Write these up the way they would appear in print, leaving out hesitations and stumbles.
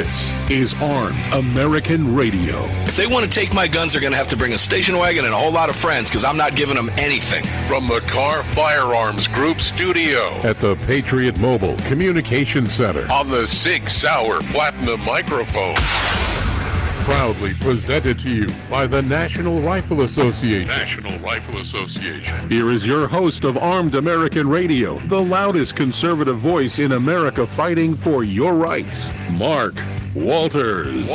This is Armed American Radio. If they want to take my guns, they're going to have to bring a station wagon and a whole lot of friends, because I'm not giving them anything. From the Car Firearms Group studio At the Patriot Mobile Communication Center. on the Sig Sauer Platinum microphone. Proudly presented to you by the National Rifle Association. National Rifle Association. Here is your host of Armed American Radio, the loudest conservative voice in America fighting for your rights, Mark Walters.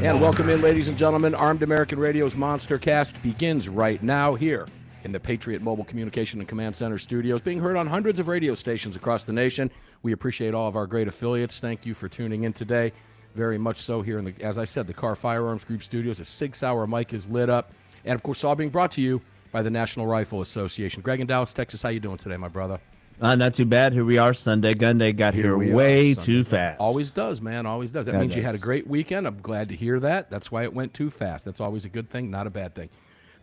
And welcome in, ladies and gentlemen. Armed American Radio's Monster Cast begins right now here in the Patriot Mobile Communication and Command Center studios, being heard on hundreds of radio stations across the nation. We appreciate all of our great affiliates. Thank you for tuning in today. Very much so here in the, as I said, the Car Firearms Group studios. The Sig Sauer mic is lit up. And, of course, all being brought to you by the National Rifle Association. Greg in Dallas, Texas, how you doing today, my brother? Not too bad. Here we are. Sunday Gun Day got here way too fast. Always does, man. Always does. That means you had a great weekend. I'm glad to hear that. That's why it went too fast. That's always a good thing, not a bad thing.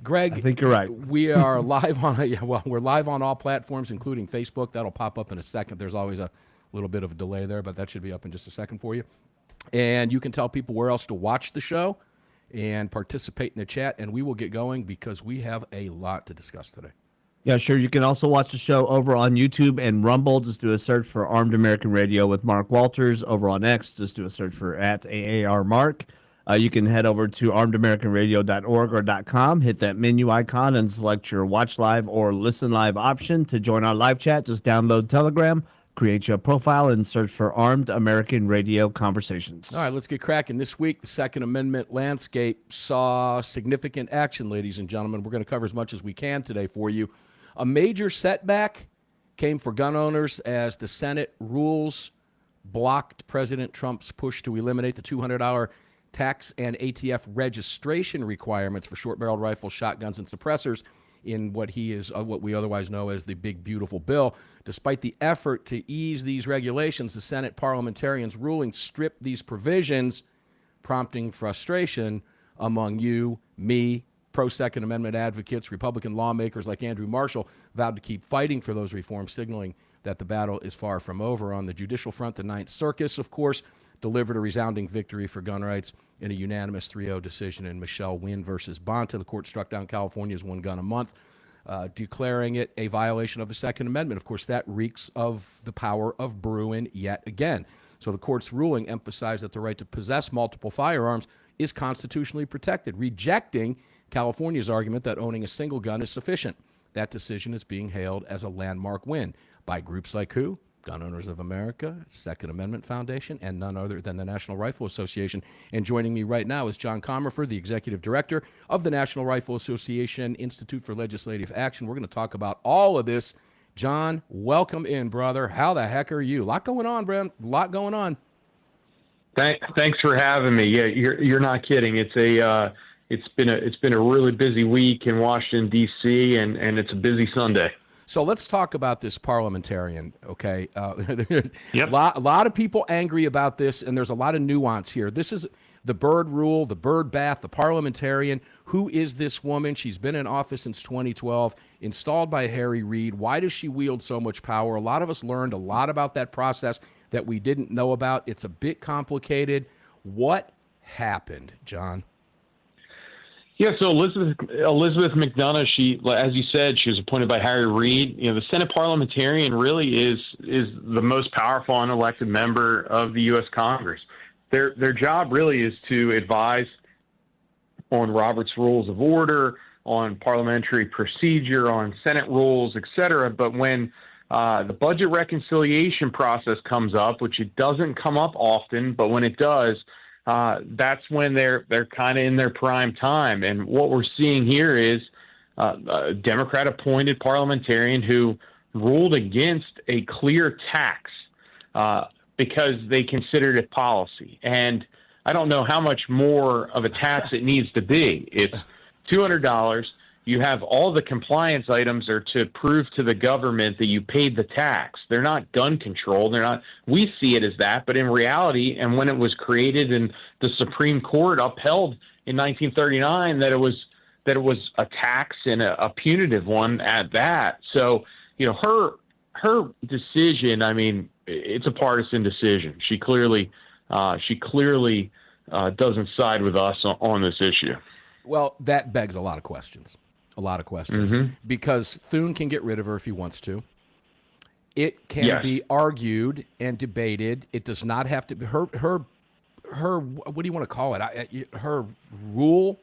Greg, I think you're right. We are live on we're live on all platforms, including Facebook. That'll pop up in a second. There's always a little bit of a delay there, but that should be up in just a second for you. And you can tell people where else to watch the show and participate in the chat, and we will get going because we have a lot to discuss today. Yeah, sure. You can also watch the show over on YouTube and Rumble. Just do a search for Armed American Radio with Mark Walters. Over on X, just do a search for @AAR Mark. You can head over to armedamericanradio.org or .com, hit that menu icon, and select your watch live or listen live option. To join our live chat, just download Telegram, create your profile, and search for Armed American Radio Conversations. All right, let's get cracking. This week, the Second Amendment landscape saw significant action, ladies and gentlemen. We're going to cover as much as we can today for you. A major setback came for gun owners as the Senate rules blocked President Trump's push to eliminate the $200 tax and ATF registration requirements for short-barreled rifles, shotguns, and suppressors in what we otherwise know as the Big Beautiful Bill. Despite the effort to ease these regulations, the Senate parliamentarians' ruling stripped these provisions, prompting frustration among you, me, pro-Second Amendment advocates. Republican lawmakers like Andrew Marshall vowed to keep fighting for those reforms, signaling that the battle is far from over. On the judicial front, the Ninth Circus, of course, delivered a resounding victory for gun rights in a unanimous 3-0 decision in Michelle Wynn versus Bonta. The court struck down California's one gun a month, declaring it a violation of the Second Amendment. Of course, that reeks of the power of Bruin yet again. So the court's ruling emphasized that the right to possess multiple firearms is constitutionally protected, rejecting California's argument that owning a single gun is sufficient. That decision is being hailed as a landmark win by groups like who? Gun Owners of America, Second Amendment Foundation, and none other than the National Rifle Association. And joining me right now is John Commerford, the Executive Director of the National Rifle Association Institute for Legislative Action. We're going to talk about all of this. John, welcome in, brother. How the heck are you? A lot going on, Brent. A lot going on. Thanks for having me. Yeah, you're not kidding. It's been a really busy week in Washington D.C. and it's a busy Sunday. So let's talk about this parliamentarian, okay? Yep. A lot of people angry about this, and there's a lot of nuance here. This is the Byrd rule, the Byrd bath, the parliamentarian. Who is this woman? She's been in office since 2012, installed by Harry Reid. Why does she wield so much power? A lot of us learned a lot about that process that we didn't know about. It's a bit complicated. What happened, John? Yeah, so Elizabeth McDonough, she, as you said, she was appointed by Harry Reid. You know, the Senate parliamentarian really is the most powerful unelected member of the U.S. Congress. Their job really is to advise on Robert's Rules of Order, on parliamentary procedure, on Senate rules, et cetera. But when the budget reconciliation process comes up, which it doesn't come up often, but when it does, that's when they're kind of in their prime time. And what we're seeing here is a Democrat-appointed parliamentarian who ruled against a clear tax because they considered it policy. And I don't know how much more of a tax it needs to be. It's $200. You have all the compliance items are to prove to the government that you paid the tax. They're not gun control. They're not. We see it as that, but in reality, and when it was created and the Supreme Court upheld in 1939 that it was a tax and a punitive one at that. So, you know, her decision. I mean, it's a partisan decision. She clearly She clearly doesn't side with us on this issue. Well, that begs a lot of questions. Because Thune can get rid of her if he wants to. It can be argued and debated. It does not have to be her. What do you want to call it? Her rule,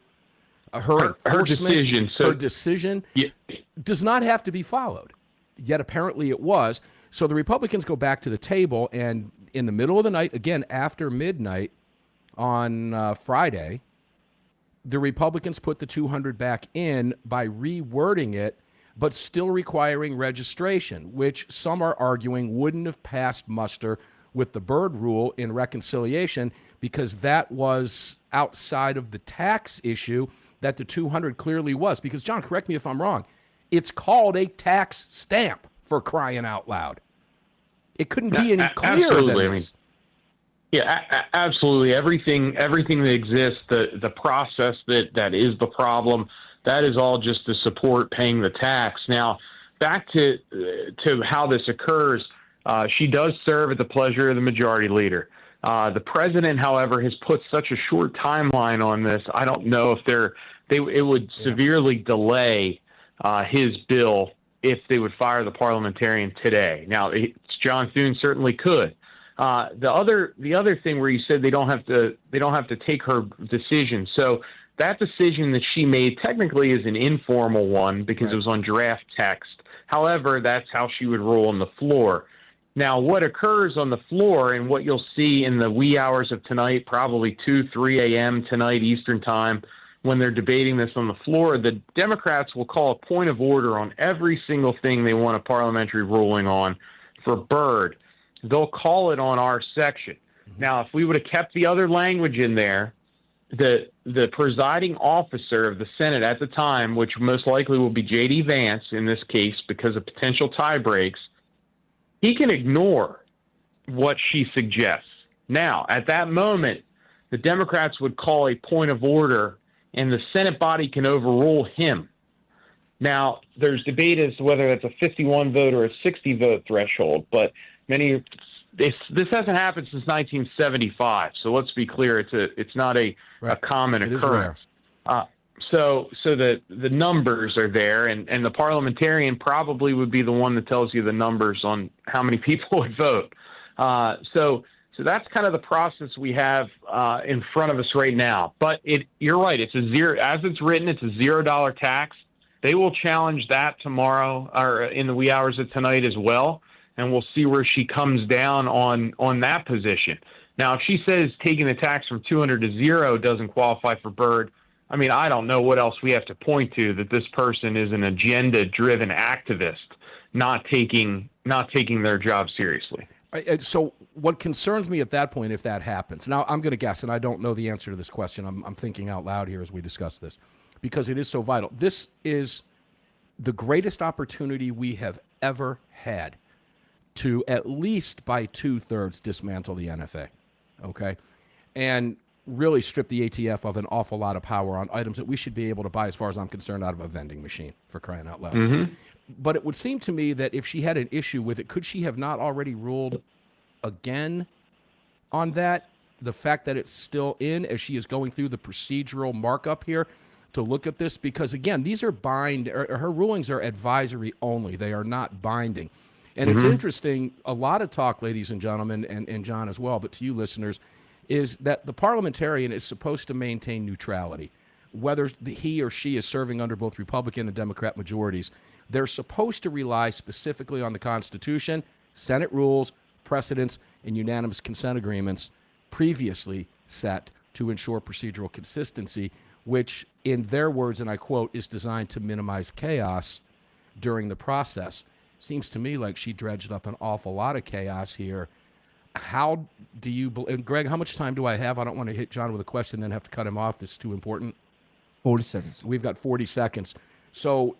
her decision. Her decision does not have to be followed. Yet apparently it was. So the Republicans go back to the table, and in the middle of the night, again after midnight on Friday, the Republicans put the 200 back in by rewording it, but still requiring registration, which some are arguing wouldn't have passed muster with the Byrd rule in reconciliation because that was outside of the tax issue that the 200 clearly was. Because, John, correct me if I'm wrong, it's called a tax stamp, for crying out loud. It couldn't be any clearer than this. Absolutely. Everything that exists, the process that is the problem, that is all just to support paying the tax. Now, back to how this occurs, she does serve at the pleasure of the majority leader. The president, however, has put such a short timeline on this. I don't know if it would severely delay his bill if they would fire the parliamentarian today. Now, John Thune certainly could. The other thing where you said they don't have to take her decision. So that decision that she made technically is an informal one because it was on draft text. However, that's how she would rule on the floor. Now, what occurs on the floor and what you'll see in the wee hours of tonight, probably 2, 3 a.m. tonight Eastern time, when they're debating this on the floor, the Democrats will call a point of order on every single thing they want a parliamentary ruling on for Byrd. They'll call it on our section. Now, if we would have kept the other language in there, the presiding officer of the Senate at the time, which most likely will be J.D. Vance in this case because of potential tie breaks, he can ignore what she suggests. Now, at that moment, the Democrats would call a point of order, and the Senate body can overrule him. Now, there's debate as to whether that's a 51 vote or a 60 vote threshold, but this hasn't happened since 1975. So let's be clear, it's not a common occurrence. So the numbers are there, and the parliamentarian probably would be the one that tells you the numbers on how many people would vote. So that's kind of the process we have in front of us right now. But you're right, it's a zero, as it's written, it's a $0 tax. They will challenge that tomorrow or in the wee hours of tonight as well, and we'll see where she comes down on that position. Now, if she says taking the tax from 200 to 0 doesn't qualify for Byrd, I mean, I don't know what else we have to point to that this person is an agenda-driven activist, not taking their job seriously. So what concerns me at that point, if that happens, now I'm going to guess, and I don't know the answer to this question. I'm thinking out loud here as we discuss this, because it is so vital. This is the greatest opportunity we have ever had to at least by 2/3 dismantle the NFA, okay? And really strip the ATF of an awful lot of power on items that we should be able to buy, as far as I'm concerned, out of a vending machine, for crying out loud. Mm-hmm. But it would seem to me that if she had an issue with it, could she have not already ruled again on that? The fact that it's still in as she is going through the procedural markup here to look at this, because again, these are her rulings are advisory only. They are not binding. And it's interesting, a lot of talk, ladies and gentlemen, and John as well, but to you listeners, is that the parliamentarian is supposed to maintain neutrality. Whether he or she is serving under both Republican and Democrat majorities, they're supposed to rely specifically on the Constitution, Senate rules, precedents, and unanimous consent agreements previously set to ensure procedural consistency, which, in their words, and I quote, is designed to minimize chaos during the process. Seems to me like she dredged up an awful lot of chaos here. How do you, and Greg, how much time do I have? I don't want to hit John with a question and then have to cut him off. It's too important. 40 seconds. We've got 40 seconds. So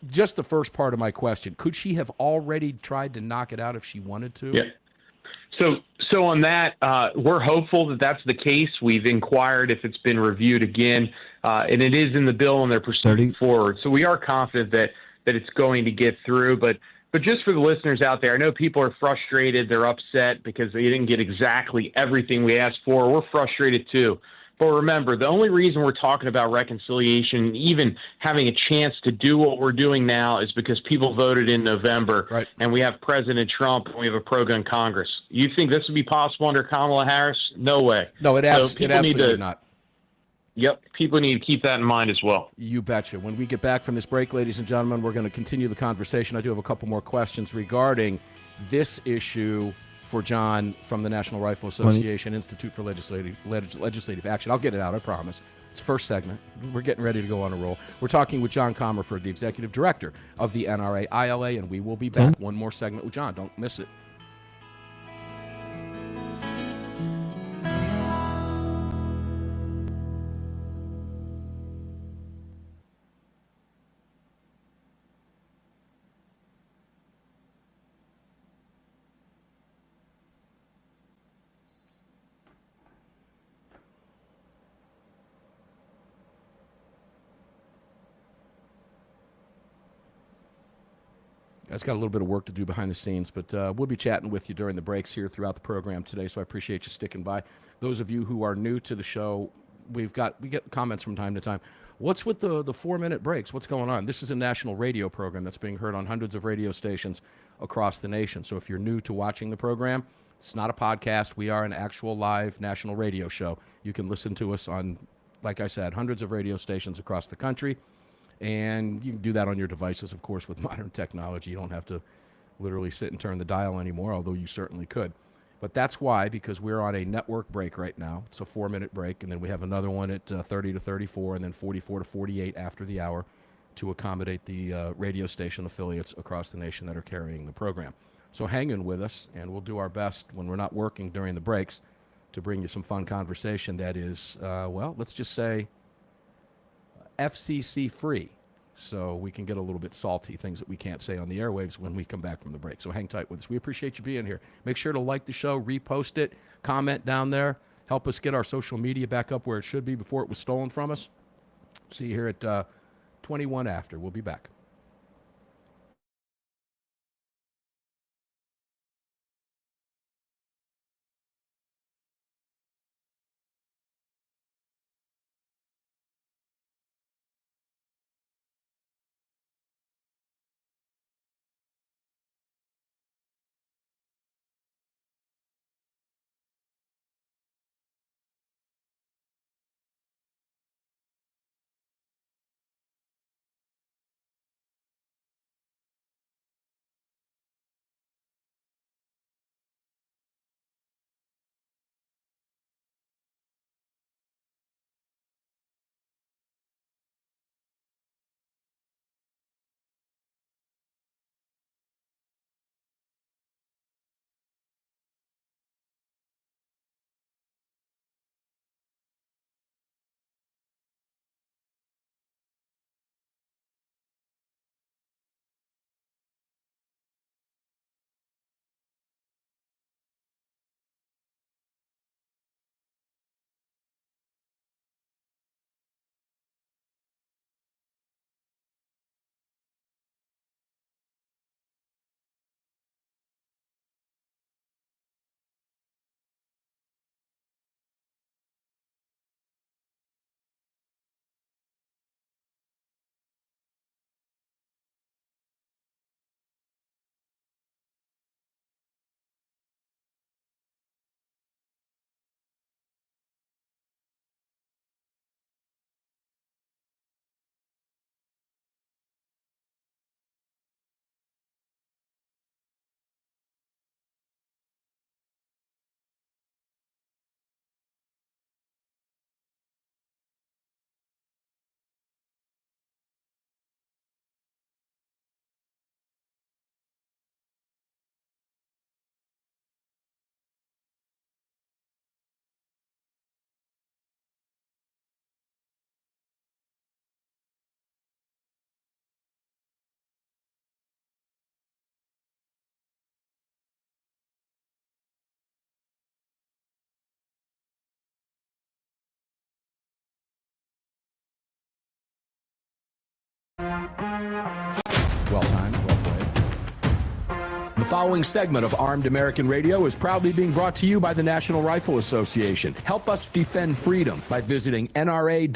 just the first part of my question, could she have already tried to knock it out if she wanted to? Yeah. So on that, we're hopeful that that's the case. We've inquired if it's been reviewed again, and it is in the bill and they're proceeding forward. So we are confident that it's going to get through, but But just for the listeners out there, I know people are frustrated. They're upset because they didn't get exactly everything we asked for. We're frustrated too. But remember, the only reason we're talking about reconciliation, even having a chance to do what we're doing now, is because people voted in November, right, and we have President Trump, and we have a pro-gun Congress. You think this would be possible under Kamala Harris? No way. No, it absolutely would not. Yep, people need to keep that in mind as well. You betcha. When we get back from this break, ladies and gentlemen, we're going to continue the conversation. I do have a couple more questions regarding this issue for John from the National Rifle Association Institute for Legislative Action. I'll get it out, I promise. It's first segment. We're getting ready to go on a roll. We're talking with John Commerford, the Executive Director of the NRAILA, and we will be back. One more segment with John. Don't miss it. Guys got a little bit of work to do behind the scenes, but we'll be chatting with you during the breaks here throughout the program today, so I appreciate you sticking by. Those of you who are new to the show, we get comments from time to time. What's with the 4-minute breaks? What's going on? This is a national radio program that's being heard on hundreds of radio stations across the nation. So if you're new to watching the program, it's not a podcast. We are an actual live national radio show. You can listen to us on, like I said, hundreds of radio stations across the country. And you can do that on your devices, of course, with modern technology. You don't have to literally sit and turn the dial anymore, although you certainly could. But that's why, because we're on a network break right now. It's a 4-minute break, and then we have another one at 30 to 34, and then 44 to 48 after the hour to accommodate the radio station affiliates across the nation that are carrying the program. So hang in with us, and we'll do our best when we're not working during the breaks to bring you some fun conversation that is, well, let's just say FCC free, so we can get a little bit salty, things that we can't say on the airwaves when we come back from the break. So hang tight with us. We appreciate you being here. Make sure to like the show, repost it, comment down there, help us get our social media back up where it should be before it was stolen from us. See you here at 21 after. We'll be back. Well timed, well played. The following segment of Armed American Radio is proudly being brought to you by the National Rifle Association. Help us defend freedom by visiting nra.org/AAR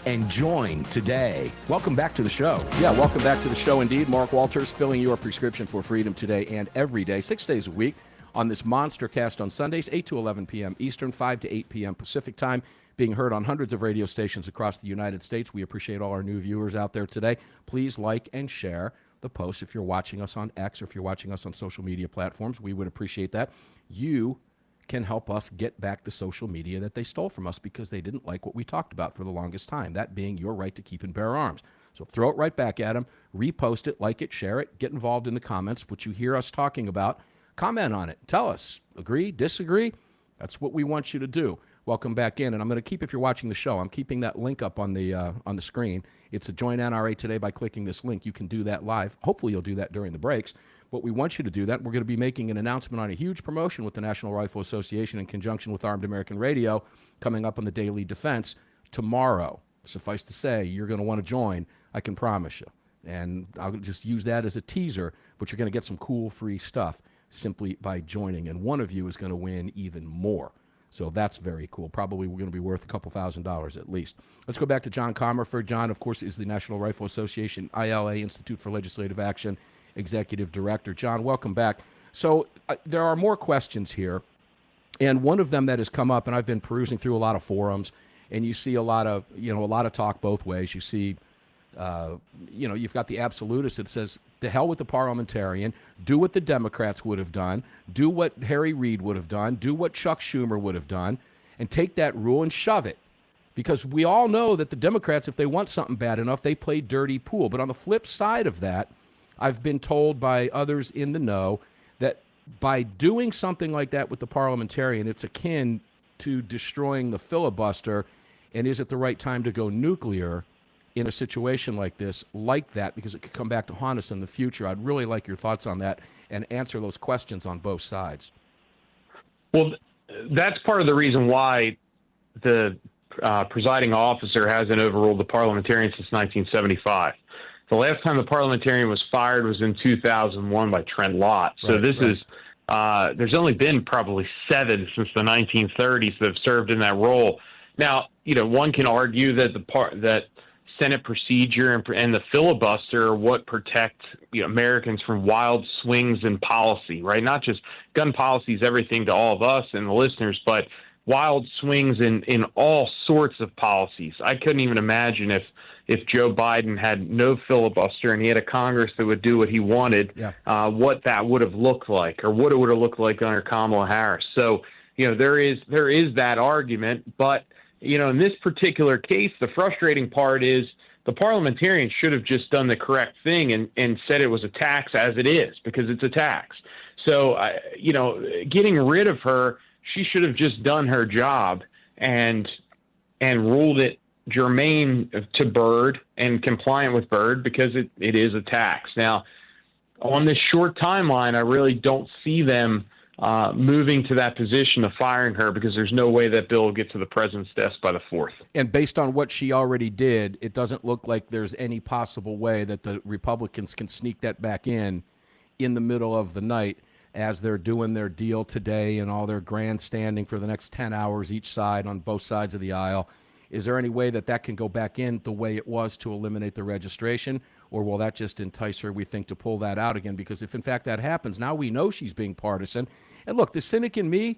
and join today. Welcome back to the show. Yeah, welcome back to the show indeed. Mark Walters filling your prescription for freedom today and every day, 6 days a week on this monster cast on Sundays, 8 to 11 p.m. Eastern, 5 to 8 p.m. Pacific time, being heard on hundreds of radio stations across the United States. We appreciate all our new viewers out there today. Please like and share the post if you're watching us on X or if you're watching us on social media platforms. We would appreciate that. You can help us get back the social media that they stole from us because they didn't like what we talked about for the longest time, that being your right to keep and bear arms. So throw it right back at them, repost it, like it, share it, get involved in the comments. What you hear us talking about, comment on it. Tell us, agree, disagree. That's what we want you to do. Welcome back in, and I'm going to keep, if you're watching the show, I'm keeping that link up on the screen. It's a Join NRA Today by clicking this link. You can do that live. Hopefully you'll do that during the breaks, but we want you to do that. We're going to be making an announcement on a huge promotion with the National Rifle Association in conjunction with Armed American Radio coming up on the Daily Defense tomorrow. Suffice to say, you're going to want to join, I can promise you. And I'll just use that as a teaser, but you're going to get some cool free stuff simply by joining, and one of you is going to win even more. So that's very cool. Probably we're going to be worth a couple $1,000s at least. Let's go back to John Commerford. John, of course, is the National Rifle Association, ILA, Institute for Legislative Action, Executive Director. John, welcome back. So there are more questions here, and one of them that has come up, and I've been perusing through a lot of forums, and you see a lot of talk both ways. You see, you've got the absolutist that says, to hell with the parliamentarian, do what the Democrats would have done, do what Harry Reid would have done, do what Chuck Schumer would have done, and take that rule and shove it. Because we all know that the Democrats, if they want something bad enough, they play dirty pool. But on the flip side of that, I've been told by others in the know that by doing something like that with the parliamentarian, it's akin to destroying the filibuster. And is it the right time to go nuclear in a situation like this, like that, because it could come back to haunt us in the future? I'd really like your thoughts on that and answer those questions on both sides. Well, that's part of the reason why the presiding officer hasn't overruled the parliamentarian since 1975. The last time the parliamentarian was fired was in 2001 by Trent Lott. So there's only been probably 7 since the 1930s that have served in that role. Now, one can argue that that Senate procedure and the filibuster are what protect Americans from wild swings in policy, right? Not just gun policy is everything to all of us and the listeners, but wild swings in all sorts of policies. I couldn't even imagine if Joe Biden had no filibuster and he had a Congress that would do what he wanted, what that would have looked like, or what it would have looked like under Kamala Harris. So, there is that argument, but in this particular case, the frustrating part is the parliamentarian should have just done the correct thing and said it was a tax as it is, because it's a tax. So, getting rid of her, she should have just done her job and ruled it germane to Byrd and compliant with Byrd, because it is a tax. Now, on this short timeline, I really don't see them moving to that position of firing her, because there's no way that bill will get to the president's desk by the 4th. And based on what she already did, it doesn't look like there's any possible way that the Republicans can sneak that back in the middle of the night as they're doing their deal today and all their grandstanding for the next 10 hours each side on both sides of the aisle. Is there any way that can go back in the way it was to eliminate the registration, or will that just entice her, we think, to pull that out again? Because if, in fact, that happens, now we know she's being partisan. And look, the cynic in me,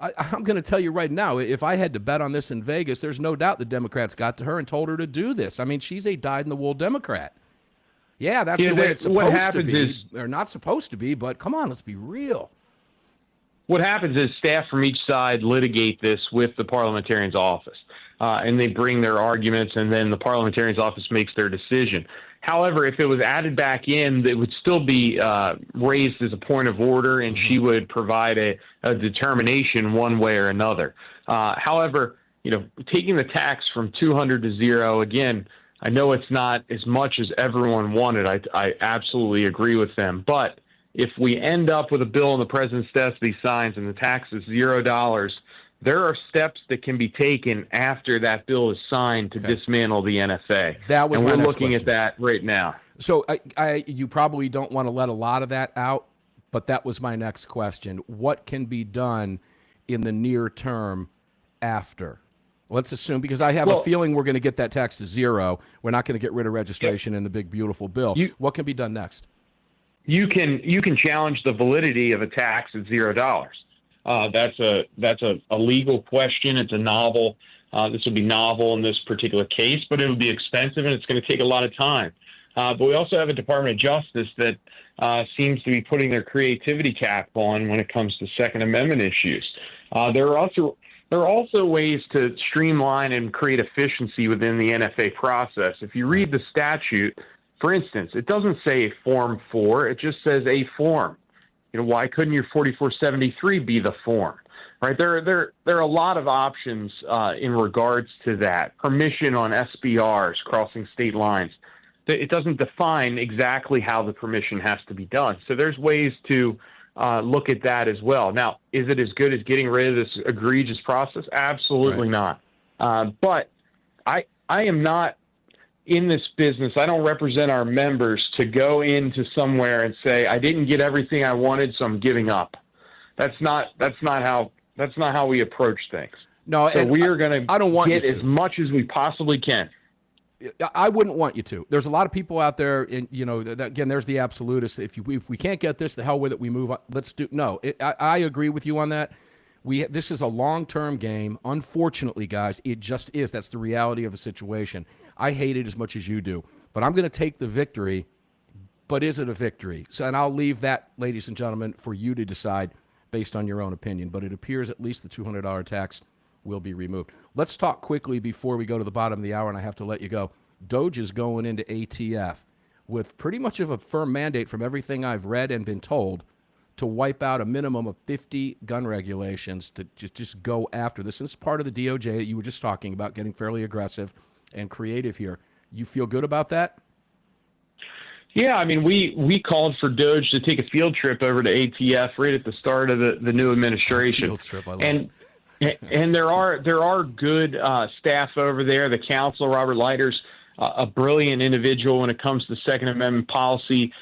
I'm going to tell you right now, if I had to bet on this in Vegas, there's no doubt the Democrats got to her and told her to do this. I mean, she's a dyed-in-the-wool Democrat. Yeah, that's the way it's supposed to be, or not supposed to be, but come on, let's be real. What happens is staff from each side litigate this with the parliamentarian's office. And they bring their arguments, and then the parliamentarian's office makes their decision. However, if it was added back in, it would still be raised as a point of order, and she would provide a determination one way or another. However, taking the tax from 200 to 0, again, I know it's not as much as everyone wanted. I absolutely agree with them. But if we end up with a bill on the president's desk that he signs and the tax is $0, there are steps that can be taken after that bill is signed to dismantle the NFA. That was and my we're next looking question. at that right now. So you probably don't want to let a lot of that out, but that was my next question. What can be done in the near term after? Let's assume, because I have a feeling we're going to get that tax to zero. We're not going to get rid of registration in the big, beautiful bill. What can be done next? You can challenge the validity of a tax at $0. That's a legal question. It's a novel. This would be novel in this particular case, but it would be expensive and it's going to take a lot of time. But we also have a Department of Justice that seems to be putting their creativity cap on when it comes to Second Amendment issues. There are also ways to streamline and create efficiency within the NFA process. If you read the statute, for instance, it doesn't say a Form 4, it just says a form. Why couldn't your 4473 be the form? Right? There are a lot of options in regards to that. Permission on SBRs crossing state lines. It doesn't define exactly how the permission has to be done. So there's ways to look at that as well. Now, is it as good as getting rid of this egregious process? Absolutely not. But I am not in this business. I don't represent our members to go into somewhere and say, I didn't get everything I wanted, so I'm giving up. That's not how we approach things. No, so we are going to get as much as we possibly can. I wouldn't want you to. There's a lot of people out there, and again, there's the absolutists. If we can't get this, the hell with it. We move on. Let's do. No, I agree with you on that. This is a long-term game. Unfortunately, guys, it just is. That's the reality of the situation. I hate it as much as you do, but I'm going to take the victory. But is it a victory? So, and I'll leave that, ladies and gentlemen, for you to decide based on your own opinion. But it appears at least the $200 tax will be removed. Let's talk quickly before we go to the bottom of the hour, and I have to let you go. DOGE is going into ATF with pretty much of a firm mandate from everything I've read and been told to wipe out a minimum of 50 gun regulations to just go after this. And this is part of the DOJ that you were just talking about, getting fairly aggressive and creative here. You feel good about that? Yeah, I mean, we called for DOGE to take a field trip over to ATF right at the start of the new administration. Field trip, I love it. And there are good staff over there. The counsel, Robert Leiter's a brilliant individual when it comes to Second Amendment policy.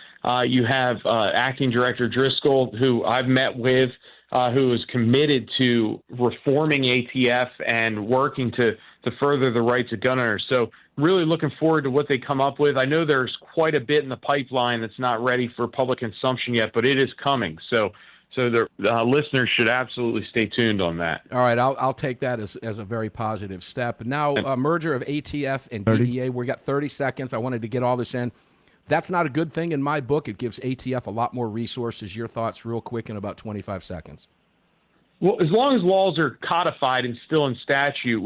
You have Acting Director Driscoll, who I've met with, who is committed to reforming ATF and working to further the rights of gun owners. So really looking forward to what they come up with. I know there's quite a bit in the pipeline that's not ready for public consumption yet, but it is coming. So the listeners should absolutely stay tuned on that. All right, I'll take that as a very positive step. Now, a merger of ATF and DEA. We got 30 seconds. I wanted to get all this in. That's not a good thing in my book. It gives ATF a lot more resources. Your thoughts real quick in about 25 seconds. Well, as long as laws are codified and still in statute,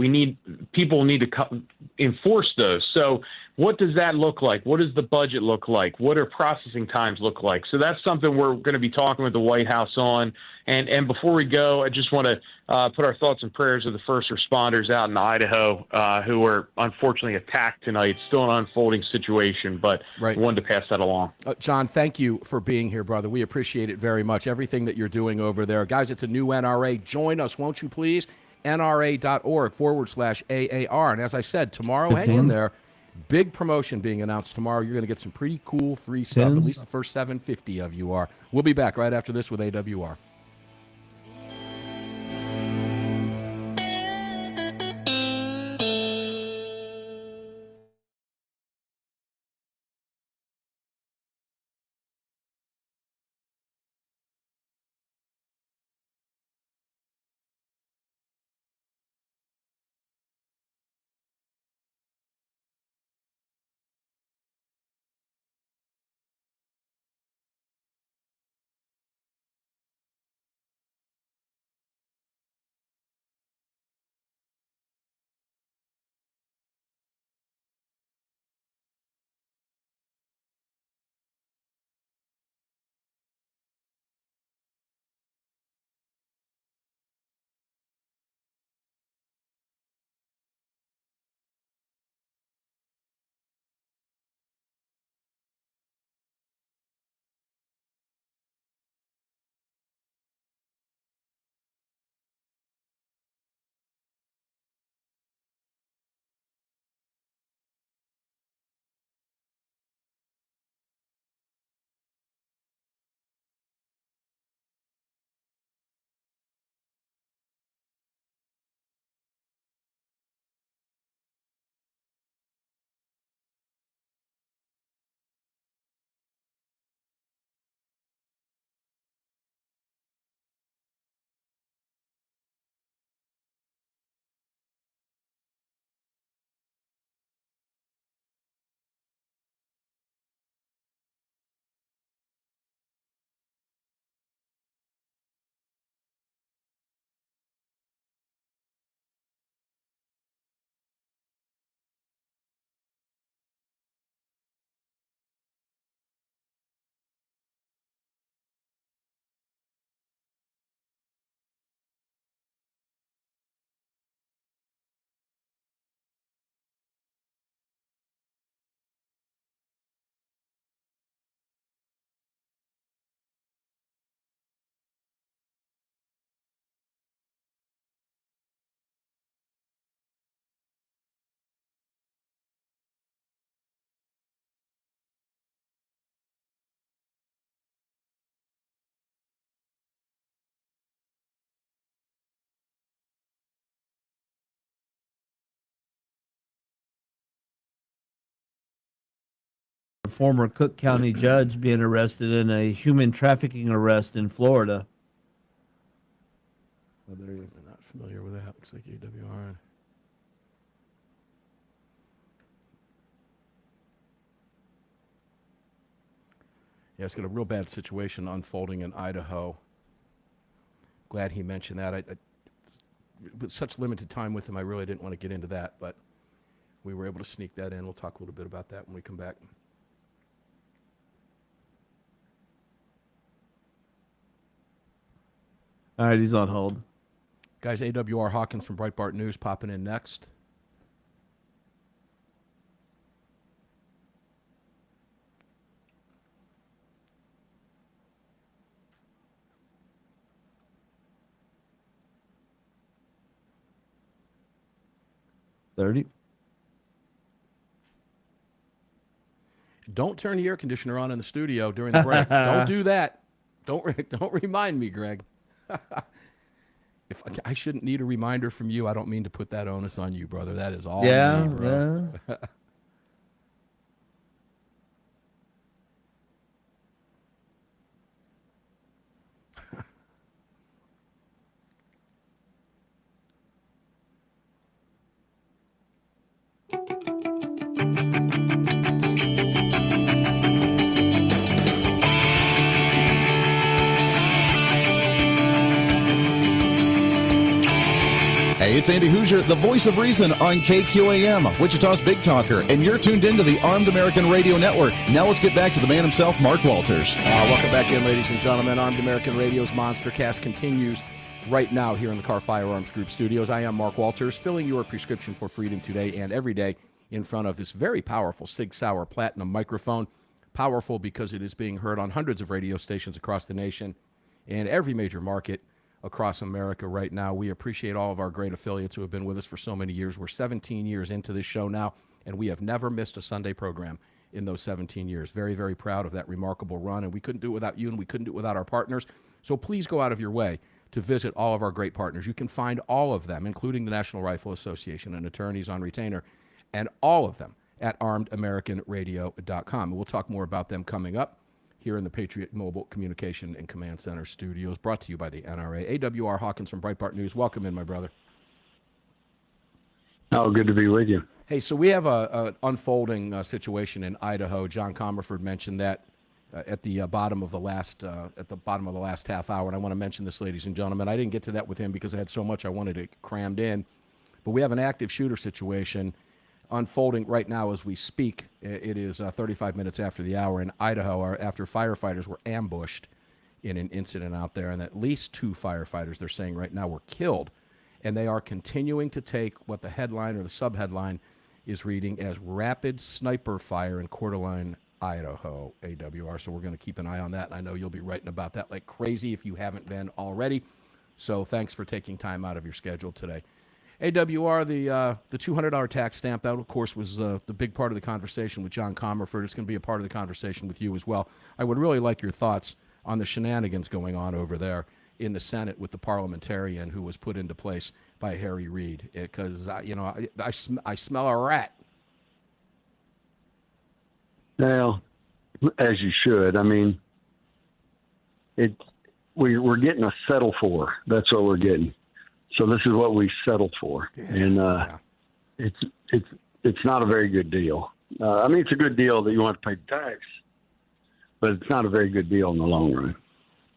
people need to enforce those. So what does that look like? What does the budget look like? What are processing times look like? So that's something we're going to be talking with the White House on. And before we go, I just want to put our thoughts and prayers with the first responders out in Idaho who were unfortunately attacked tonight. Still an unfolding situation, but I wanted to pass that along. John, thank you for being here, brother. We appreciate it very much, everything that you're doing over there. Guys, it's a new NRA. Join us, won't you please? NRA.org/AAR. And as I said, tomorrow, hang in there. Big promotion being announced tomorrow. You're going to get some pretty cool free stuff. At least the first 750 of you are. We'll be back right after this with AWR. former Cook County judge being arrested in a human trafficking arrest in Florida. I'm not familiar with that. Looks like AWR. Yeah, it's got a real bad situation unfolding in Idaho. Glad he mentioned that. With such limited time with him, I really didn't want to get into that, but we were able to sneak that in. We'll talk a little bit about that when we come back. All right, he's on hold. Guys, AWR Hawkins from Breitbart News popping in next. Don't turn the air conditioner on in the studio during the break. Don't do that. Don't remind me, Greg. If I shouldn't need a reminder from you, I don't mean to put that onus on you, brother. That is all. Yeah, me, bro. yeah. Hey, it's Andy Hoosier, the voice of reason on KQAM, Wichita's Big Talker, and you're tuned into the Armed American Radio Network. Now let's get back to the man himself, Mark Walters. Welcome back in, ladies and gentlemen. Armed American Radio's Monster Cast continues right now here in the Car Firearms Group studios. I am Mark Walters, filling your prescription for freedom today and every day in front of this very powerful Sig Sauer Platinum microphone. Powerful because it is being heard on hundreds of radio stations across the nation and every major market across America right now. We appreciate all of our great affiliates who have been with us for so many years. We're 17 years into this show now, and we have never missed a Sunday program in those 17 years. Very, very proud of that remarkable run, and we couldn't do it without you, and we couldn't do it without our partners. So please go out of your way to visit all of our great partners. You can find all of them, including the National Rifle Association and attorneys on retainer, and all of them at armedamericanradio.com. And we'll talk more about them coming up here in the Patriot Mobile Communication and Command Center studios, brought to you by the NRA. AWR Hawkins from Breitbart News. Welcome in, my brother. Oh, good to be with you. Hey, so we have an unfolding situation in Idaho. John Commerford mentioned that at the bottom of the last half hour, and I want to mention this, ladies and gentlemen. I didn't get to that with him because I had so much I wanted to crammed in, but we have an active shooter situation unfolding right now as we speak. It is 35 minutes after the hour in Idaho, after firefighters were ambushed in an incident out there, and at least 2 firefighters, they're saying right now, were killed. And they are continuing to take what the headline or the subheadline is reading as rapid sniper fire in Coeur d'Alene, Idaho, AWR. So we're going to keep an eye on that, and I know you'll be writing about that like crazy if you haven't been already. So thanks for taking time out of your schedule today. AWR, the $200 tax stamp, that, of course, was the big part of the conversation with John Commerford. It's going to be a part of the conversation with you as well. I would really like your thoughts on the shenanigans going on over there in the Senate with the parliamentarian who was put into place by Harry Reid, because, I smell a rat. Well, as you should. I mean, we're getting a settle for. That's what we're getting. So this is what we settled for, and it's not a very good deal. I mean, it's a good deal that you want to pay tax, but it's not a very good deal in the long run.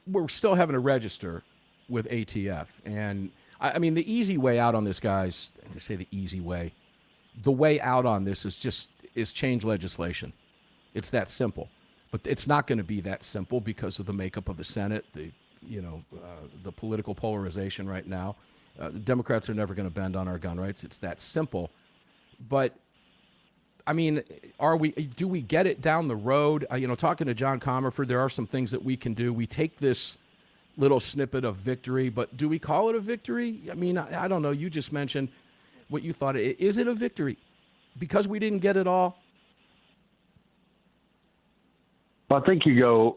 We're still having to register with ATF, and I mean, the easy way out on this, guys. I say the easy way. The way out on this is change legislation. It's that simple, but it's not going to be that simple because of the makeup of the Senate, the political polarization right now. The Democrats are never going to bend on our gun rights. It's that simple. But, I mean, do we get it down the road? Talking to John Commerford, there are some things that we can do. We take this little snippet of victory, but do we call it a victory? I mean, I don't know. You just mentioned what you thought. Is it a victory because we didn't get it all? Well, I think you go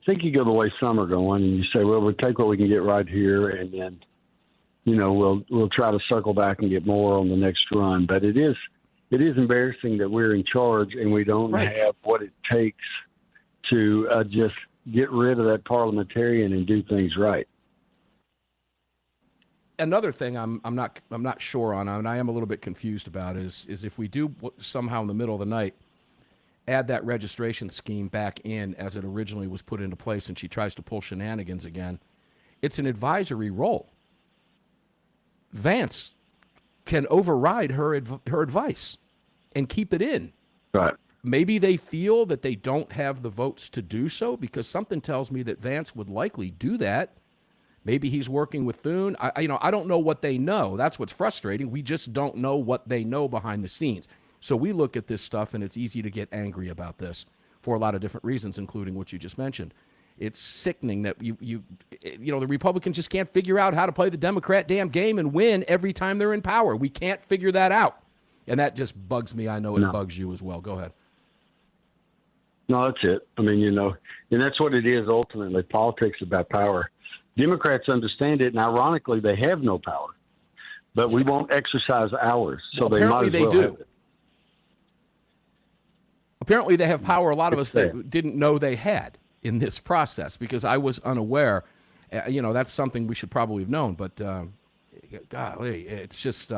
the way some are going, and you say, well, we'll take what we can get right here, and then, we'll try to circle back and get more on the next run. But it's it is embarrassing that we're in charge and we don't have what it takes to just get rid of that parliamentarian and do things right. Another thing I'm not sure on, and I am a little bit confused about, is if we do somehow in the middle of the night add that registration scheme back in as it originally was put into place, and she tries to pull shenanigans again, it's an advisory role. Vance can override her advice and keep it in. Right. Maybe they feel that they don't have the votes to do so, because something tells me that Vance would likely do that. Maybe he's working with Thune. I don't know what they know. That's what's frustrating. We just don't know what they know behind the scenes. So we look at this stuff, and it's easy to get angry about this for a lot of different reasons, including what you just mentioned. It's sickening that the Republicans just can't figure out how to play the Democrat damn game and win every time they're in power. We can't figure that out. And that just bugs me. I know it bugs you as well. Go ahead. No, that's it. I mean, and that's what it is ultimately. Politics about power. Democrats understand it, and ironically, they have no power. But we won't exercise ours, so they might as well have it. Apparently, they have power a lot of us that didn't know they had in this process, because I was unaware. That's something we should probably have known. But, golly, it's just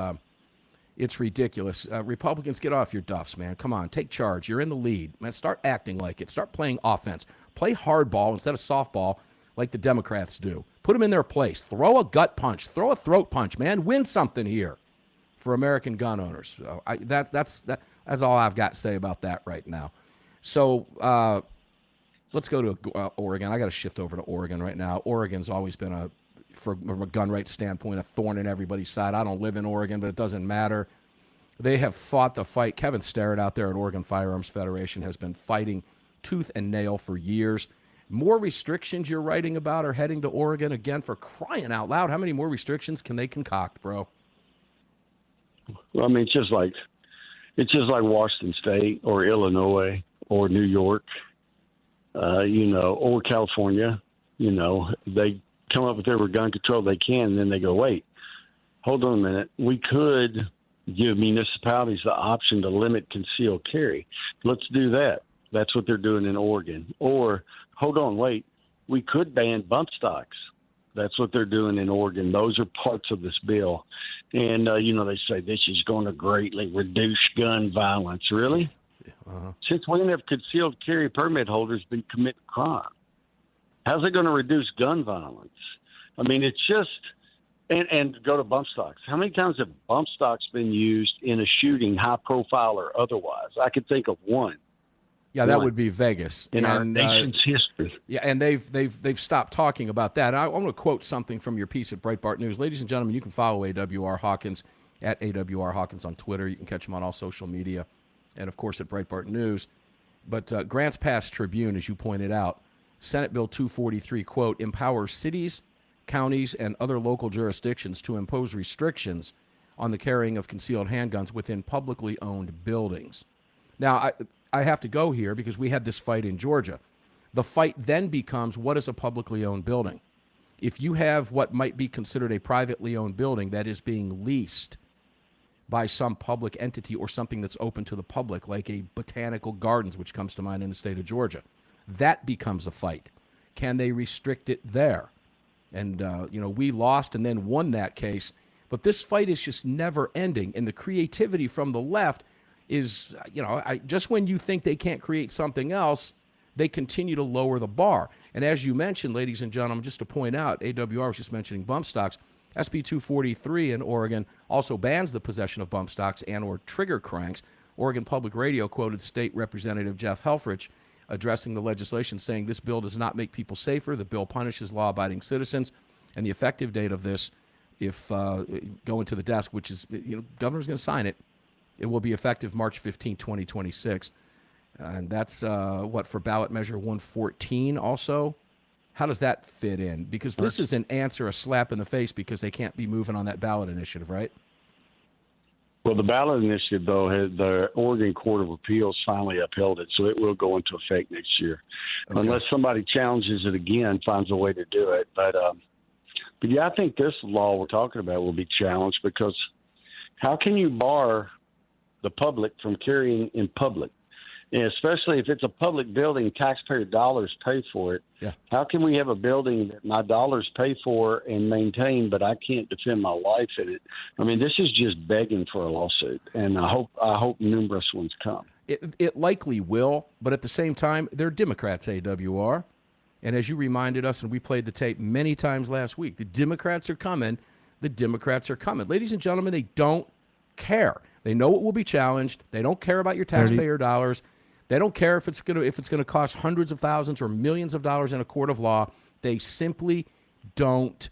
it's ridiculous. Republicans, get off your duffs, man. Come on, take charge. You're in the lead. Man, start acting like it. Start playing offense. Play hardball instead of softball like the Democrats do. Put them in their place. Throw a gut punch. Throw a throat punch, man. Win something here for American gun owners. So that's all I've got to say about that right now. So let's go to Oregon. I got to shift over to Oregon right now. Oregon's always been, from a gun rights standpoint, a thorn in everybody's side. I don't live in Oregon, but it doesn't matter. They have fought the fight. Kevin Starrett out there at Oregon Firearms Federation has been fighting tooth and nail for years. More restrictions you're writing about are heading to Oregon again, for crying out loud. How many more restrictions can they concoct, bro? Well, I mean, it's just like Washington State or Illinois or New York, or California. They come up with every gun control they can, and then they go, wait, hold on a minute. We could give municipalities the option to limit concealed carry. Let's do that. That's what they're doing in Oregon. Or, hold on, wait, we could ban bump stocks. That's what they're doing in Oregon. Those are parts of this bill. And, they say this is going to greatly reduce gun violence. Really? Uh-huh. Since when have concealed carry permit holders been committing crime? How's it going to reduce gun violence? I mean, it's just and go to bump stocks. How many times have bump stocks been used in a shooting, high profile or otherwise? I could think of one. Yeah, that would be Vegas in our nation's history. Yeah, and they've stopped talking about that. And I want to quote something from your piece at Breitbart News. Ladies and gentlemen, you can follow AWR Hawkins at AWR Hawkins on Twitter. You can catch him on all social media, and of course at Breitbart News. But Grants Pass Tribune, as you pointed out, Senate Bill 243, quote, empowers cities, counties, and other local jurisdictions to impose restrictions on the carrying of concealed handguns within publicly owned buildings. Now, I have to go here because we had this fight in Georgia. The fight then becomes, what is a publicly owned building? If you have what might be considered a privately owned building that is being leased by some public entity or something that's open to the public, like a botanical gardens, which comes to mind in the state of Georgia, that becomes a fight. Can they restrict it there? And, we lost and then won that case. But this fight is just never ending. And the creativity from the left is, just when you think they can't create something else, they continue to lower the bar. And as you mentioned, ladies and gentlemen, just to point out, AWR was just mentioning bump stocks. SB 243 in Oregon also bans the possession of bump stocks and or trigger cranks. Oregon Public Radio quoted State Representative Jeff Helfrich addressing the legislation, saying this bill does not make people safer. The bill punishes law-abiding citizens. And the effective date of this, if going to the desk, which is, governor's going to sign it, it will be effective March 15, 2026. And that's, for ballot measure 114 also? How does that fit in? Because this is an answer, a slap in the face, because they can't be moving on that ballot initiative, right? Well, the ballot initiative, though, the Oregon Court of Appeals finally upheld it, so it will go into effect next year. Okay. Unless somebody challenges it again, finds a way to do it. But yeah, I think this law we're talking about will be challenged because how can you bar the public from carrying in public. And especially if it's a public building, taxpayer dollars pay for it. Yeah. How can we have a building that my dollars pay for and maintain, but I can't defend my life in it? I mean, this is just begging for a lawsuit, and I hope numerous ones come. It likely will, but at the same time, they're Democrats, AWR. And as you reminded us, and we played the tape many times last week, the Democrats are coming. The Democrats are coming. Ladies and gentlemen, they don't care. They know it will be challenged. They don't care about your taxpayer dollars. They don't care if it's gonna cost hundreds of thousands or millions of dollars in a court of law. They simply don't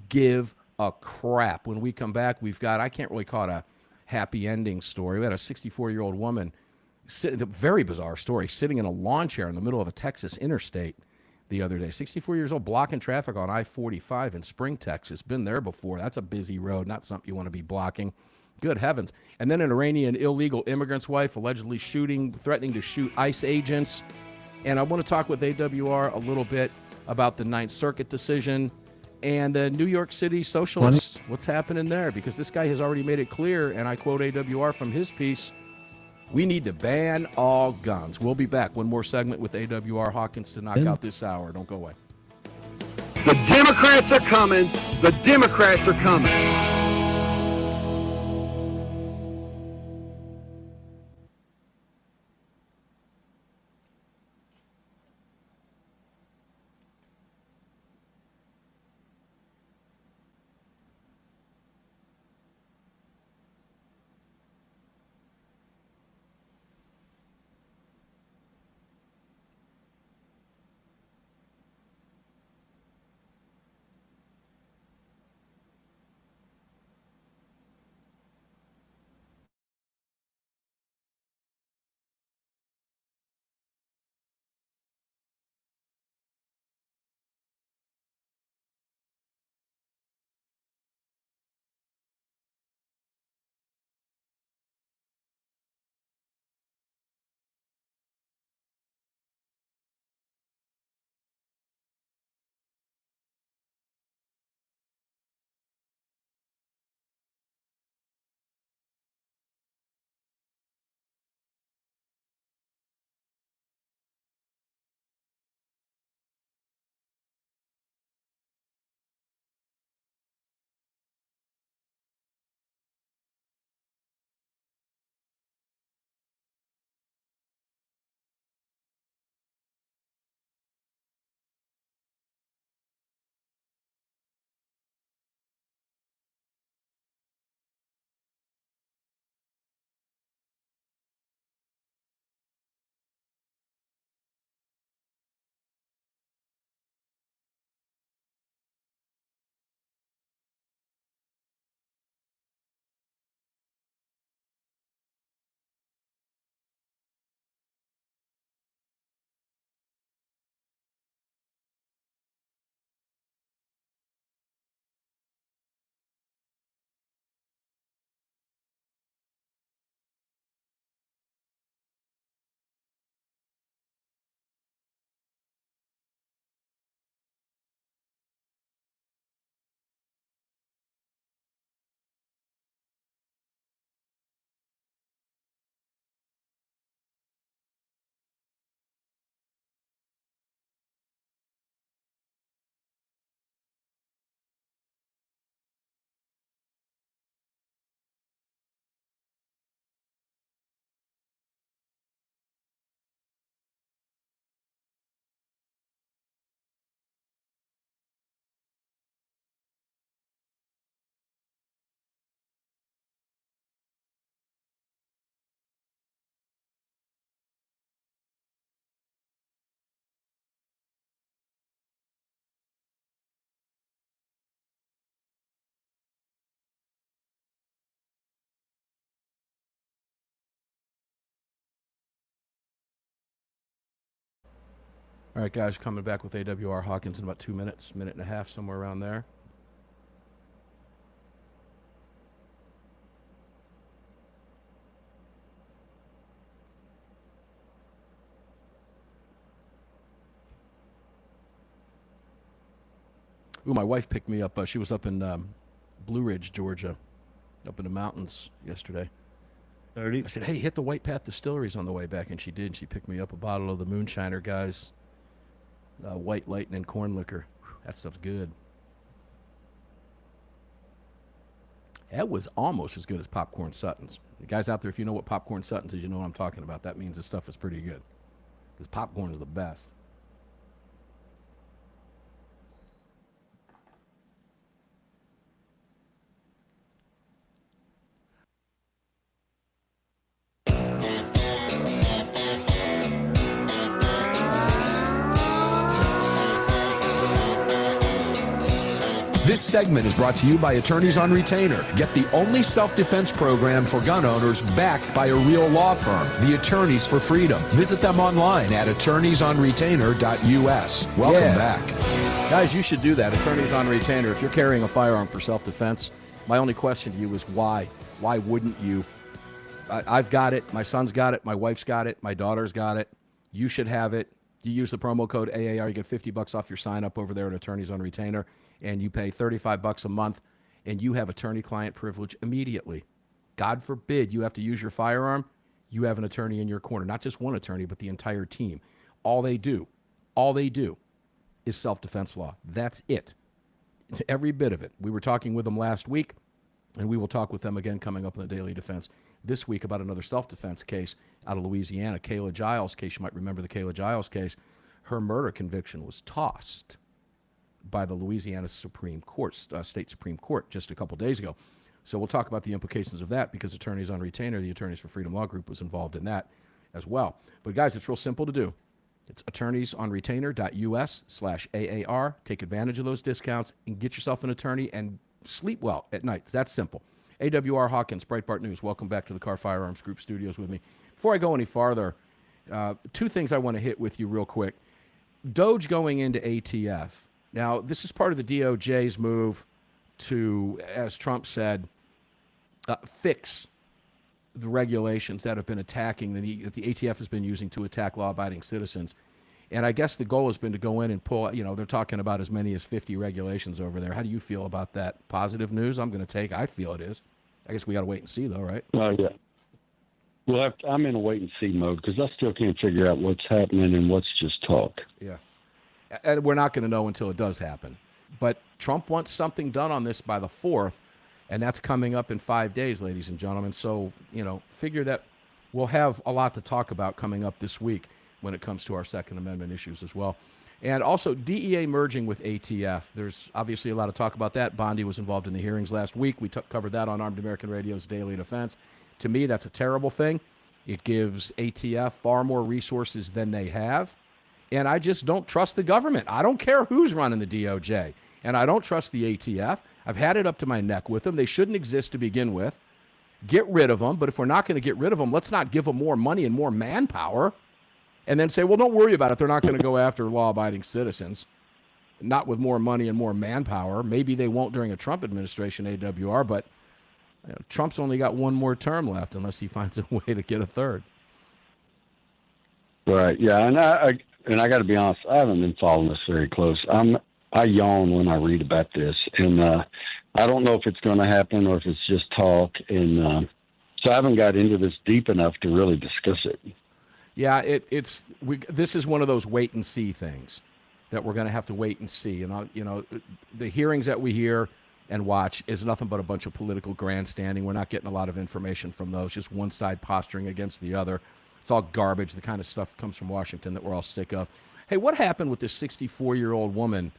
give a crap. When we come back, we've got, I can't really call it a happy ending story. We had a 64-year-old woman, a very bizarre story, sitting in a lawn chair in the middle of a Texas interstate the other day. 64 years old, blocking traffic on I-45 in Spring, Texas. Been there before. That's a busy road, not something you want to be blocking. Good heavens. And then an Iranian illegal immigrant's wife allegedly threatening to shoot ICE agents. And I want to talk with AWR a little bit about the Ninth Circuit decision and the New York City socialists. What's happening there? Because this guy has already made it clear, and I quote AWR from his piece, we need to ban all guns. We'll be back. One more segment with AWR Hawkins to knock out this hour. Don't go away. The Democrats are coming. The Democrats are coming. All right, guys, coming back with AWR Hawkins in about 2 minutes, minute and a half, somewhere around there. Ooh, my wife picked me up. She was up in Blue Ridge, Georgia, up in the mountains yesterday. 30. I said, hey, hit the White Path Distilleries on the way back, and she did. She picked me up a bottle of the Moonshiner guys, White Lightning corn liquor. Whew, that stuff's good. That was almost as good as Popcorn Sutton's. The guys out there, if you know what Popcorn Sutton's is, you know what I'm talking about. That means this stuff is pretty good. Because popcorn is the best. This segment is brought to you by Attorneys on Retainer. Get the only self-defense program for gun owners backed by a real law firm, the Attorneys for Freedom. Visit them online at attorneysonretainer.us. Welcome back. Guys, you should do that, Attorneys on Retainer. If you're carrying a firearm for self-defense, my only question to you is why? Why wouldn't you? I've got it. My son's got it. My wife's got it. My daughter's got it. You should have it. You use the promo code AAR. You get $50 off your sign-up over there at Attorneys on Retainer. And you pay $35 a month, and you have attorney-client privilege immediately. God forbid you have to use your firearm, you have an attorney in your corner. Not just one attorney, but the entire team. All they do is self-defense law. That's it. Every bit of it. We were talking with them last week, and we will talk with them again coming up in the Daily Defense this week about another self-defense case out of Louisiana. Kayla Giles case, you might remember the Kayla Giles case. Her murder conviction was tossed by the Louisiana Supreme Court, State Supreme Court, just a couple days ago. So we'll talk about the implications of that because Attorneys on Retainer, the Attorneys for Freedom Law Group, was involved in that as well. But guys, it's real simple to do. It's attorneysonretainer.us/AAR. Take advantage of those discounts and get yourself an attorney and sleep well at night. It's that simple. AWR Hawkins, Breitbart News. Welcome back to the Car Firearms Group studios with me. Before I go any farther, two things I want to hit with you real quick. DOGE going into ATF. Now, this is part of the DOJ's move to, as Trump said, fix the regulations that have been attacking, that the ATF has been using to attack law-abiding citizens. And I guess the goal has been to go in and pull, they're talking about as many as 50 regulations over there. How do you feel about that? Positive news I'm going to take? I feel it is. I guess we got to wait and see, though, right? Oh, yeah. Well, I'm in a wait-and-see mode because I still can't figure out what's happening and what's just talk. Yeah. And we're not going to know until it does happen. But Trump wants something done on this by the 4th, and that's coming up in 5 days, ladies and gentlemen. So, figure that we'll have a lot to talk about coming up this week when it comes to our Second Amendment issues as well. And also, DEA merging with ATF. There's obviously a lot of talk about that. Bondi was involved in the hearings last week. We covered that on Armed American Radio's Daily Defense. To me, that's a terrible thing. It gives ATF far more resources than they have. And I just don't trust the government. I don't care who's running the DOJ. And I don't trust the ATF. I've had it up to my neck with them. They shouldn't exist to begin with. Get rid of them. But if we're not going to get rid of them, let's not give them more money and more manpower. And then say, well, don't worry about it. They're not going to go after law-abiding citizens. Not with more money and more manpower. Maybe they won't during a Trump administration, AWR. But Trump's only got one more term left unless he finds a way to get a third. Right. Yeah. And I got to be honest, I haven't been following this very close. I yawn when I read about this, and I don't know if it's going to happen or if it's just talk. And so I haven't got into this deep enough to really discuss it. Yeah, this is one of those wait and see things that we're going to have to wait and see. And the hearings that we hear and watch is nothing but a bunch of political grandstanding. We're not getting a lot of information from those. Just one side posturing against the other. It's all garbage. The kind of stuff comes from Washington that we're all sick of. Hey, what happened with this 64-year-old woman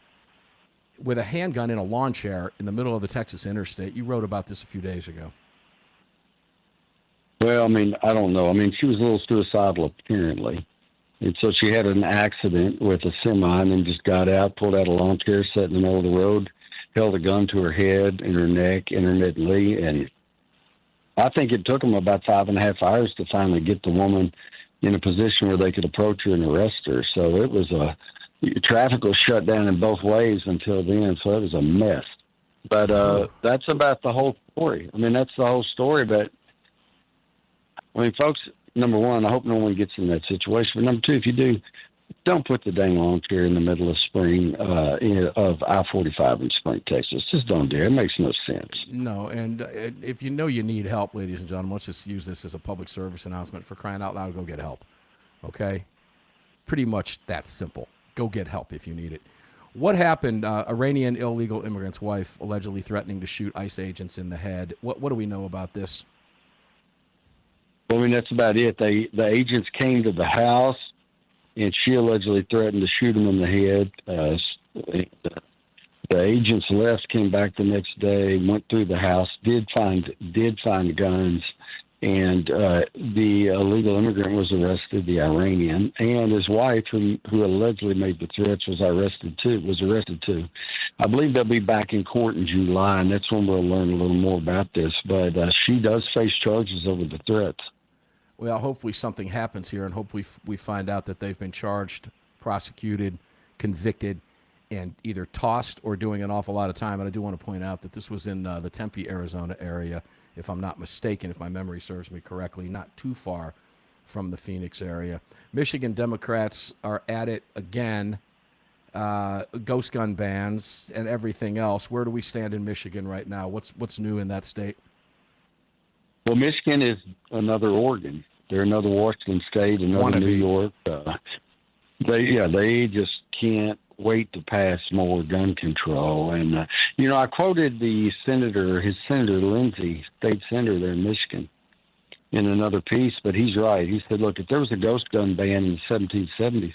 with a handgun in a lawn chair in the middle of the Texas interstate? You wrote about this a few days ago. Well, I don't know. She was a little suicidal, apparently. And so she had an accident with a semi and then just got out, pulled out a lawn chair, sat in the middle of the road, held a gun to her head and her neck intermittently. And I think it took them about 5.5 hours to finally get the woman in a position where they could approach her and arrest her. So it was traffic was shut down in both ways until then. So it was a mess. But that's about the whole story. That's the whole story. But folks, number one, I hope no one gets in that situation. But number two, if you do, don't put the dang lawn chair in the middle of spring of I-45 in Spring, Texas. Just don't do it. It makes no sense. No, and if you know you need help, ladies and gentlemen, let's just use this as a public service announcement. For crying out loud, go get help. Okay? Pretty much that simple. Go get help if you need it. What happened? Iranian illegal immigrant's wife allegedly threatening to shoot ICE agents in the head. What do we know about this? Well, I mean, that's about it. The agents came to the house, and she allegedly threatened to shoot him in the head. The agents left, came back the next day, went through the house, did find guns, and the illegal immigrant was arrested, the Iranian, and his wife, who allegedly made the threats, was arrested too. I believe they'll be back in court in July, and that's when we'll learn a little more about this. But she does face charges over the threats. Well, hopefully something happens here, and hopefully we find out that they've been charged, prosecuted, convicted, and either tossed or doing an awful lot of time. And I do want to point out that this was in the Tempe, Arizona area, if I'm not mistaken, if my memory serves me correctly, not too far from the Phoenix area. Michigan Democrats are at it again, ghost gun bans and everything else. Where do we stand in Michigan right now? What's new in that state? Well, Michigan is another Oregon. They're another Washington State, another New York. They just can't wait to pass more gun control. And, I quoted his Senator Lindsey, state senator there in Michigan, in another piece, but he's right. He said, look, if there was a ghost gun ban in the 1770s,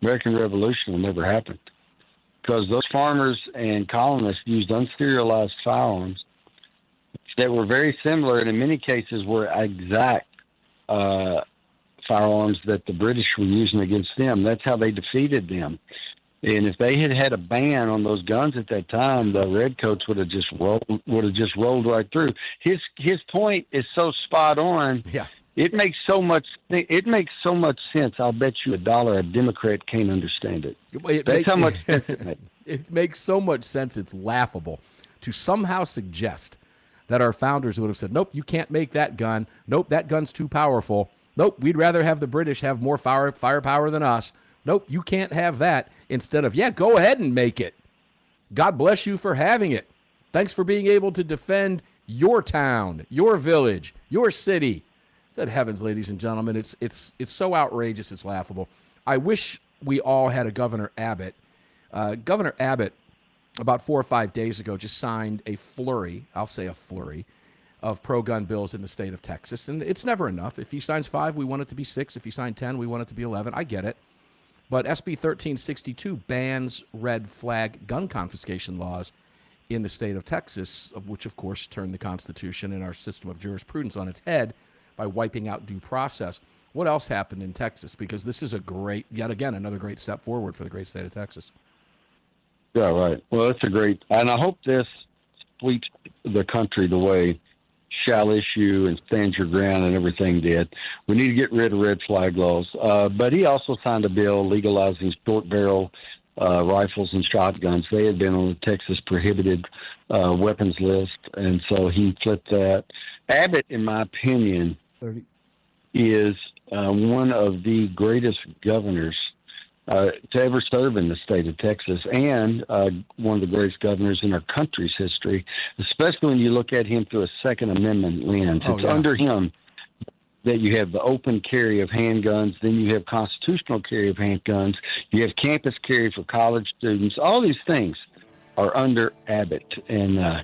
American Revolution will never happen, because those farmers and colonists used unserialized firearms that were very similar, and in many cases were exact firearms that the British were using against them. That's how they defeated them. And if they had had a ban on those guns at that time, the redcoats would have just rolled right through. His point is so spot on. Yeah. It makes so much sense. I'll bet you $1 a Democrat can't understand it. That's how much sense it makes. It makes so much sense. It's laughable to somehow suggest that our founders would have said, nope, you can't make that gun. Nope, that gun's too powerful. Nope, we'd rather have the British have more firepower than us. Nope, you can't have that. Instead of, yeah, go ahead and make it. God bless you for having it. Thanks for being able to defend your town, your village, your city. Good heavens, ladies and gentlemen, it's so outrageous, it's laughable. I wish we all had a Governor Abbott. Governor Abbott, about 4 or 5 days ago, just signed a flurry, I'll say a flurry, of pro-gun bills in the state of Texas. And it's never enough. If he signs 5, we want it to be 6. If he signed 10, we want it to be 11. I get it. But SB 1362 bans red flag gun confiscation laws in the state of Texas, which, of course, turned the Constitution and our system of jurisprudence on its head by wiping out due process. What else happened in Texas? Because this is yet again, another great step forward for the great state of Texas. Yeah, right. Well, it's and I hope this sweeps the country the way Shall Issue and Stand Your Ground and everything did. We need to get rid of red flag laws. But he also signed a bill legalizing short barrel rifles and shotguns. They had been on the Texas prohibited weapons list, and so he flipped that. Abbott, in my opinion, is one of the greatest governors to ever serve in the state of Texas, and one of the greatest governors in our country's history, especially when you look at him through a Second Amendment lens. Under him that you have the open carry of handguns, then you have constitutional carry of handguns, you have campus carry for college students. All these things are under Abbott, and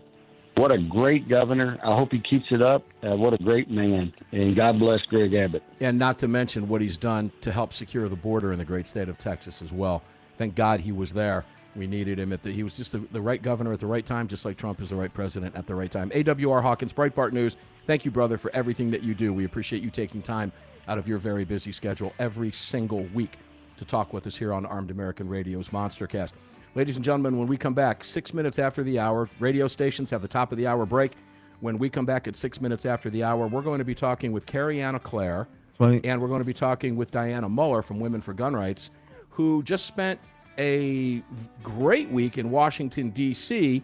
what a great governor. I hope he keeps it up. What a great man. And God bless Greg Abbott. And not to mention what he's done to help secure the border in the great state of Texas as well. Thank God he was there. We needed him. He was just the right governor at the right time, just like Trump is the right president at the right time. AWR Hawkins, Breitbart News. Thank you, brother, for everything that you do. We appreciate you taking time out of your very busy schedule every single week to talk with us here on Armed American Radio's Monstercast. Ladies and gentlemen, when we come back 6 minutes after the hour, radio stations have the top of the hour break. When we come back at 6 minutes after the hour, we're going to be talking with Kerri and AuClaire, and we're going to be talking with Dianna Muller from Women for Gun Rights, who just spent a great week in Washington, D.C.,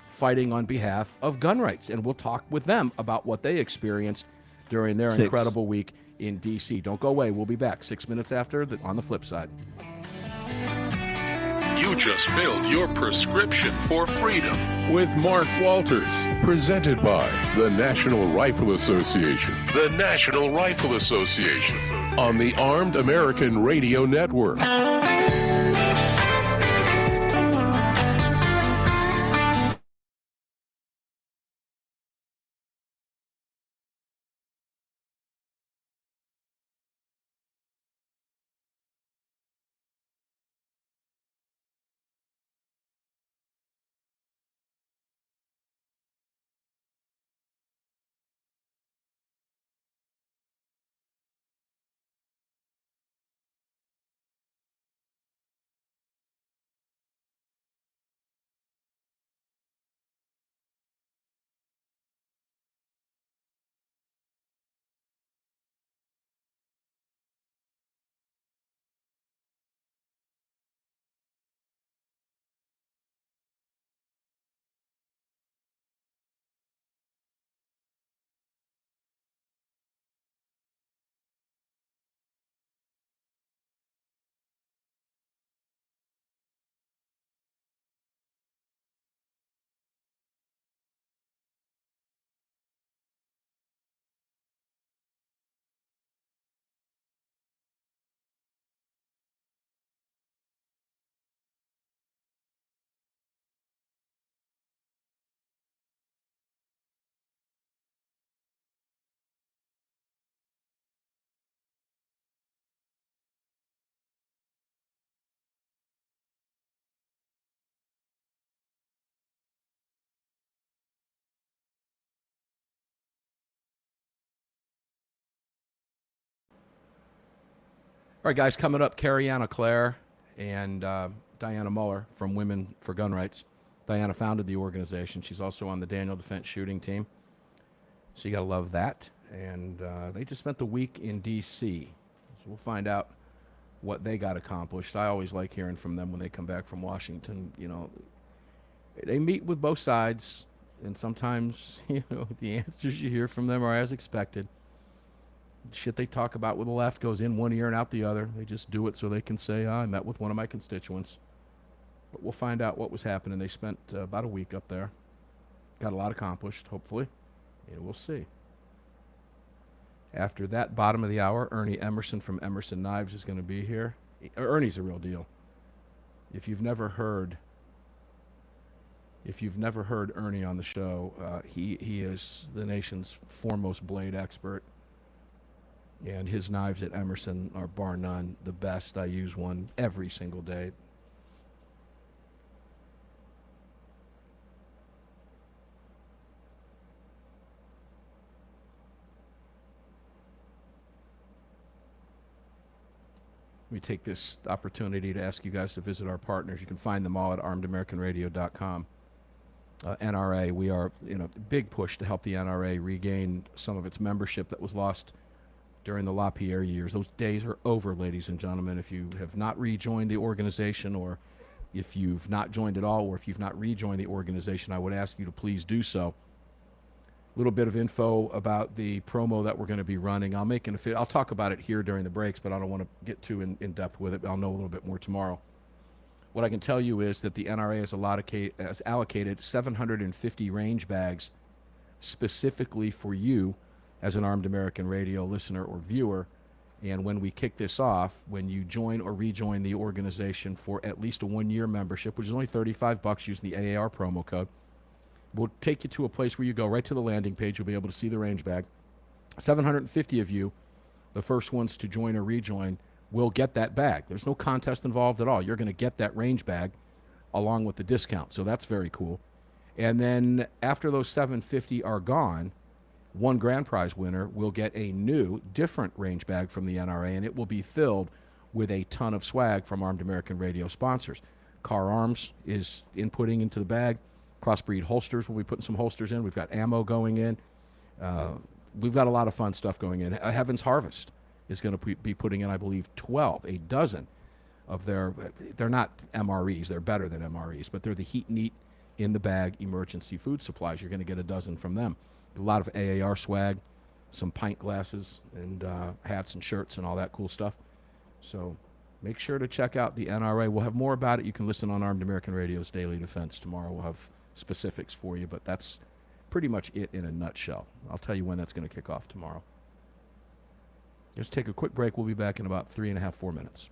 fighting on behalf of gun rights. And we'll talk with them about what they experienced during their incredible week in D.C. Don't go away. We'll be back 6 minutes after on the flip side. You just filled your prescription for freedom. With Mark Walters, presented by the National Rifle Association The National Rifle Association. on the Armed American Radio Network. All right, guys, coming up, Kerri, AuClaire, and Dianna Muller from Women for Gun Rights. Dianna founded the organization. She's also on the Daniel Defense shooting team. So you got to love that. And they just spent the week in D.C. So we'll find out what they got accomplished. I always like hearing from them when they come back from Washington. You know, they meet with both sides, and sometimes, you know, the answers you hear from them are as expected. Shit they talk about with the left goes in one ear and out the other. They just do it so they can say, I met with one of my constituents. But we'll find out what was happening. They spent about a week up there. Got a lot accomplished, hopefully. And we'll see. After that, bottom of the hour, Ernest Emerson from Emerson Knives is going to be here. Ernie's a real deal. If you've never heard Ernie on the show, he is the nation's foremost blade expert. And his knives at Emerson are, bar none, the best. I use one every single day. Let me take this opportunity to ask you guys to visit our partners. You can find them all at armedamericanradio.com. NRA, we are in a big push to help the NRA regain some of its membership that was lost during the LaPierre years. Those days are over, ladies and gentlemen. If you have not rejoined the organization, or if you've not joined at all, or if you've not rejoined the organization, I would ask you to please do so. A little bit of info about the promo that we're going to be running. I'll talk about it here during the breaks, but I don't want to get too in depth with it. I'll know a little bit more tomorrow. What I can tell you is that the NRA has allocated 750 range bags specifically for you as an Armed American Radio listener or viewer. And when we kick this off, when you join or rejoin the organization for at least a 1-year membership, which is only $35 using the AAR promo code, we'll take you to a place where you go right to the landing page. You'll be able to see the range bag. 750 of you, the first ones to join or rejoin, will get that bag. There's no contest involved at all. You're going to get that range bag along with the discount. So that's very cool. And then after those 750 are gone, one grand prize winner will get a new, different range bag from the NRA, and it will be filled with a ton of swag from Armed American Radio sponsors. Car Arms is inputting into the bag. Crossbreed holsters, we'll be putting some holsters in. We've got ammo going in. We've got a lot of fun stuff going in. Heaven's Harvest is going to be putting in, I believe, a dozen of they're not MREs, they're better than MREs, but they're the heat and eat in the bag emergency food supplies. You're going to get a dozen from them. A lot of AAR swag, some pint glasses, and hats and shirts and all that cool stuff. So make sure to check out the NRA. We'll have more about it. You can listen on Armed American Radio's Daily Defense tomorrow. We'll have specifics for you, but that's pretty much it in a nutshell. I'll tell you when that's going to kick off tomorrow. Just take a quick break. We'll be back in about 3.5, 4 minutes.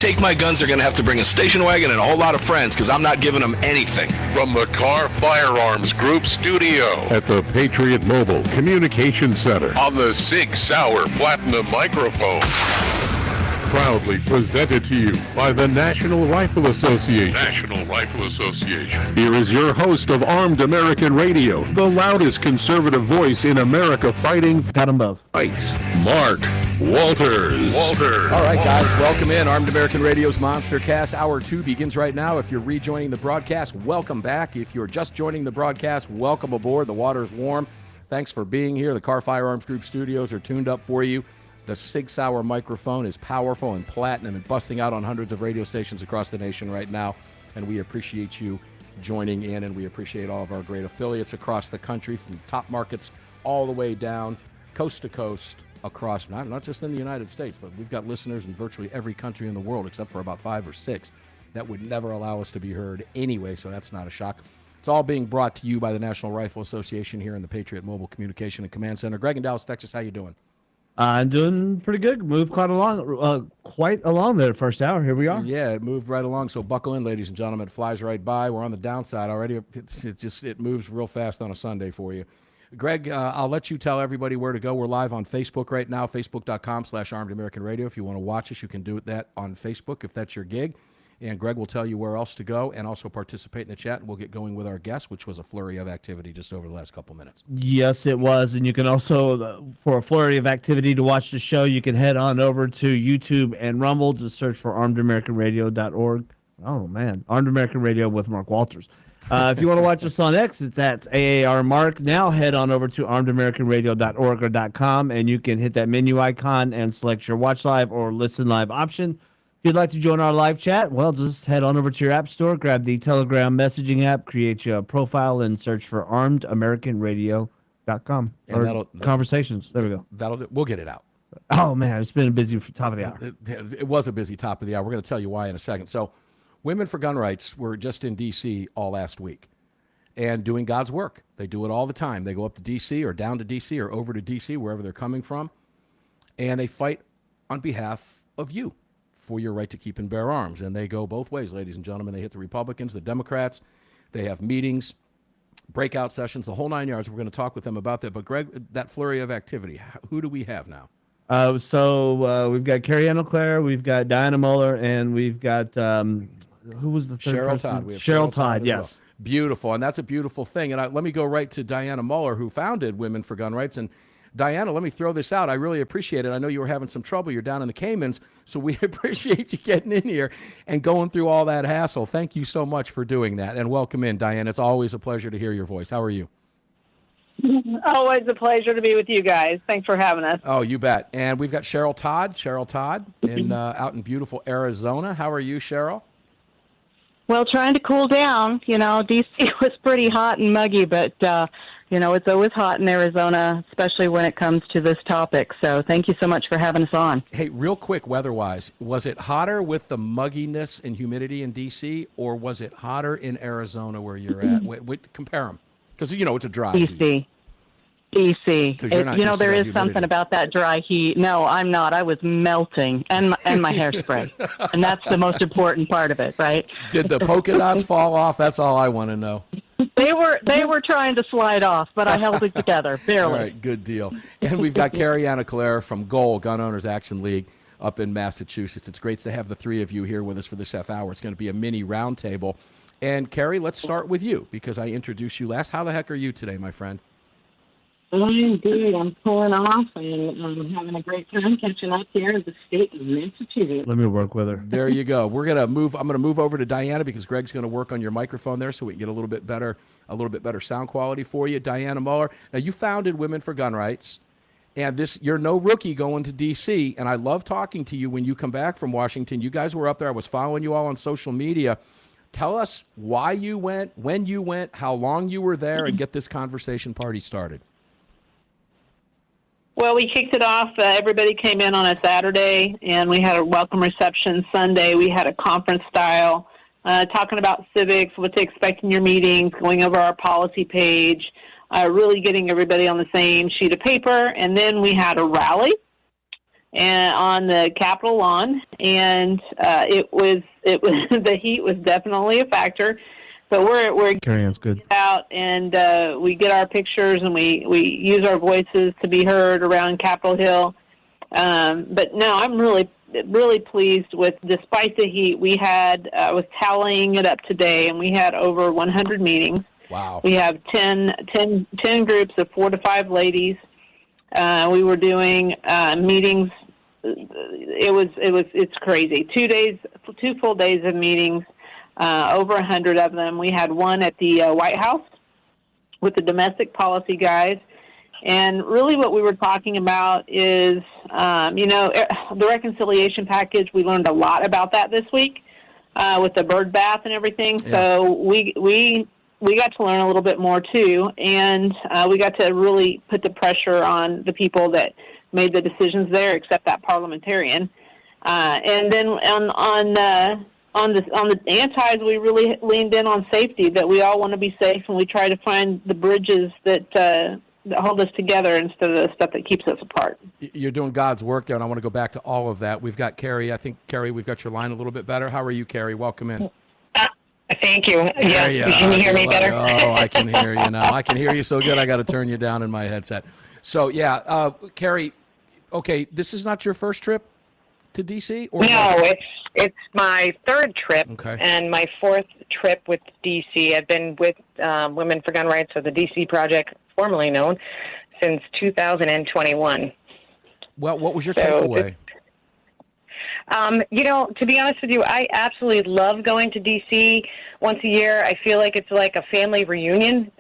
Take my guns, they're going to have to bring a station wagon and a whole lot of friends because I'm not giving them anything. From the Car Firearms Group studio At the Patriot Mobile Communication Center. on the Sig Sauer Platinum microphone. Proudly presented to you by the National Rifle Association. National Rifle Association. Here is your host of Armed American Radio, the loudest conservative voice in America fighting Got them both. fights, Mark Walters. All right, guys, welcome in. Armed American Radio's Monster Cast. Hour 2 begins right now. If you're rejoining the broadcast, welcome back. If you're just joining the broadcast, welcome aboard. The water's warm. Thanks for being here. The Car Firearms Group studios are tuned up for you. The Sig Sauer microphone is powerful and platinum and busting out on hundreds of radio stations across the nation right now. And we appreciate you joining in, and we appreciate all of our great affiliates across the country, from top markets all the way down, coast to coast, across, not just in the United States, but we've got listeners in virtually every country in the world except for about 5 or 6. that would never allow us to be heard anyway, so that's not a shock. It's all being brought to you by the National Rifle Association here in the Patriot Mobile Communication and Command Center. Greg in Dallas, Texas, how you doing? I'm doing pretty good. Moved quite along there first hour. Here we are. Yeah, it moved right along. So buckle in, ladies and gentlemen. It flies right by. We're on the downside already. It moves real fast on a Sunday for you. Greg, I'll let you tell everybody where to go. We're live on Facebook right now, facebook.com/Armed American Radio. If you want to watch us, you can do that on Facebook if that's your gig. And Greg will tell you where else to go and also participate in the chat, and we'll get going with our guest, which was a flurry of activity just over the last couple minutes. Yes, it was. And you can also, for a flurry of activity to watch the show, you can head on over to YouTube and Rumble to search for armedamericanradio.org. Oh, man. Armed American Radio with Mark Walters. If you want to watch us on X, it's at AAR Mark. Now head on over to armedamericanradio.org or .com, and you can hit that menu icon and select your watch live or listen live option. If you'd like to join our live chat, well, just head on over to your app store, grab the Telegram messaging app, create your profile, and search for armedamericanradio.com or conversations. There we go. We'll get it out. Oh, man, it's been a busy top of the hour. It was a busy top of the hour. We're going to tell you why in a second. So Women for Gun Rights were just in D.C. all last week and doing God's work. They do it all the time. They go up to D.C. or down to D.C. or over to D.C., wherever they're coming from, and they fight on behalf of you for your right to keep and bear arms. And they go both ways, ladies and gentlemen. They hit the Republicans, the Democrats. They have meetings, breakout sessions, the whole 9 yards. We're going to talk with them about that. But, Greg, that flurry of activity, who do we have now? So we've got Kerri and AuClaire, we've got Dianna Muller, and we've got, who was the third Cheryl person? Todd. We have Cheryl Todd, yes. Well. Beautiful, and that's a beautiful thing. And let me go right to Dianna Muller, who founded Women for Gun Rights. And Dianna, let me throw this out. I really appreciate it. I know you were having some trouble. You're down in the Caymans, so we appreciate you getting in here and going through all that hassle. Thank you so much for doing that, and welcome in, Dianna. It's always a pleasure to hear your voice. How are you? Always a pleasure to be with you guys. Thanks for having us. Oh, you bet. And we've got Cheryl Todd in out in beautiful Arizona. How are you, Cheryl? Well, trying to cool down. You know, D.C. was pretty hot and muggy, but it's always hot in Arizona, especially when it comes to this topic. So thank you so much for having us on. Hey, real quick, weather-wise, was it hotter with the mugginess and humidity in D.C., or was it hotter in Arizona where you're at? Compare them. Because, it's a dry heat. D.C. There is something about that dry heat. No, I'm not. I was melting, and my hairspray. And that's the most important part of it, right? Did the polka dots fall off? That's all I want to know. They were trying to slide off, but I held it together, barely. All right, good deal. And we've got Kerri and AuClaire from GOAL, Gun Owners Action League, up in Massachusetts. It's great to have the three of you here with us for this half hour. It's going to be a mini roundtable. And, Kerri, let's start with you, because I introduced you last. How the heck are you today, my friend? I'm good. I'm pulling off, and I'm having a great time catching up here in the state of Massachusetts. Let me work with her. There you go. I'm going to move over to Dianna, because Greg's going to work on your microphone there so we can get a little bit better sound quality for you. Dianna Muller. Now, you founded Women for Gun Rights, and you're no rookie going to D.C., and I love talking to you when you come back from Washington. You guys were up there. I was following you all on social media. Tell us why you went, when you went, how long you were there, and get this conversation party started. Well, we kicked it off. Everybody came in on a Saturday, and we had a welcome reception Sunday. We had a conference style, talking about civics, what to expect in your meetings, going over our policy page, really getting everybody on the same sheet of paper. And then we had a rally on the Capitol lawn, and it was the heat was definitely a factor. But we're Carry-on's good. Out, and we get our pictures, and we use our voices to be heard around Capitol Hill. But no, I'm really pleased with, despite the heat, we had, I was tallying it up today, and we had over 100 meetings. Wow. We have 10 groups of 4 to 5 ladies. We were doing meetings. It's crazy. 2 full days of meetings. Over 100 of them. We had one at the White House with the domestic policy guys. And really what we were talking about is, the reconciliation package. We learned a lot about that this week with the bird bath and everything. Yeah. So we got to learn a little bit more, too. And we got to really put the pressure on the people that made the decisions there, except that parliamentarian. And then on the antis, we really leaned in on safety, that we all want to be safe, and we try to find the bridges that hold us together instead of the stuff that keeps us apart. You're doing God's work there, and I want to go back to all of that. We've got Kerri. I think, Kerri, we've got your line a little bit better. How are you, Kerri? Welcome in. Thank you. Yeah, can you hear me better? Oh, I can hear you now. I can hear you so good I got to turn you down in my headset. So, yeah, Kerri, okay, this is not your first trip to D.C.? Or no, it's my third trip and my fourth trip with D.C. I've been with Women for Gun Rights, or the D.C. Project, formerly known, since 2021. Well, what was your takeaway? To be honest with you, I absolutely love going to D.C. once a year. I feel like it's like a family reunion.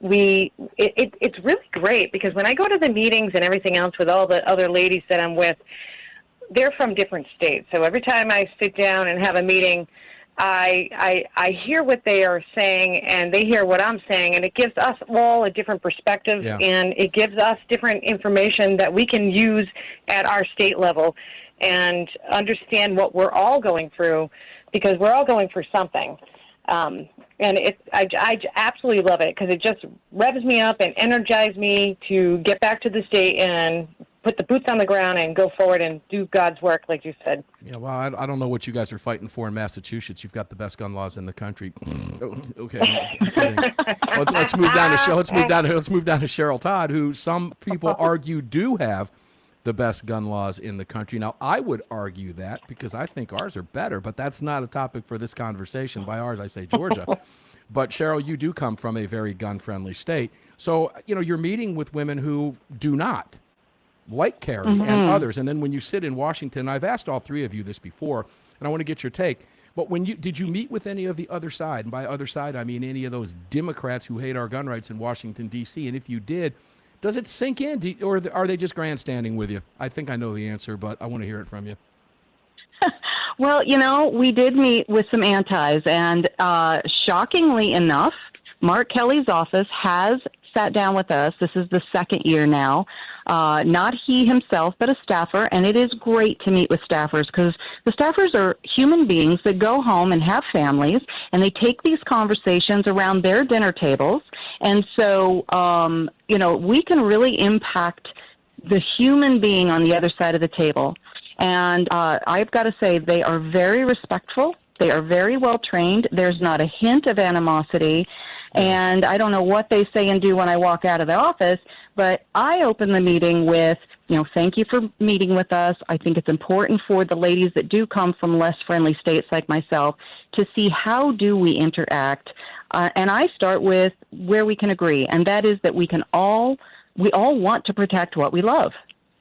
It's really great because when I go to the meetings and everything else with all the other ladies that I'm with, they're from different states. So every time I sit down and have a meeting, I hear what they are saying and they hear what I'm saying, and it gives us all a different perspective, and it gives us different information that we can use at our state level and understand what we're all going through, because we're all going through something. And I absolutely love it because it just revs me up and energizes me to get back to the state and put the boots on the ground and go forward and do God's work, like you said. Yeah, well, I don't know what you guys are fighting for in Massachusetts. You've got the best gun laws in the country. Okay, I'm kidding. Let's move down to let's move down to Cheryl Todd, who some people argue do have the best gun laws in the country. Now, I would argue that because I think ours are better, but that's not a topic for this conversation. By ours, I say Georgia. But Cheryl, you do come from a very gun-friendly state. So, you're meeting with women who do not, like Kerri and others. And then when you sit in Washington, I've asked all three of you this before, and I want to get your take. But did you meet with any of the other side? And by other side, I mean any of those Democrats who hate our gun rights in Washington, D.C.? And if you did, does it sink in, or are they just grandstanding with you? I think I know the answer, but I want to hear it from you. Well, we did meet with some antis, and shockingly enough, Mark Kelly's office has sat down with us. This is the second year now. Not he himself, but a staffer, and it is great to meet with staffers because the staffers are human beings that go home and have families, and they take these conversations around their dinner tables. And so, we can really impact the human being on the other side of the table. And I've got to say, they are very respectful. They are very well trained. There's not a hint of animosity. And I don't know what they say and do when I walk out of the office, but I open the meeting with, thank you for meeting with us. I think it's important for the ladies that do come from less friendly states like myself to see how do we interact. And I start with where we can agree, and that is that we all want to protect what we love.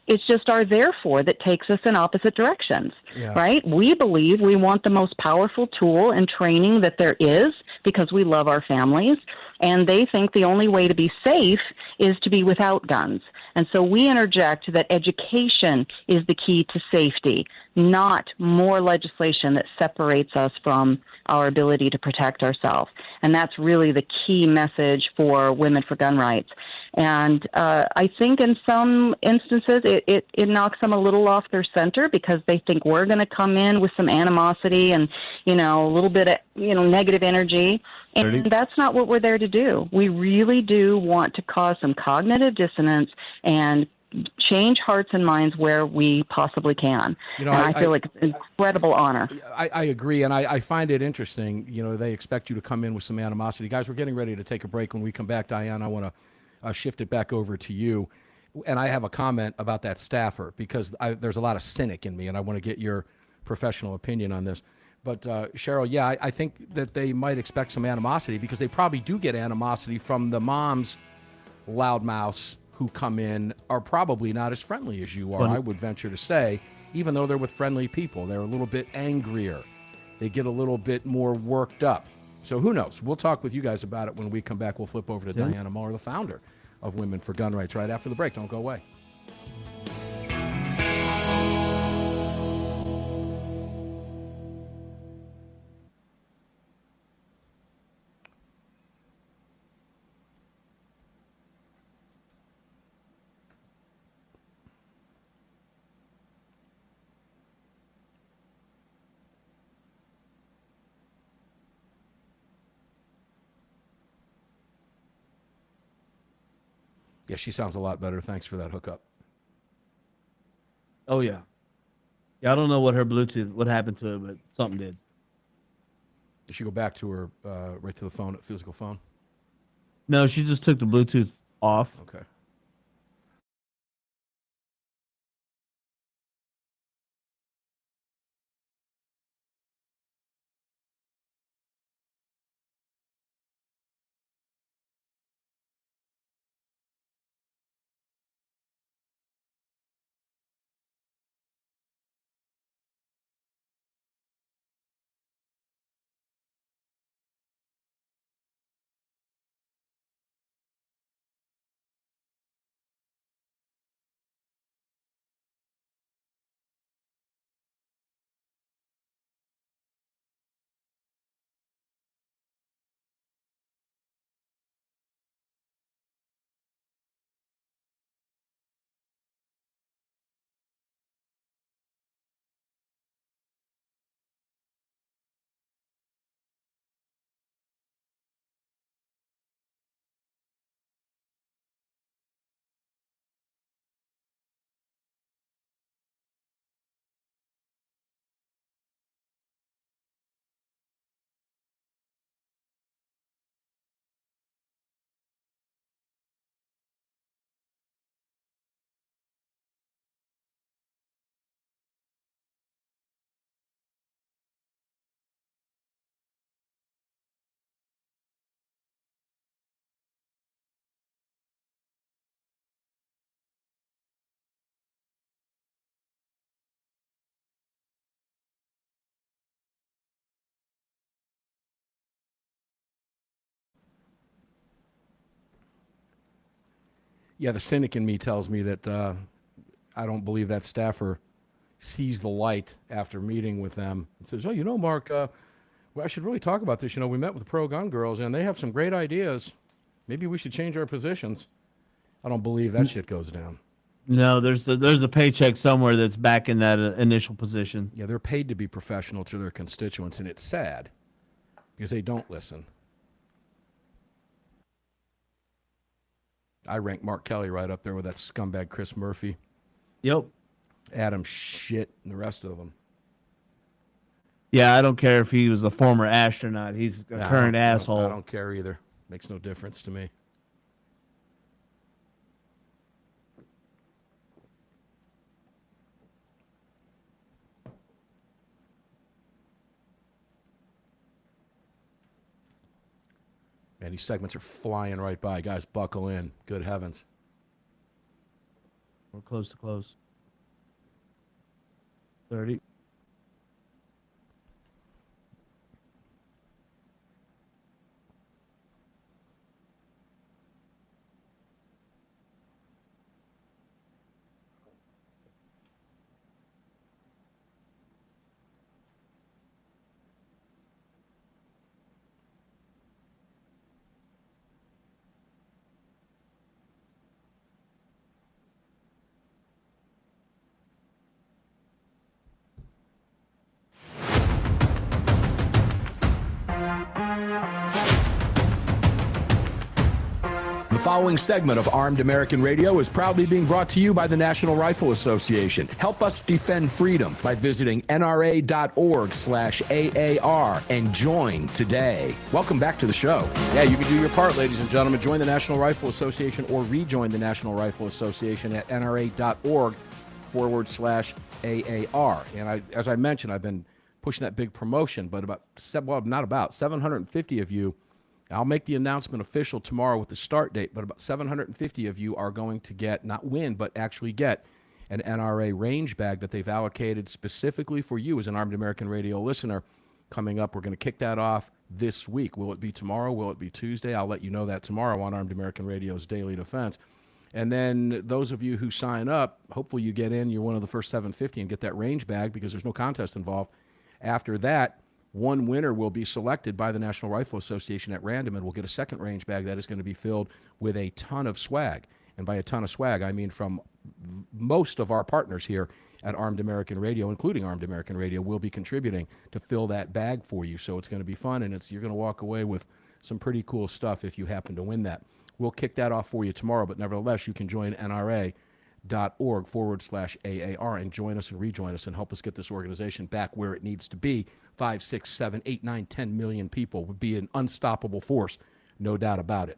It's just our therefore that takes us in opposite directions, right? We believe we want the most powerful tool and training that there is because we love our families, and they think the only way to be safe is to be without guns. And so we interject that education is the key to safety, not more legislation that separates us from our ability to protect ourselves. And that's really the key message for Women for Gun Rights. And I think in some instances it knocks them a little off their center because they think we're going to come in with some animosity and, a little bit of, negative energy. And that's not what we're there to do. We really do want to cause some cognitive dissonance and change hearts and minds where we possibly can. And I feel like it's an incredible honor. I agree, and I find it interesting. They expect you to come in with some animosity. Guys, we're getting ready to take a break. When we come back, Dianna, I want to shift it back over to you. And I have a comment about that staffer because there's a lot of cynic in me, and I want to get your professional opinion on this. But, Cheryl, yeah, I think that they might expect some animosity because they probably do get animosity from the moms, loudmouths, who come in are probably not as friendly as you are, I would venture to say, even though they're with friendly people. They're a little bit angrier. They get a little bit more worked up. So who knows? We'll talk with you guys about it when we come back. We'll flip over to Dianna Muller, the founder of Women for Gun Rights, right after the break. Don't go away. Yeah, she sounds a lot better. Thanks for that hookup. Oh yeah. Yeah, I don't know what happened to it, but something did. Did she go back to her right to the phone, physical phone? No, she just took the Bluetooth off. Okay. Yeah, the cynic in me tells me that I don't believe that staffer sees the light after meeting with them and says, "Oh, Mark, well, I should really talk about this. We met with the pro-gun girls, and they have some great ideas. Maybe we should change our positions." I don't believe that shit goes down. No, there's a paycheck somewhere that's back in that initial position. Yeah, they're paid to be professional to their constituents, and it's sad because they don't listen. I rank Mark Kelly right up there with that scumbag Chris Murphy. Yep. Adam Shit and the rest of them. Yeah, I don't care if he was a former astronaut. He's a current asshole. I don't care either. Makes no difference to me. Man, these segments are flying right by. Guys, buckle in. Good heavens. We're close to close. 30. The following segment of Armed American Radio is proudly being brought to you by the National Rifle Association. Help us defend freedom by visiting nra.org/AAR and join today. Welcome back to the show. Yeah, you can do your part, ladies and gentlemen. Join the National Rifle Association or rejoin the National Rifle Association at nra.org/AAR. And as I mentioned, I've been pushing that big promotion, but about 750 of you. I'll make the announcement official tomorrow with the start date, but about 750 of you are going to get, not win, but actually get an NRA range bag that they've allocated specifically for you as an Armed American Radio listener. Coming up, we're going to kick that off this week. Will it be tomorrow? Will it be Tuesday? I'll let you know that tomorrow on Armed American Radio's Daily Defense. And then those of you who sign up, hopefully you get in, you're one of the first 750 and get that range bag because there's no contest involved. After that, one winner will be selected by the National Rifle Association at random, and we'll get a second range bag that is going to be filled with a ton of swag. And by a ton of swag, I mean from most of our partners here at Armed American Radio, including Armed American Radio, will be contributing to fill that bag for you. So it's going to be fun, and you're going to walk away with some pretty cool stuff if you happen to win that. We'll kick that off for you tomorrow, but nevertheless, you can join NRA.org/AAR and join us and rejoin us and help us get this organization back where it needs to be. 5, 6, 7, 8, 9, 10 million people would be an unstoppable force, no doubt about it.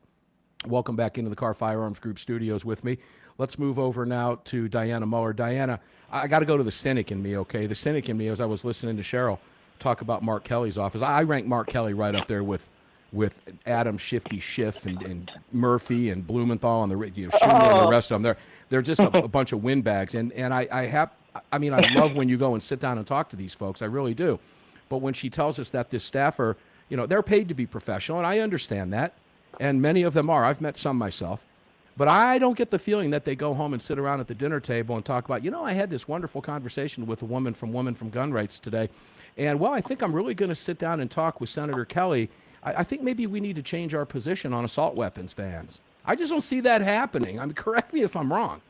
Welcome back into the Car Firearms Group studios with me. Let's move over now to Dianna Muller. Dianna, I got to go to the cynic in me, okay? The cynic in me, as I was listening to Cheryl talk about Mark Kelly's office, I rank Mark Kelly right up there with Adam Shifty Schiff and Murphy and Blumenthal and the Schumer and the rest of them. They're just a bunch of windbags. And I love when you go and sit down and talk to these folks. I really do. But when she tells us that this staffer, they're paid to be professional, and I understand that. And many of them are. I've met some myself. But I don't get the feeling that they go home and sit around at the dinner table and talk about, I had this wonderful conversation with a woman from Gun Rights today. And, well, I think I'm really going to sit down and talk with Senator Kelly. I think maybe we need to change our position on assault weapons bans. I just don't see that happening. Correct me if I'm wrong.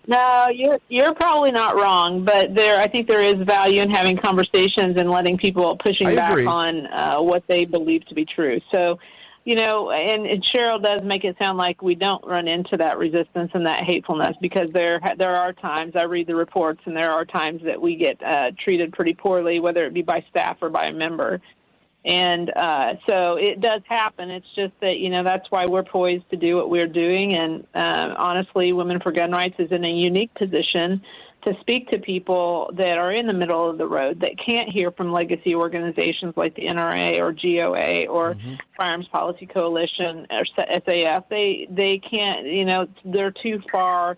No, you're probably not wrong, but I think there is value in having conversations and letting people pushing back on what they believe to be true. So, and Cheryl does make it sound like we don't run into that resistance and that hatefulness, because there are times, I read the reports, and there are times that we get treated pretty poorly, whether it be by staff or by a member. And so it does happen. It's just that, that's why we're poised to do what we're doing. And honestly, Women for Gun Rights is in a unique position to speak to people that are in the middle of the road, that can't hear from legacy organizations like the NRA or GOA or Firearms Policy Coalition or SAF. They can't, they're too far,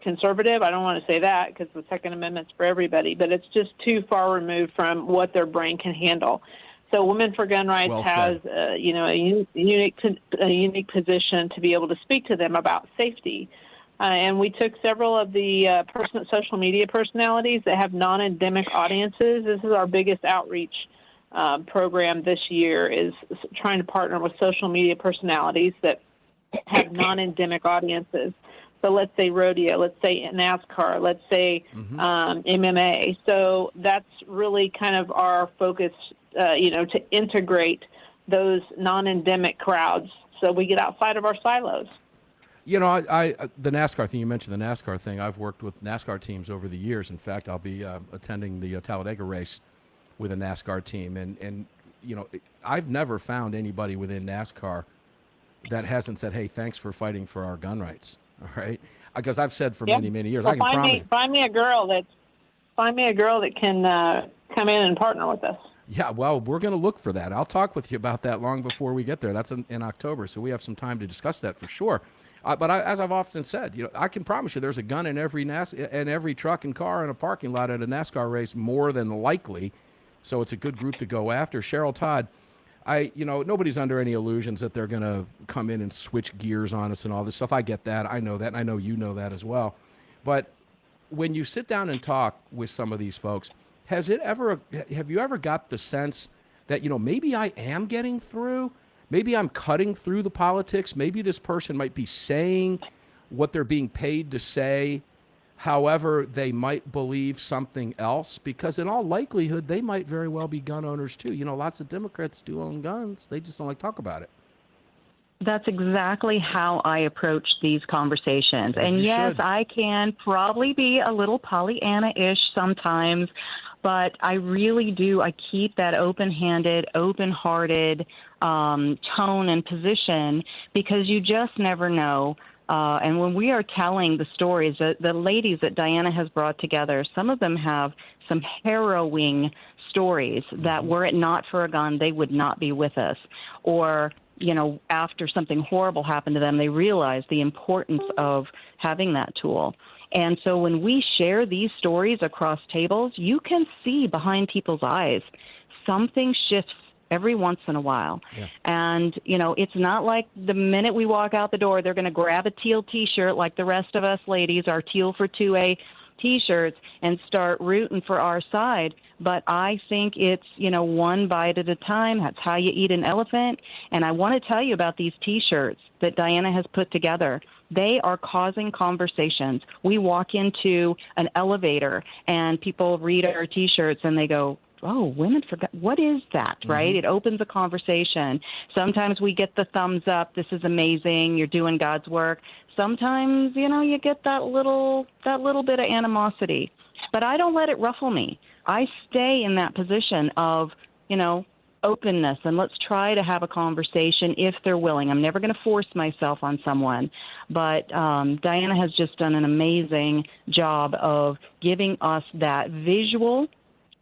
conservative. I don't want to say that, because the Second Amendment's for everybody, but it's just too far removed from what their brain can handle. So Women for Gun Rights has, a unique position to be able to speak to them about safety. And we took several of the social media personalities that have non-endemic audiences. This is our biggest outreach program this year, is trying to partner with social media personalities that have non-endemic audiences. So let's say rodeo, let's say NASCAR, let's say MMA. So that's really kind of our focus, to integrate those non-endemic crowds so we get outside of our silos. The NASCAR thing, you mentioned the NASCAR thing. I've worked with NASCAR teams over the years. In fact, I'll be attending the Talladega race with a NASCAR team. And I've never found anybody within NASCAR that hasn't said, hey, thanks for fighting for our gun rights. All right, because I've said for many, many years, well, I can promise. Find me a girl that can come in and partner with us. Yeah, well, we're going to look for that. I'll talk with you about that long before we get there. That's in October, so we have some time to discuss that for sure. But as I've often said, I can promise you, there's a gun in every truck and car in a parking lot at a NASCAR race, more than likely. So it's a good group to go after. Cheryl Todd. Nobody's under any illusions that they're going to come in and switch gears on us and all this stuff. I get that. I know that. And I know you know that as well. But when you sit down and talk with some of these folks, have you ever got the sense that, maybe I am getting through? Maybe I'm cutting through the politics. Maybe this person might be saying what they're being paid to say. However, they might believe something else, because in all likelihood, they might very well be gun owners too. Lots of Democrats do own guns. They just don't like to talk about it. That's exactly how I approach these conversations. And yes, I can probably be a little Pollyanna-ish sometimes, but I really do. I keep that open-handed, open-hearted tone and position, because you just never know. And when we are telling the stories, the ladies that Dianna has brought together, some of them have some harrowing stories that were it not for a gun, they would not be with us. Or, after something horrible happened to them, they realized the importance of having that tool. And so when we share these stories across tables, you can see behind people's eyes something shifts every once in a while. Yeah. And, it's not like the minute we walk out the door, they're going to grab a teal T-shirt like the rest of us ladies, our Teal for 2A T-shirts, and start rooting for our side. But I think it's, one bite at a time. That's how you eat an elephant. And I want to tell you about these T-shirts that Dianna has put together. They are causing conversations. We walk into an elevator and people read our T-shirts and they go, oh, women forgot. What is that, right? It opens a conversation. Sometimes we get the thumbs up. This is amazing. You're doing God's work. Sometimes, you get that little bit of animosity. But I don't let it ruffle me. I stay in that position of, openness, and let's try to have a conversation if they're willing. I'm never going to force myself on someone, but Dianna has just done an amazing job of giving us that visual,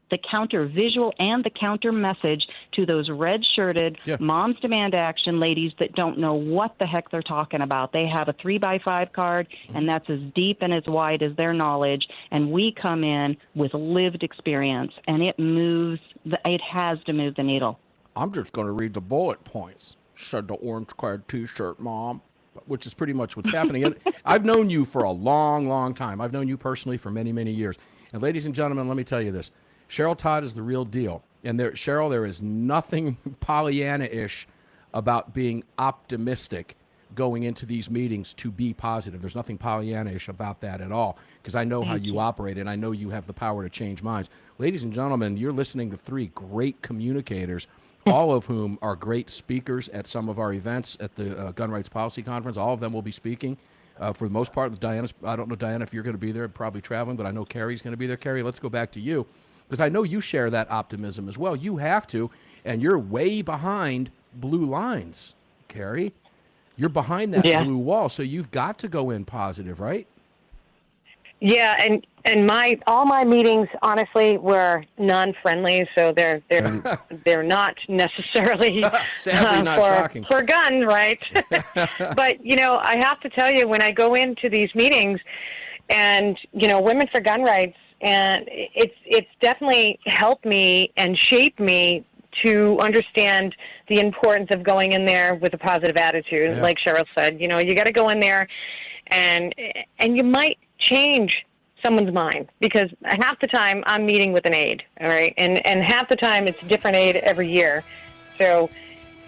the counter visual and the counter message to those red-shirted Moms Demand Action ladies that don't know what the heck they're talking about. They have a 3x5 card, and that's as deep and as wide as their knowledge, and we come in with lived experience, and it has to move the needle. I'm just going to read the bullet points, said the orange-clad T-shirt mom, which is pretty much what's happening. And I've known you for a long, long time. I've known you personally for many, many years. And ladies and gentlemen, let me tell you this. Cheryl Todd is the real deal. And Cheryl, there is nothing Pollyanna-ish about being optimistic going into these meetings to be positive. There's nothing Pollyanna-ish about that at all, because I know how you operate, and I know you have the power to change minds. Ladies and gentlemen, you're listening to three great communicators, all of whom are great speakers at some of our events at the Gun Rights Policy Conference. All of them will be speaking. For the most part, Dianna's, I don't know, Dianna, if you're going to be there, probably traveling, but I know Kerri's going to be there. Kerri, let's go back to you, because I know you share that optimism as well. You have to, and you're way behind blue lines, Kerri. You're behind that blue wall, so you've got to go in positive, right? Yeah, and all my meetings honestly were non-friendly, so they're not necessarily sadly not shocking for guns, right? But I have to tell you, when I go into these meetings, and Women for Gun Rights, and it's definitely helped me and shaped me to understand the importance of going in there with a positive attitude. Yeah. Like Cheryl said, you got to go in there, and you might change someone's mind, because half the time I'm meeting with an aide, all right, and half the time it's a different aide every year. So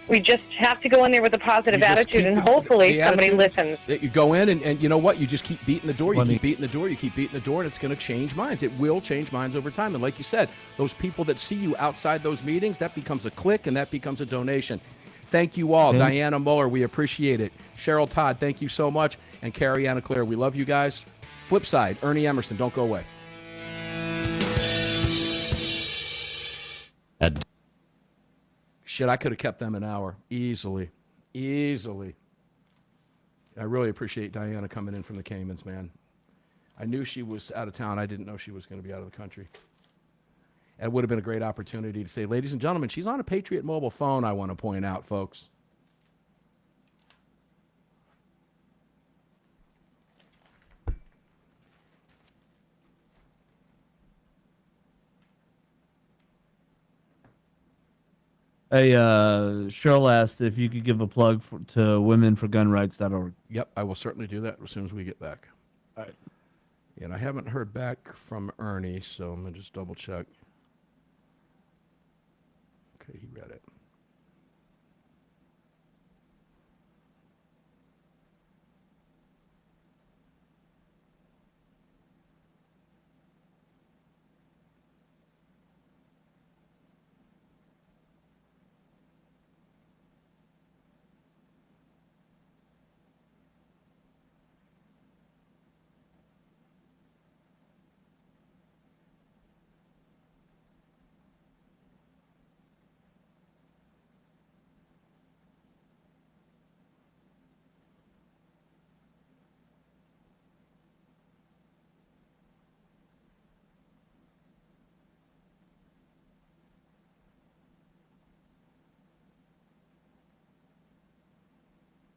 we just have to go in there with a positive attitude, and hopefully somebody listens. You go in, and you know what? You just keep beating the door. You keep beating the door. You keep beating the door, and it's going to change minds. It will change minds over time. And like you said, those people that see you outside those meetings, that becomes a click, and that becomes a donation. Thank you all. Dianna, Muller, we appreciate it. Cheryl Todd, thank you so much. And Kerri, AuClaire, we love you guys. Flip side, Ernie Emerson, don't go away. Shit, I could have kept them an hour. Easily. I really appreciate Dianna coming in from the Caymans, man. I knew she was out of town. I didn't know she was going to be out of the country. It would have been a great opportunity to say, ladies and gentlemen, she's on a Patriot mobile phone, I want to point out, folks. Hey, Cheryl asked if you could give a plug to womenforgunrights.org. Yep, I will certainly do that as soon as we get back. All right. And I haven't heard back from Ernie, so I'm going to just double check. Okay, he read it.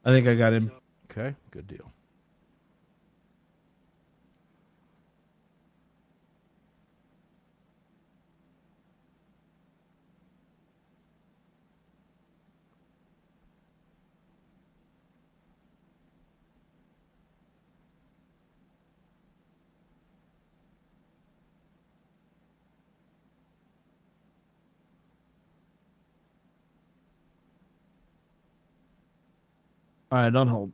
I think I got him. Okay, good deal. All right, on hold.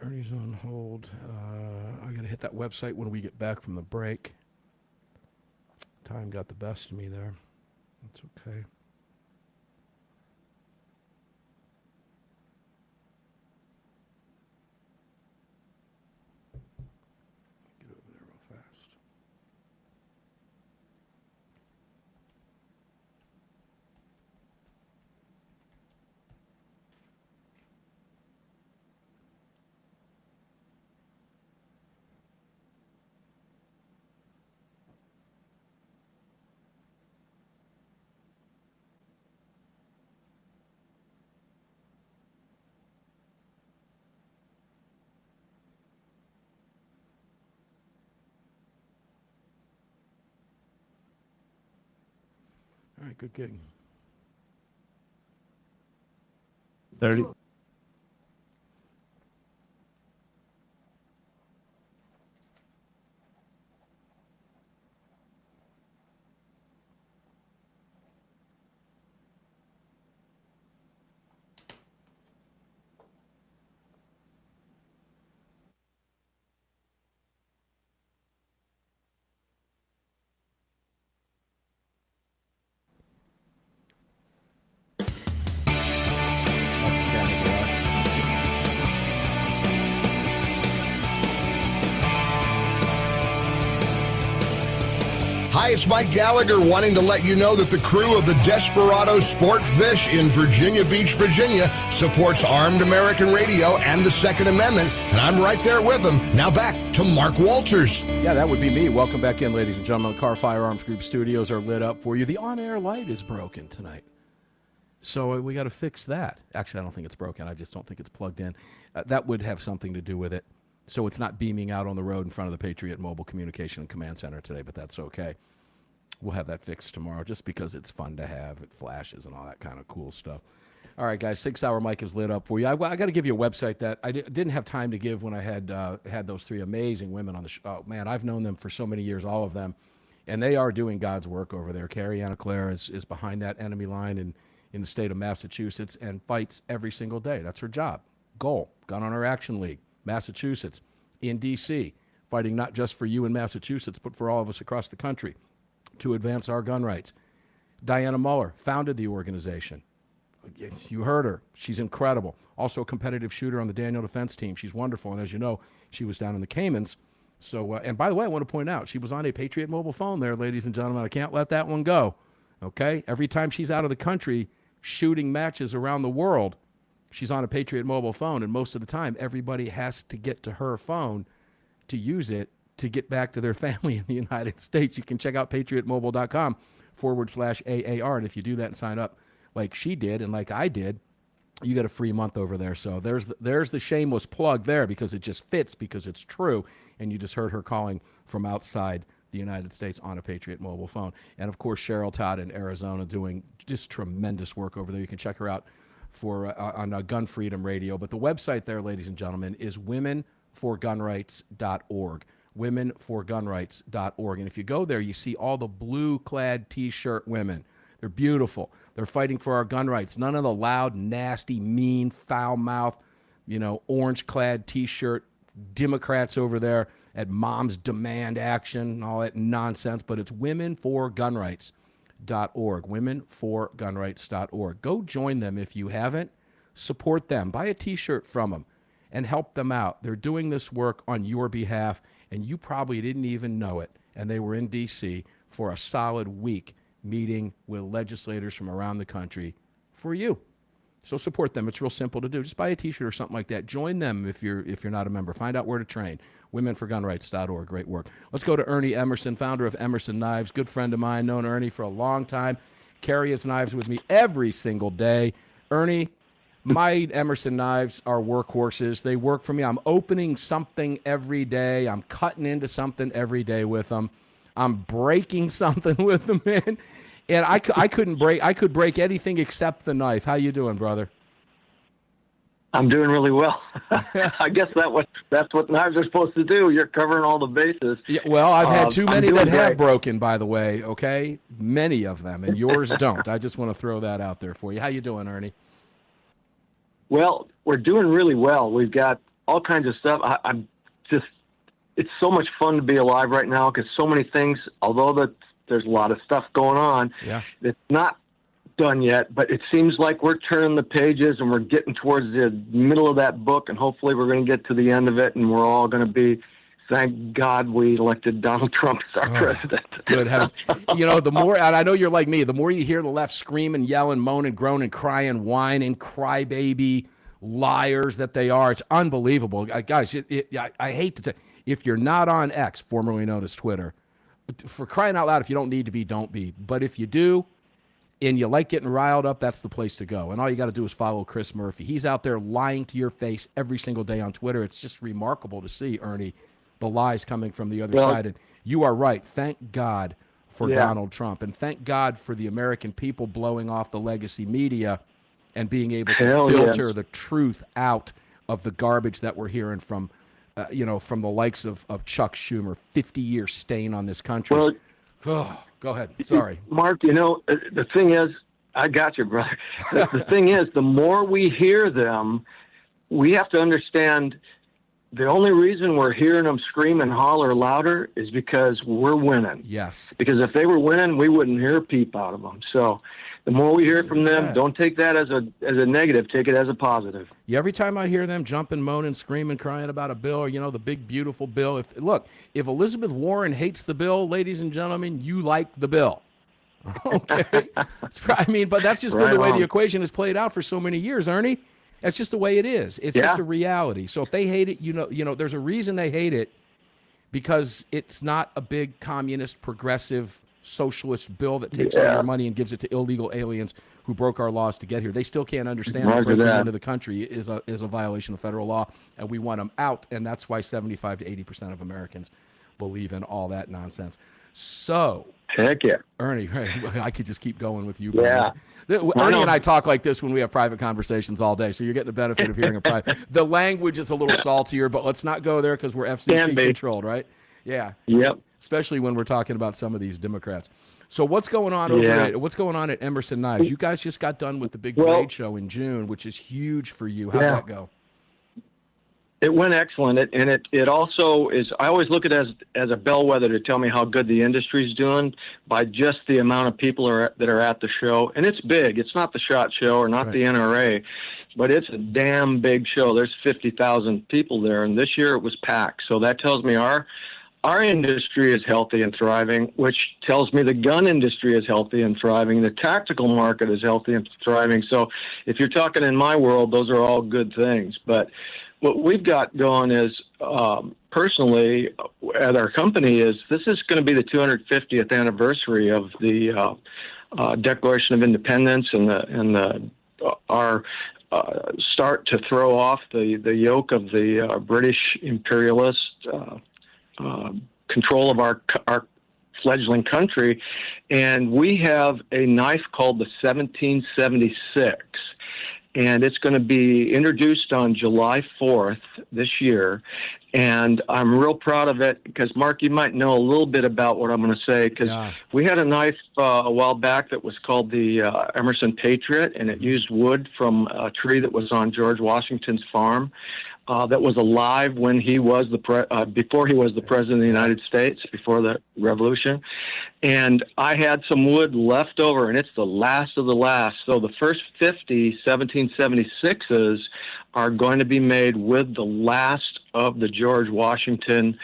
Ernie's on hold. I got to hit that website when we get back from the break. Time got the best of me there. That's okay. Get over there real fast. All right, good gig. 30. Hi, it's Mike Gallagher wanting to let you know that the crew of the Desperado Sport Fish in Virginia Beach, Virginia supports Armed American Radio and the Second Amendment, and I'm right there with them. Now back to Mark Walters. Yeah, that would be me. Welcome back in, ladies and gentlemen. The Car Firearms Group studios are lit up for you. The on-air light is broken tonight, so we got to fix that. Actually, I don't think it's broken. I just don't think it's plugged in. That would have something to do with it. So it's not beaming out on the road in front of the Patriot Mobile Communication and Command Center today, but that's okay. We'll have that fixed tomorrow just because it's fun to have. It flashes and all that kind of cool stuff. All right, guys, 6 Hour Mike is lit up for you. I got to give you a website that I didn't have time to give when I had those three amazing women on the show. Oh, man, I've known them for so many years, all of them, and they are doing God's work over there. Kerri, AuClaire is behind that enemy line in the state of Massachusetts and fights every single day. That's her job. Goal, Gun Owner Action League, Massachusetts, in D.C., fighting not just for you in Massachusetts, but for all of us across the country to advance our gun rights. Dianna Muller founded the organization. You heard her. She's incredible. Also a competitive shooter on the Daniel defense team. She's wonderful. And as you know, she was down in the Caymans. So, and by the way, I want to point out, she was on a Patriot mobile phone there, ladies and gentlemen. I can't let that one go. Okay? Every time she's out of the country shooting matches around the world, she's on a Patriot mobile phone. And most of the time, everybody has to get to her phone to use it to get back to their family in the United States. You can check out patriotmobile.com/AAR. And if you do that and sign up like she did and like I did, you get a free month over there. So there's the shameless plug there because it just fits, because it's true. And you just heard her calling from outside the United States on a Patriot mobile phone. And, of course, Cheryl Todd in Arizona doing just tremendous work over there. You can check her out on Gun Freedom Radio. But the website there, ladies and gentlemen, is womenforgunrights.org. womenforgunrights.org. And if you go there, you see all the blue-clad T-shirt women. They're beautiful. They're fighting for our gun rights. None of the loud, nasty, mean, foul-mouthed, orange-clad T-shirt Democrats over there at Moms Demand Action and all that nonsense. But it's womenforgunrights.org. womenforgunrights.org. Go join them if you haven't. Support them. Buy a T-shirt from them and help them out. They're doing this work on your behalf, and you probably didn't even know it. And they were in D.C. for a solid week meeting with legislators from around the country for you. So support them. It's real simple to do. Just buy a T-shirt or something like that. Join them if you're not a member. Find out where to train. womenforgunrights.org. Great work. Let's go to Ernie Emerson, founder of Emerson Knives. Good friend of mine. Known Ernie for a long time. Carry his knives with me every single day. Ernie, my Emerson Knives are workhorses. They work for me. I'm opening something every day. I'm cutting into something every day with them. I'm breaking something with them, man. And I could break anything except the knife. How you doing, brother? I'm doing really well. I guess that's what knives are supposed to do. You're covering all the bases. Yeah, well, I've had too many that have broken, by the way, okay? Many of them, and yours don't. I just want to throw that out there for you. How you doing, Ernie? Well, we're doing really well. We've got all kinds of stuff. I'm just, it's so much fun to be alive right now because so many things, although there's a lot of stuff going on, it's not done yet, but it seems like we're turning the pages and we're getting towards the middle of that book, and hopefully we're going to get to the end of it, and we're all going to be, thank God we elected Donald Trump as our president. Good heavens. You know, the more, and I know you're like me, the more you hear the left screaming, yelling, moaning, groaning, crying, whining, crybaby liars that they are, it's unbelievable. Guys, I hate to say, if you're not on X, formerly known as Twitter, for crying out loud, if you don't need to be, don't be. But if you do, and you like getting riled up, that's the place to go. And all you got to do is follow Chris Murphy. He's out there lying to your face every single day on Twitter. It's just remarkable to see, Ernie, the lies coming from the other side. And you are right. Thank God for Donald Trump. And thank God for the American people blowing off the legacy media and being able to filter the truth out of the garbage that we're hearing from, from the likes of Chuck Schumer, 50-year stain on this country. Well, go ahead. Sorry. Mark, the thing is, I got you, brother. The thing is, the more we hear them, we have to understand the only reason we're hearing them scream and holler louder is because we're winning. Yes. Because if they were winning, we wouldn't hear a peep out of them. So the more we hear from them, don't take that as a negative. Take it as a positive. Yeah, every time I hear them jumping, moaning, screaming, crying about a bill, or, the big, beautiful bill. If Elizabeth Warren hates the bill, ladies and gentlemen, you like the bill. Okay? But that's just been the way the equation has played out for so many years, Ernie. That's just the way it is. It's just a reality. So if they hate it, there's a reason they hate it, because it's not a big communist, progressive, socialist bill that takes all your money and gives it to illegal aliens who broke our laws to get here. They still can't understand that breaking into the country is a violation of federal law, and we want them out, and that's why 75 to 80% of Americans believe in all that nonsense. So, heck yeah. Ernie, I could just keep going with you. Yeah. Ernie and I talk like this when we have private conversations all day, so you're getting the benefit of hearing a private. The language is a little saltier, but let's not go there because we're FCC controlled, right? Yeah. Yep. Especially when we're talking about some of these Democrats. So what's going on at Emerson Knives? You guys just got done with the big trade show in June, which is huge for you. How'd that go? It went excellent, and it also is. I always look at it as a bellwether to tell me how good the industry's doing by just the amount of people that are at the show. And it's big. It's not the SHOT Show or not the NRA, but it's a damn big show. There's 50,000 people there, and this year it was packed. So that tells me our industry is healthy and thriving, which tells me the gun industry is healthy and thriving. The tactical market is healthy and thriving. So if you're talking in my world, those are all good things. But what we've got going is, personally, at our company, is this is going to be the 250th anniversary of the Declaration of Independence and our start to throw off the yoke of the British imperialist control of our fledgling country. And we have a knife called the 1776. And it's going to be introduced on July 4th this year. And I'm real proud of it because, Mark, you might know a little bit about what I'm going to say, because we had a knife a while back that was called the Emerson Patriot, and it used wood from a tree that was on George Washington's farm. That was alive when he was before he was the president of the United States, before the Revolution. And I had some wood left over, and it's the last of the last. So the first 50 1776s are going to be made with the last of the George Washington,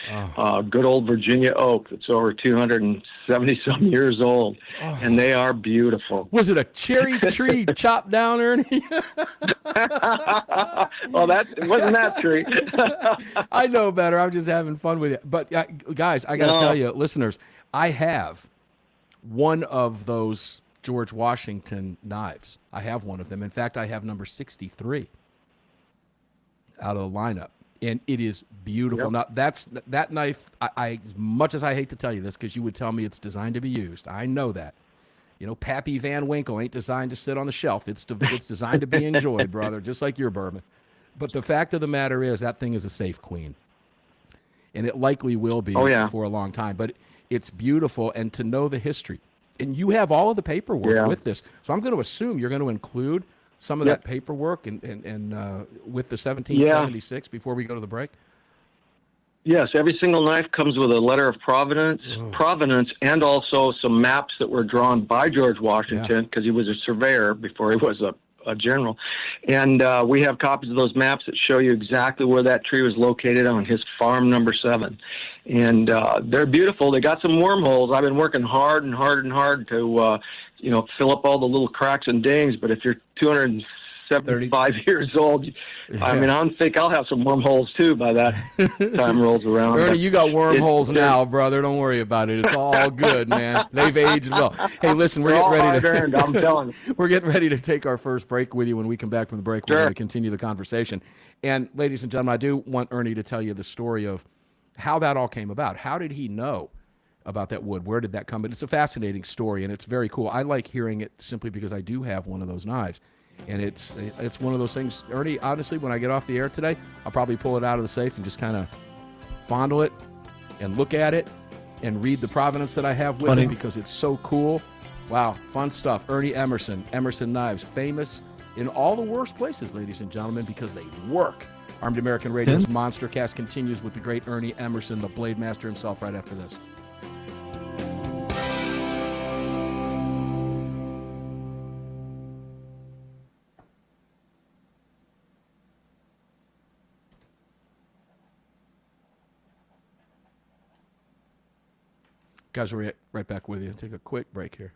good old Virginia oak that's over 270-some years old, and they are beautiful. Was it a cherry tree chopped down, Ernie? Well, it wasn't that tree. I know better. I'm just having fun with it. But, guys, I got to tell you, listeners, I have one of those George Washington knives. I have one of them. In fact, I have number 63 out of the lineup. And it is beautiful. Now, that knife, I as much as I hate to tell you this, because you would tell me it's designed to be used. I know that. Pappy Van Winkle ain't designed to sit on the shelf. It's designed to be enjoyed, brother, just like your bourbon. But the fact of the matter is that thing is a safe queen. And it likely will be for a long time. But it's beautiful, and to know the history. And you have all of the paperwork with this. So I'm going to assume you're going to include some of that paperwork and with the 1776 before we go to the break? Yes, every single knife comes with a letter of provenance, and also some maps that were drawn by George Washington because he was a surveyor before he was a general. And we have copies of those maps that show you exactly where that tree was located on his farm number 7. And they're beautiful. They got some wormholes. I've been working hard to, fill up all the little cracks and dings. But if you're 275 years old, I mean, I think I'll have some wormholes too by that time rolls around. Ernie, you got wormholes now, brother. Don't worry about it. It's all good, man. They've aged well. Hey, listen, we're getting ready to. I'm telling you. We're getting ready to take our first break with you. When we come back from the break, we're going to continue the conversation. And ladies and gentlemen, I do want Ernie to tell you the story of how that all came about. How did he know about that wood? Where did that come? But it's a fascinating story, and it's very cool. I like hearing it simply because I do have one of those knives. And it's one of those things, Ernie, honestly, when I get off the air today, I'll probably pull it out of the safe and just kind of fondle it and look at it and read the provenance that I have with it because it's so cool. Wow, fun stuff. Ernie Emerson, Emerson Knives, famous in all the worst places, ladies and gentlemen, because they work. Armed American Radio's Monster Cast continues with the great Ernie Emerson, the Blade Master himself, right after this. Guys, we're right back with you. Take a quick break here.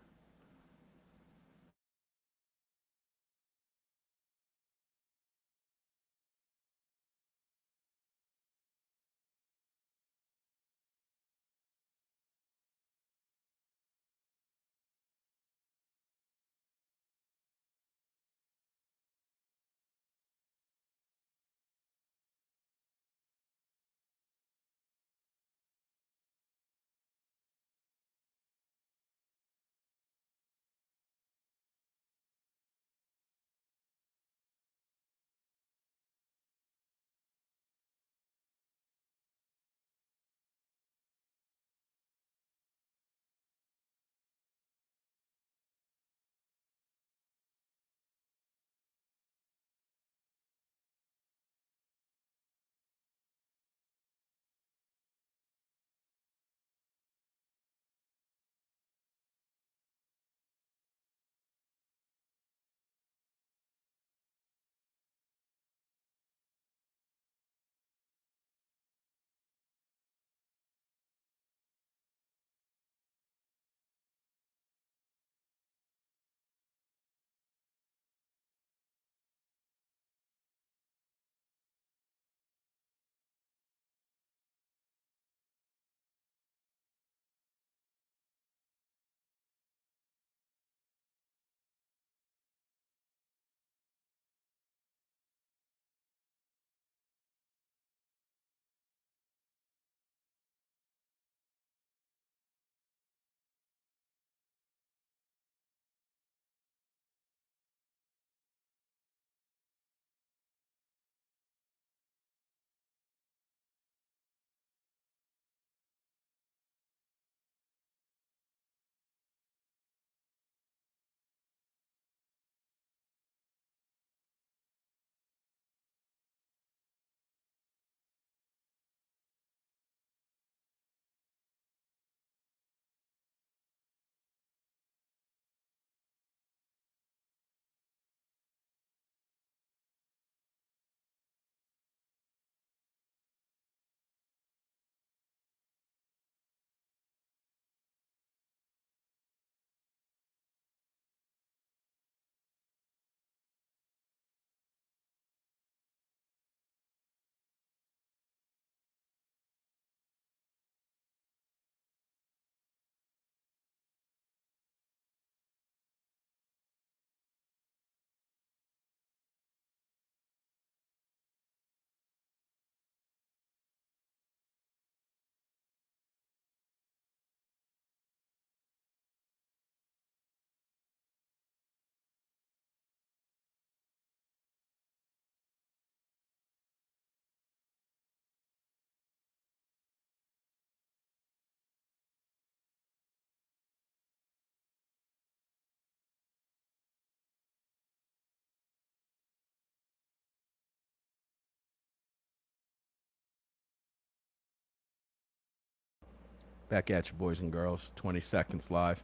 Back at you, boys and girls. 20 seconds live.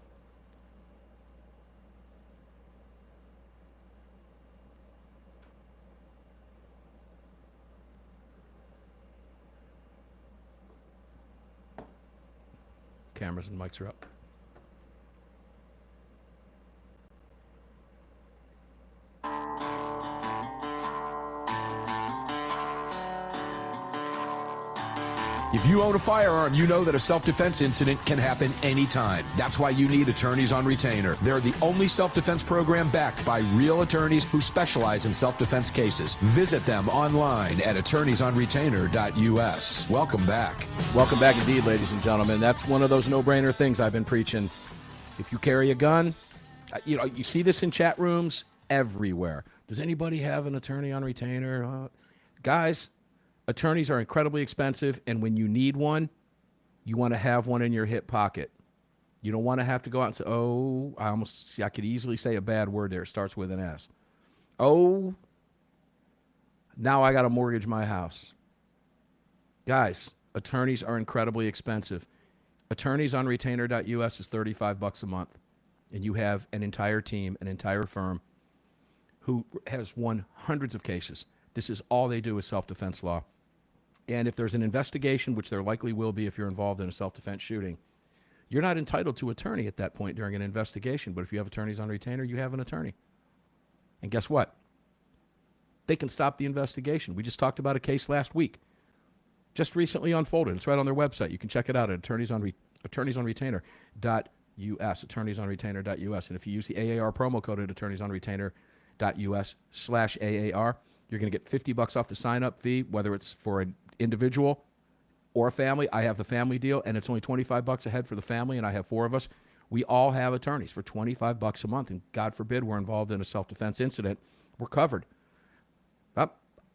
Cameras and mics are up. If you own a firearm, you know that a self-defense incident can happen anytime. That's why you need Attorneys on Retainer. They're the only self-defense program backed by real attorneys who specialize in self-defense cases. Visit them online at attorneysonretainer.us. Welcome back. Welcome back indeed, ladies and gentlemen. That's one of those no-brainer things I've been preaching. If you carry a gun, you see this in chat rooms everywhere. Does anybody have an attorney on retainer? Guys, attorneys are incredibly expensive, and when you need one, you want to have one in your hip pocket. You don't want to have to go out and say, oh, I could easily say a bad word there. It starts with an S. Oh, now I got to mortgage my house. Guys, attorneys are incredibly expensive. Attorneysonretainer.us is $35 a month, and you have an entire team, an entire firm who has won hundreds of cases. This is all they do is self-defense law. And if there's an investigation, which there likely will be if you're involved in a self-defense shooting, you're not entitled to attorney at that point during an investigation. But if you have attorneys on retainer, you have an attorney. And guess what? They can stop the investigation. We just talked about a case last week. Just recently unfolded. It's right on their website. You can check it out at attorneysonretainer.us, attorneysonretainer.us. And if you use the AAR promo code at attorneysonretainer.us/AAR, you're going to get $50 off the sign-up fee, whether it's for an individual or a family. I have the family deal, and it's only $25 a head for the family, and I have 4 of us. We all have attorneys for $25 a month, and God forbid we're involved in a self-defense incident. We're covered.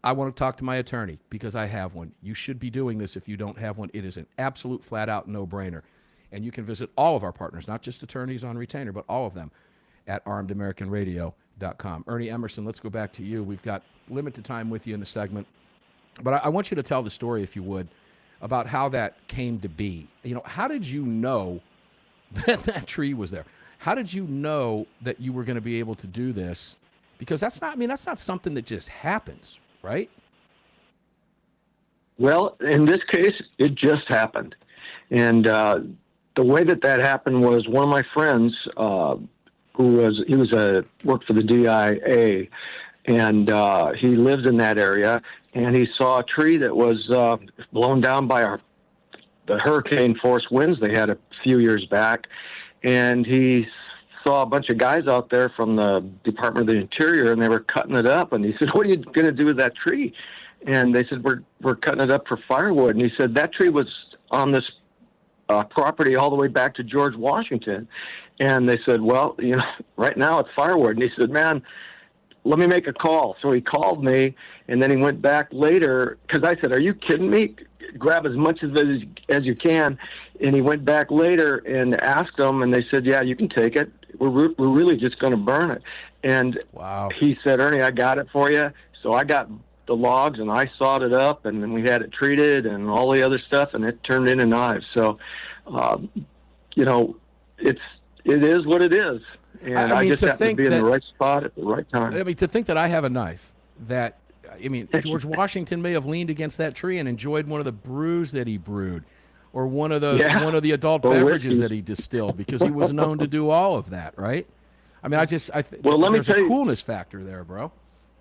I want to talk to my attorney because I have one. You should be doing this if you don't have one. It is an absolute flat-out no-brainer. And you can visit all of our partners, not just attorneys on retainer, but all of them at armedamericanradio.com. Ernie Emerson, let's go back to you. We've got limited time with you in the segment. But I want you to tell the story, if you would, about how that came to be. How did you know that that tree was there? How did you know that you were going to be able to do this? Because that's not something that just happens, right? Well, in this case, it just happened. And the way that happened was one of my friends, he worked for the DIA, and he lives in that area, and he saw a tree that was blown down by the hurricane force winds they had a few years back, and he saw a bunch of guys out there from the Department of the Interior, and they were cutting it up, and he said, "What are you going to do with that tree?" And they said, we're cutting it up for firewood. And he said, that tree was on this property all the way back to George Washington. And they said, well, right now it's firewood. And he said, man, let me make a call. So he called me, and then he went back later, because I said, are you kidding me? Grab as much of it as you can. And he went back later and asked them, and they said, yeah, you can take it. We're really just going to burn it. And wow. He said, Ernie, I got it for you. So I got the logs, and I sawed it up, and then we had it treated and all the other stuff, and it turned into knives. So, it is what it is. And I just have to be in the right spot at the right time. To think that I have a knife that, George Washington may have leaned against that tree and enjoyed one of the brews that he brewed, or one of the adult beverages that he distilled, because he was known to do all of that, right? There's a coolness factor there, bro.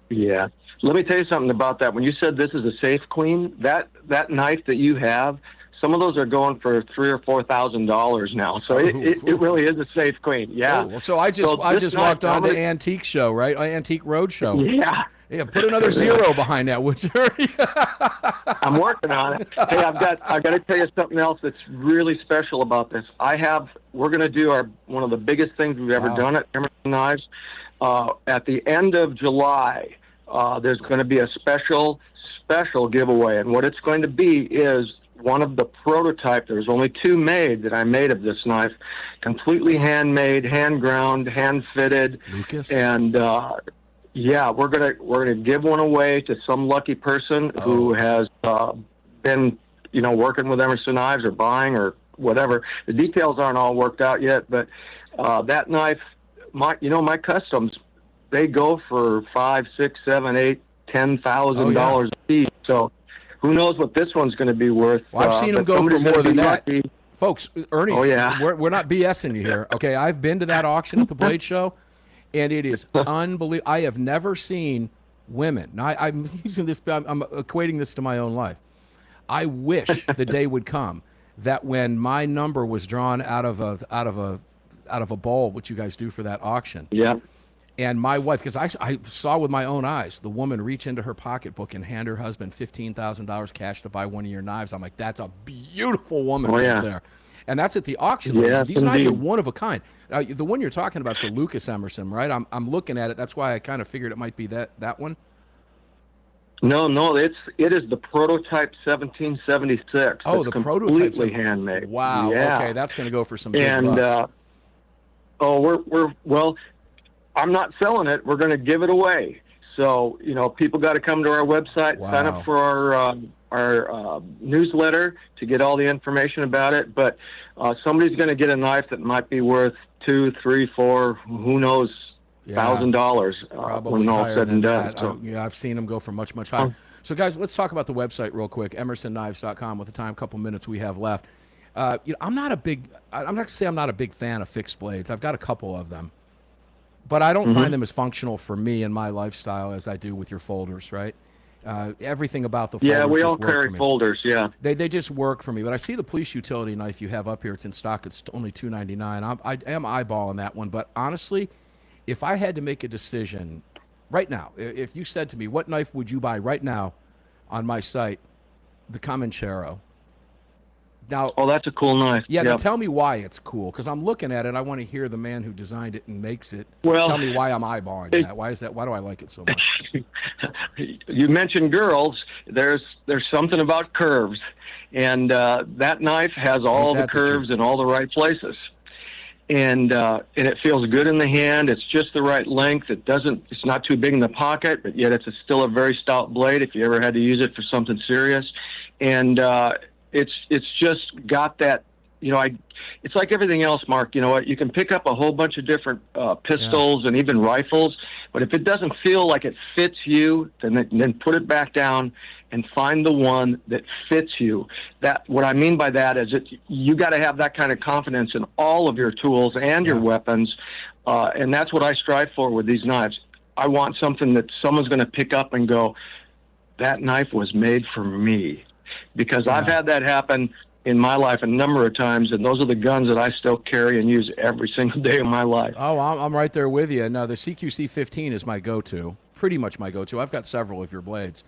Yeah. Let me tell you something about that. When you said this is a safe queen, that knife that you have, some of those are going for $3,000 or $4,000 now. So it really is a safe queen. Yeah. Cool. So I just walked on to Antique Show, right? Antique Roadshow. Yeah. Yeah. Put another zero behind that, would you? I'm working on it. Hey, I've got to tell you something else that's really special about this. We're going to do one of the biggest things we've ever done at Emerson Knives. At the end of July, there's going to be a special giveaway. And what it's going to be is one of the prototype. There's only 2 made that I made of this knife, completely handmade, hand ground, hand fitted. Lucas? And we're gonna give one away to some lucky person who has been working with Emerson Knives or buying or whatever. The details aren't all worked out yet, but that knife, my customs, they go for $5, $6, $7, $8, $10,000 a piece. So who knows what this one's going to be worth? Well, I've seen them go for more than that. Lucky. Folks, Ernie, we're not BSing you here. Okay, I've been to that auction at the Blade Show, and it is unbelievable. I have never seen women. Now, I'm using this. I'm equating this to my own life. I wish the day would come that when my number was drawn out of a bowl, which you guys do for that auction. Yeah. And my wife, because I saw with my own eyes the woman reach into her pocketbook and hand her husband $15,000 cash to buy one of your knives. I'm like, that's a beautiful woman right there. And that's at the auction. Yes, these knives are one of a kind. The one you're talking about is the Lucas Emerson, right? I'm looking at it. That's why I kind of figured it might be that one. No, it is the prototype 1776. Oh, it's the prototype, completely handmade. Wow. Yeah. Okay, that's going to go for some big bucks. Well, I'm not selling it. We're going to give it away. So, people got to come to our website, sign up for our newsletter to get all the information about it. But somebody's going to get a knife that might be worth $2, $3, $4, who knows, $1,000 when all said and done. So. I've seen them go for much, much higher. So, guys, let's talk about the website real quick, emersonKnives.com, with the couple minutes we have left. I'm not going to say I'm not a big fan of fixed blades. I've got a couple of them. But I don't find them as functional for me and my lifestyle as I do with your folders, right? Everything about the folders. Yeah, we all carry folders, yeah. They just work for me. But I see the police utility knife you have up here. It's in stock. It's only $299. I am eyeballing that one. But honestly, if I had to make a decision right now, if you said to me, what knife would you buy right now on my site? The Comanchero. Now, that's a cool knife. Yeah, now tell me why it's cool, because I'm looking at it. I want to hear the man who designed it and makes it. Well, tell me why I'm eyeballing that. Why is that? Why do I like it so much? You mentioned girls. There's something about curves, and that knife has all the curves in all the right places, and it feels good in the hand. It's just the right length. It's not too big in the pocket, but yet it's still a very stout blade if you ever had to use it for something serious, and it's just got that, it's like everything else, Mark. You know what? You can pick up a whole bunch of different pistols and even rifles, but if it doesn't feel like it fits you, then put it back down and find the one that fits you. What I mean by that is you got to have that kind of confidence in all of your tools and your weapons, and that's what I strive for with these knives. I want something that someone's going to pick up and go, that knife was made for me. Because I've had that happen in my life a number of times, and those are the guns that I still carry and use every single day of my life. Oh, I'm right there with you. Now, the CQC-15 is my go-to, pretty much my go-to. I've got several of your blades,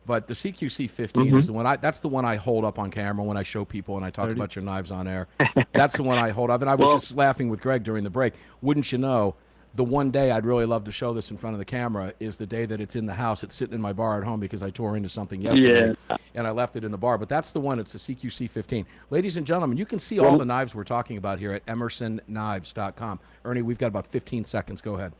but the CQC-15 is the one. That's the one I hold up on camera when I show people and I talk about your knives on air. That's the one I hold up. And I was just laughing with Greg during the break. Wouldn't you know, the one day I'd really love to show this in front of the camera is the day that it's in the house. It's sitting in my bar at home because I tore into something yesterday and I left it in the bar. But that's the one. It's the CQC-15. Ladies and gentlemen, you can see all the knives we're talking about here at EmersonKnives.com. Ernie, we've got about 15 seconds. Go ahead.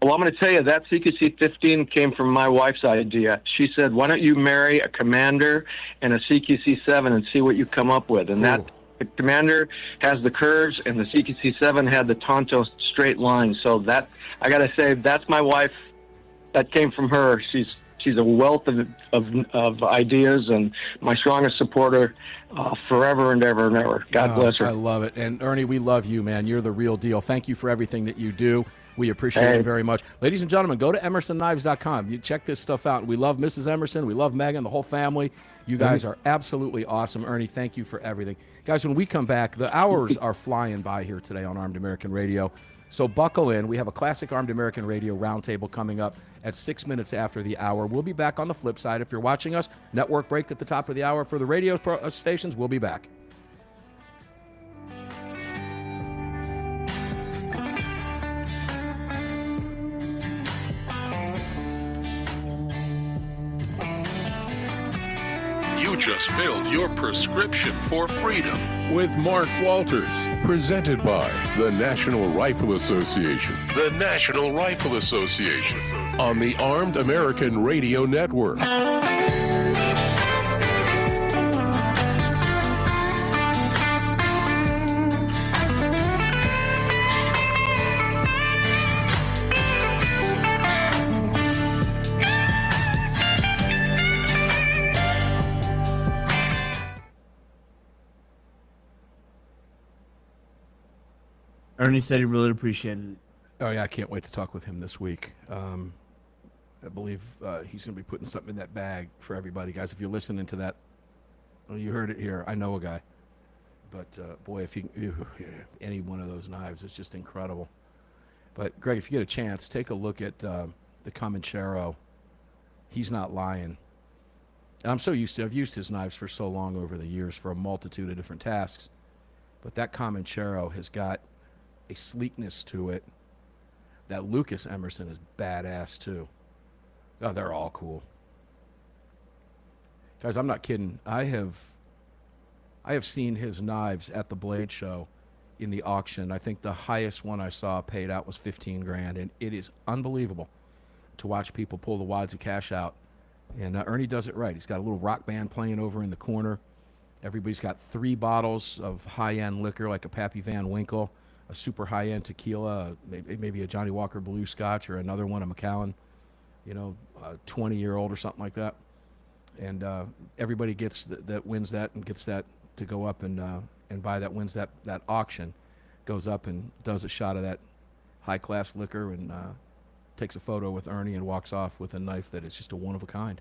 Well, I'm going to tell you, that CQC-15 came from my wife's idea. She said, why don't you marry a Commander and a CQC-7 and see what you come up with? And the Commander has the curves, and the CQC-7 had the Tonto straight line. So that, I got to say, that's my wife. That came from her. She's a wealth of ideas, and my strongest supporter forever and ever and ever. God bless her. I love it. And Ernie, we love you, man. You're the real deal. Thank you for everything that you do. We appreciate it very much. Ladies and gentlemen, go to EmersonKnives.com. You check this stuff out. We love Mrs. Emerson. We love Megan, the whole family. You guys are absolutely awesome. Ernie, thank you for everything. Guys, when we come back, the hours are flying by here today on Armed American Radio. So buckle in. We have a classic Armed American Radio roundtable coming up at 6 minutes after the hour. We'll be back on the flip side. If you're watching us, network break at the top of the hour for the radio stations. We'll be back. You just filled your prescription for freedom with Mark Walters, presented by the National Rifle Association. The National Rifle Association on the Armed American Radio Network. Ernie said he really appreciated it. Oh, yeah, I can't wait to talk with him this week. I believe he's going to be putting something in that bag for everybody. Guys, if you're listening to that, well, you heard it here. I know a guy. But, boy, if any one of those knives is just incredible. But, Greg, if you get a chance, take a look at the Comanchero. He's not lying. And I'm so used to I've used his knives for so long over the years for a multitude of different tasks. But that Comanchero has got a sleekness to it. That Lucas Emerson is badass, too. Oh, they're all cool. Guys, I'm not kidding. I have seen his knives at the Blade Show in the auction. I think the highest one I saw paid out was $15,000, and it is unbelievable to watch people pull the wads of cash out. And Ernie does it right. He's got a little rock band playing over in the corner. Everybody's got 3 bottles of high-end liquor, like a Pappy Van Winkle, a super high-end tequila, maybe a Johnny Walker Blue Scotch, or another one, a Macallan, a 20-year-old or something like that. And everybody gets that wins that and gets that to go up and buy that, wins that auction, goes up and does a shot of that high-class liquor and takes a photo with Ernie and walks off with a knife that is just a one-of-a-kind.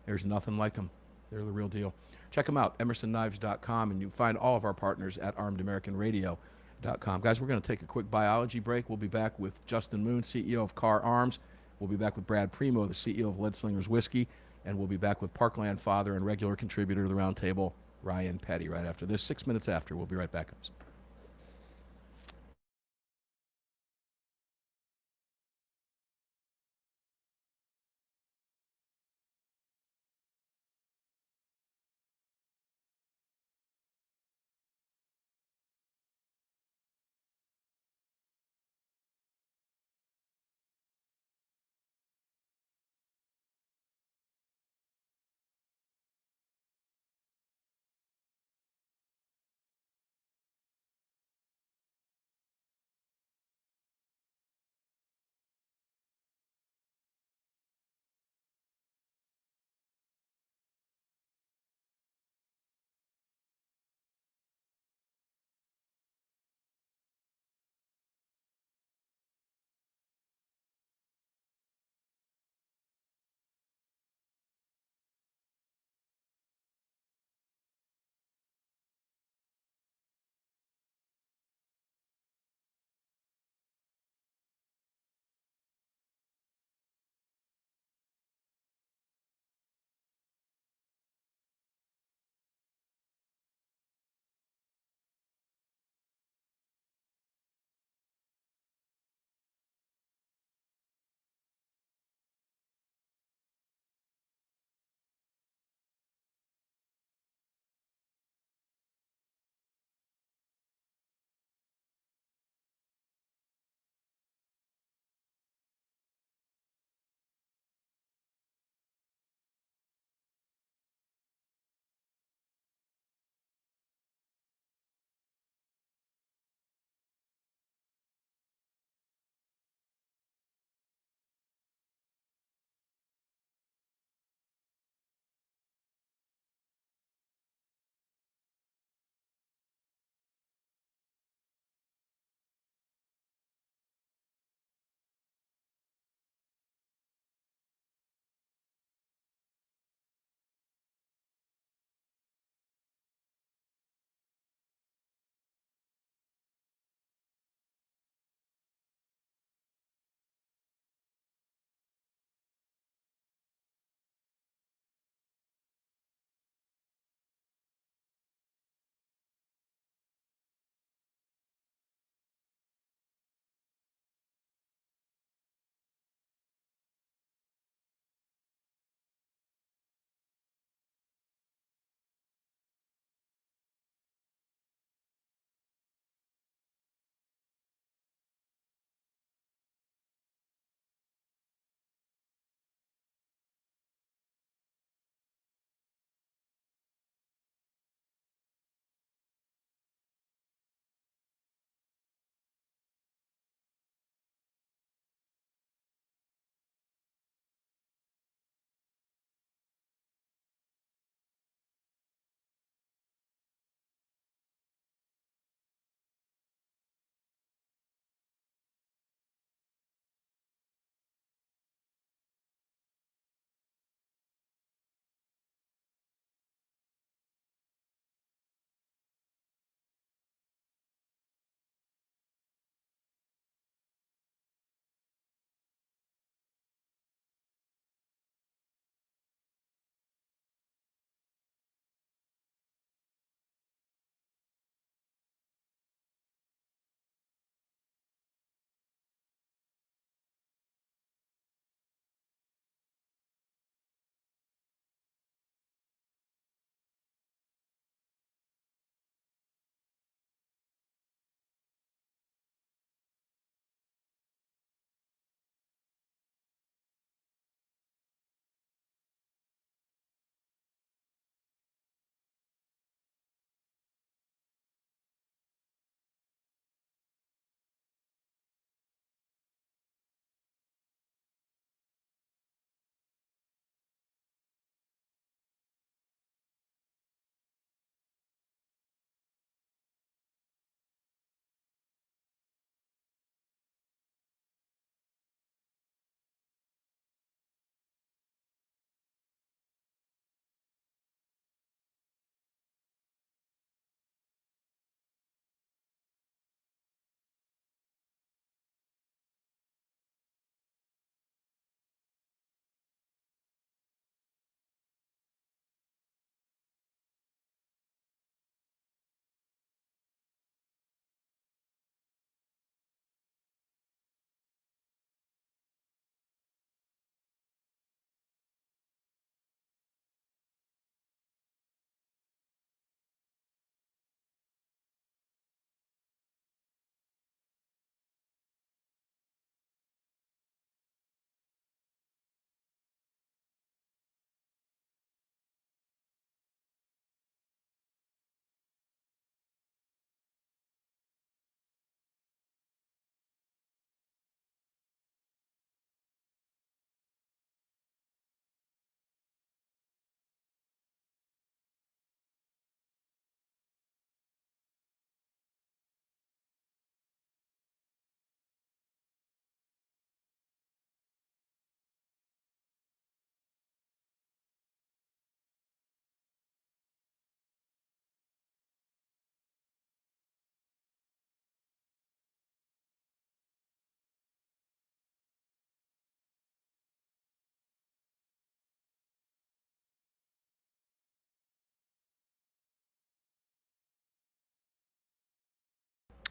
There's nothing like them. They're the real deal. Check them out, emersonKnives.com, and you can find all of our partners at ArmedAmericanRadio.com. Guys, we're going to take a quick biology break. We'll be back with Justin Moon, CEO of Carr Arms. We'll be back with Brad Premo, the CEO of Lead Slingers Whiskey. And we'll be back with Parkland father and regular contributor to the Roundtable, Ryan Petty, right after this. 6 minutes after. We'll be right back.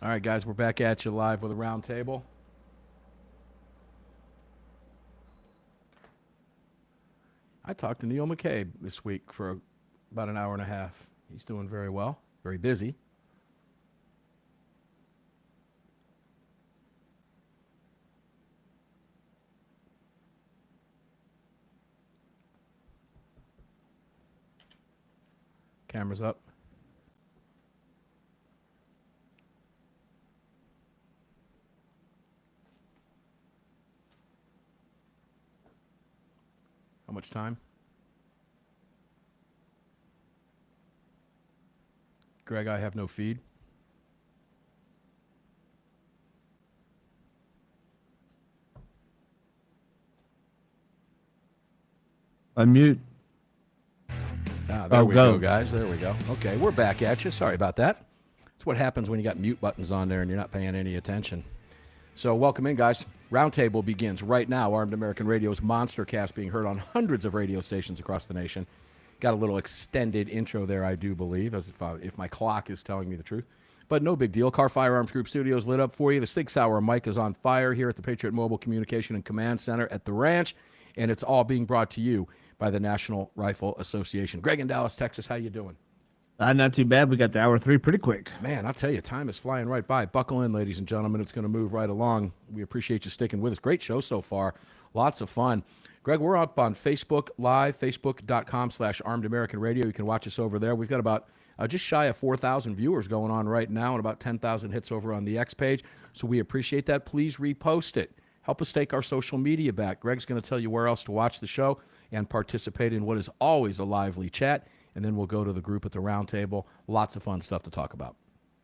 All right, guys, we're back at you live with a roundtable. I talked to Neil McCabe this week for about an hour and a half. He's doing very well, very busy. Camera's up. How much time? Greg, I have no feed. Unmute. There we go, guys. There we go. Okay, we're back at you. Sorry about that. That's what happens when you got mute buttons on there and you're not paying any attention. So welcome in, guys. Roundtable begins right now. Armed American Radio's Monster Cast being heard on hundreds of radio stations across the nation. Got a little extended intro there, I do believe, as if my clock is telling me the truth. But no big deal. Car Firearms Group Studios lit up for you. The 6-hour mic is on fire here at the Patriot Mobile Communication and Command Center at the ranch, and it's all being brought to you by the National Rifle Association. Greg in Dallas, Texas, how you doing? Not too bad. We got to hour 3 pretty quick. Man, I'll tell you, time is flying right by. Buckle in, ladies and gentlemen. It's going to move right along. We appreciate you sticking with us. Great show so far. Lots of fun. Greg, we're up on Facebook Live, facebook.com/Armed American Radio. You can watch us over there. We've got about just shy of 4,000 viewers going on right now and about 10,000 hits over on the X page. So we appreciate that. Please repost it. Help us take our social media back. Greg's going to tell you where else to watch the show and participate in what is always a lively chat. And then we'll go to the group at the roundtable. Lots of fun stuff to talk about.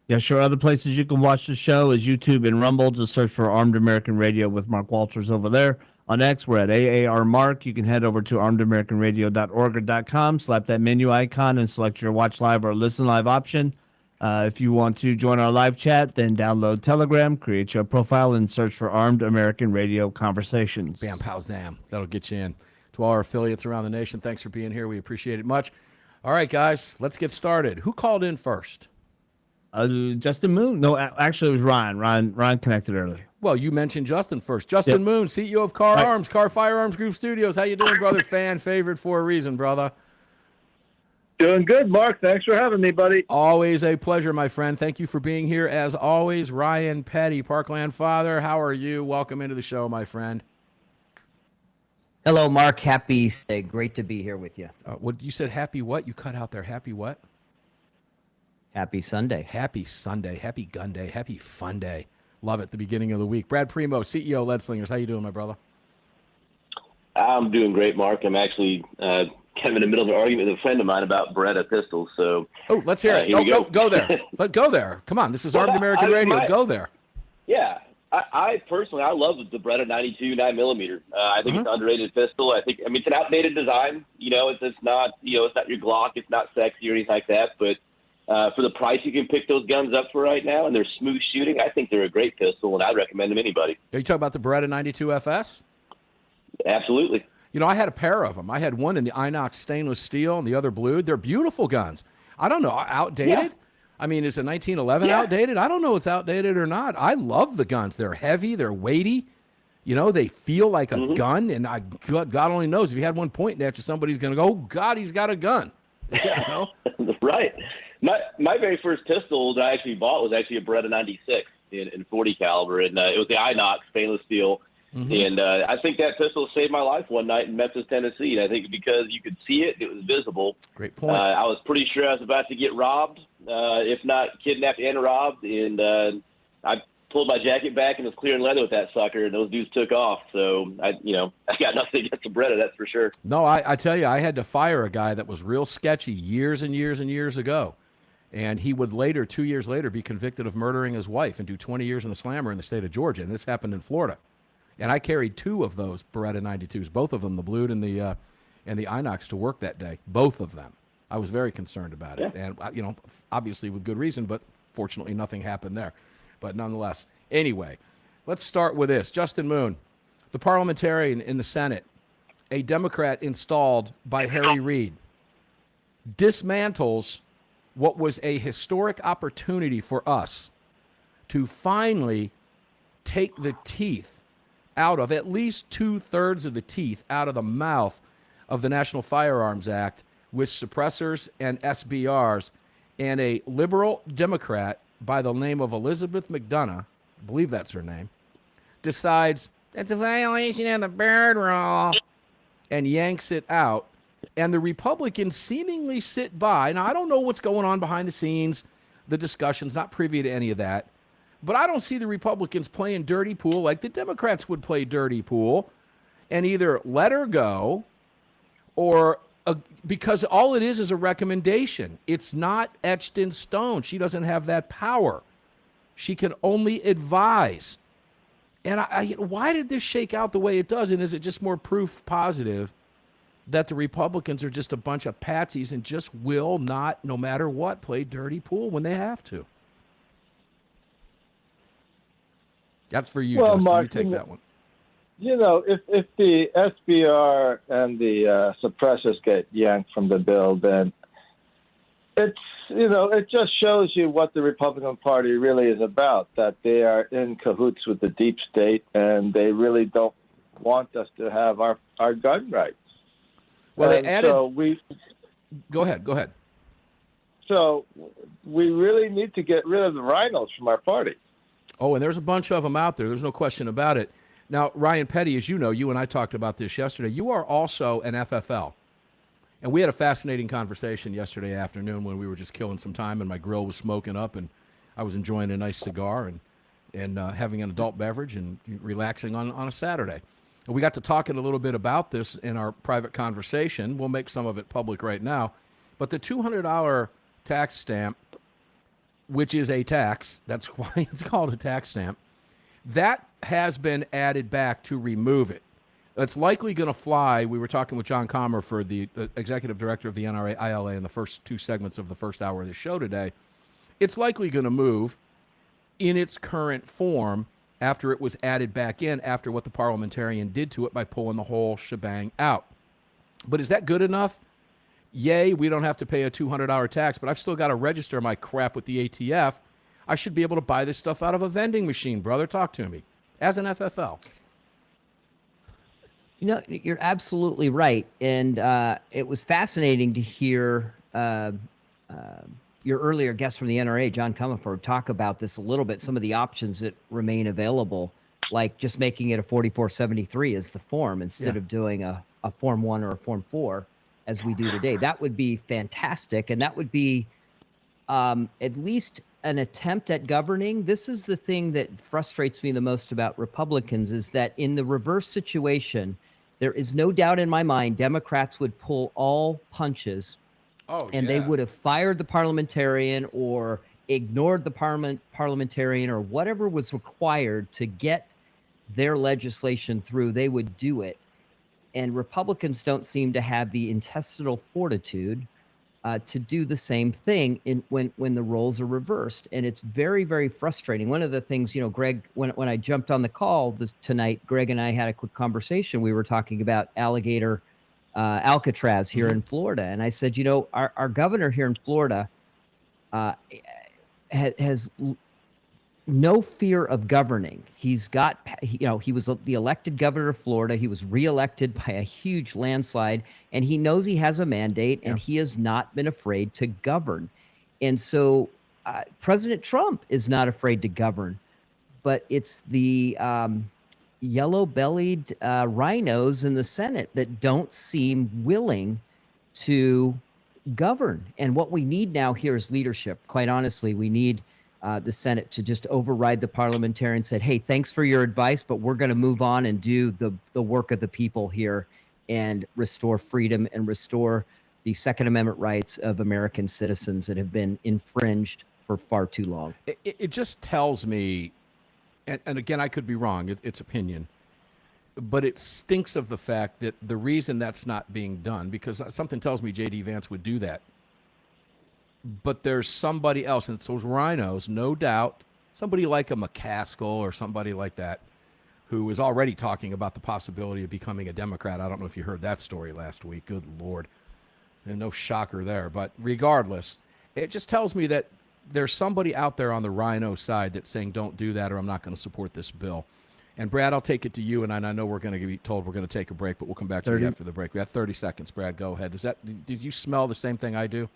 Yeah, sure. Other places you can watch the show is YouTube and Rumble. Just search for Armed American Radio with Mark Walters over there. On X, we're at AAR Mark. You can head over to armedamericanradio.org or .com, slap that menu icon, and select your watch live or listen live option. If you want to join our live chat, then download Telegram, create your profile, and search for Armed American Radio Conversations. Bam, pow, zam. That'll get you in. To all our affiliates around the nation, thanks for being here. We appreciate it much. All right, guys, let's get started. Who called in first? Justin Moon. No, actually, it was Ryan. Ryan connected early. Well, you mentioned Justin first. Justin Moon, CEO of Car Firearms Group Studios. How you doing, brother? Fan favorite for a reason, brother. Doing good, Mark. Thanks for having me, buddy. Always a pleasure, my friend. Thank you for being here. As always, Ryan Petty, Parkland father. How are you? Welcome into the show, my friend. Hello, Mark. Happy Sunday. Great to be here with you. What you said? Happy what? You cut out there. Happy what? Happy Sunday. Happy Sunday. Happy gun day. Happy fun day. Love it. The beginning of the week. Brad Premo, CEO Lead Slingers. How you doing, my brother? I'm doing great, Mark. I'm actually kind of in the middle of an argument with a friend of mine about Beretta pistols. So, let's hear it. Go there. Let's go there. Come on. This is Armed American Radio. Go there. Yeah. I personally, I love the Beretta 92 9mm. I think it's an underrated pistol. It's an outdated design. It's not your Glock. It's not sexy or anything like that. But for the price you can pick those guns up for right now, and they're smooth shooting, I think they're a great pistol, and I'd recommend them to anybody. Are you talking about the Beretta 92 FS? Absolutely. I had a pair of them. I had one in the inox stainless steel and the other blue. They're beautiful guns. I don't know, outdated? Yeah. Is a 1911 outdated? I don't know if it's outdated or not. I love the guns. They're heavy. They're weighty. They feel like a gun. And God only knows if you had one pointing at you, somebody's going to go, oh, God, he's got a gun. Right. My very first pistol that I actually bought was actually a Beretta 96 in 40 caliber. And it was the inox stainless steel. And I think that pistol saved my life one night in Memphis, Tennessee. And I think because you could see it, it was visible. Great point. I was pretty sure I was about to get robbed, if not kidnapped and robbed. And I pulled my jacket back and was clearing leather with that sucker, and those dudes took off. So, I got nothing against the Beretta, that's for sure. No, I tell you, I had to fire a guy that was real sketchy years and years and years ago. And he would later, 2 years later, be convicted of murdering his wife and do 20 years in the slammer in the state of Georgia. And this happened in Florida. And I carried two of those Beretta 92s, both of them, the blued and the inox, to work that day. Both of them. I was very concerned about it. And, obviously with good reason, but fortunately nothing happened there. But nonetheless, anyway, let's start with this. Justin Moon, the parliamentarian in the Senate, a Democrat installed by Harry Reid, dismantles what was a historic opportunity for us to finally take the teeth out of, at least 2/3 of the teeth out of the mouth of the National Firearms Act with suppressors and SBRs, and a liberal Democrat by the name of Elizabeth McDonough, I believe that's her name, decides that's a violation of the Byrd Rule and yanks it out. And the Republicans seemingly sit by. Now, I don't know what's going on behind the scenes, the discussions, not privy to any of that. But I don't see the Republicans playing dirty pool like the Democrats would play dirty pool and either let her go or because all it is a recommendation. It's not etched in stone. She doesn't have that power. She can only advise. And why did this shake out the way it does? And is it just more proof positive that the Republicans are just a bunch of patsies and just will not, no matter what, play dirty pool when they have to? That's for you, Justin. Mark, you take that one. You know, if the SBR and the suppressors get yanked from the bill, then it's, you know, it just shows you what the Republican Party really is about, that they are in cahoots with the deep state and they really don't want us to have our gun rights. Well, they added... So Go ahead. So we really need to get rid of the rhinos from our party. Oh, and there's a bunch of them out there. There's no question about it. Now, Ryan Petty, as you know, you and I talked about this yesterday. You are also an FFL. And we had a fascinating conversation yesterday afternoon when we were just killing some time and my grill was smoking up and I was enjoying a nice cigar and having an adult beverage and relaxing on a Saturday. And we got to talking a little bit about this in our private conversation. We'll make some of it public right now. But the $200 tax stamp, which is a tax, that's why it's called a tax stamp, that has been added back to remove it. It's likely going to fly. We were talking with John Commerford, the executive director of the NRAILA, in the first two segments of the first hour of the show today. It's likely going to move in its current form after it was added back in, after what the parliamentarian did to it by pulling the whole shebang out. But is that good enough? Yay, we don't have to pay a $200 tax, but I've still got to register my crap with the ATF. I should be able to buy this stuff out of a vending machine, brother. Talk to me. As an FFL. You know, you're absolutely right. And it was fascinating to hear your earlier guest from the NRA, John Commerford, talk about this a little bit, some of the options that remain available, like just making it a 4473 as the form instead of doing a Form 1 or a Form 4 as we do today. That would be fantastic. And that would be at least an attempt at governing. This is the thing that frustrates me the most about Republicans, is that in the reverse situation, there is no doubt in my mind Democrats would pull all punches they would have fired the parliamentarian or ignored the parliamentarian or whatever was required to get their legislation through. They would do it. And Republicans don't seem to have the intestinal fortitude to do the same thing when the roles are reversed. And it's very, very frustrating. One of the things, you know, Greg, when I jumped on the call tonight, Greg and I had a quick conversation. We were talking about alligator Alcatraz here in Florida. And I said, you know, our governor here in Florida has no fear of governing. He's got, you know, he was the elected governor of Florida. He was reelected by a huge landslide, and he knows he has a mandate, and he has not been afraid to govern. And so President Trump is not afraid to govern, but it's the yellow-bellied rhinos in the Senate that don't seem willing to govern. And what we need now here is leadership. Quite honestly, we need the Senate to just override the parliamentarian, said, hey, thanks for your advice, but we're going to move on and do the work of the people here and restore freedom and restore the Second Amendment rights of American citizens that have been infringed for far too long. It just tells me, and again, I could be wrong, it's opinion, but it stinks of the fact that the reason that's not being done, because something tells me J.D. Vance would do that, but there's somebody else, and it's those rhinos, no doubt, somebody like a McCaskill or somebody like that, who is already talking about the possibility of becoming a Democrat. I don't know if you heard that story last week. Good Lord. And no shocker there. But regardless, it just tells me that there's somebody out there on the rhino side that's saying don't do that or I'm not going to support this bill. And, Brad, I'll take it to you, and I know we're going to be told we're going to take a break, but we'll come back to you after the break. We have 30 seconds. Brad, go ahead. Did you smell the same thing I do?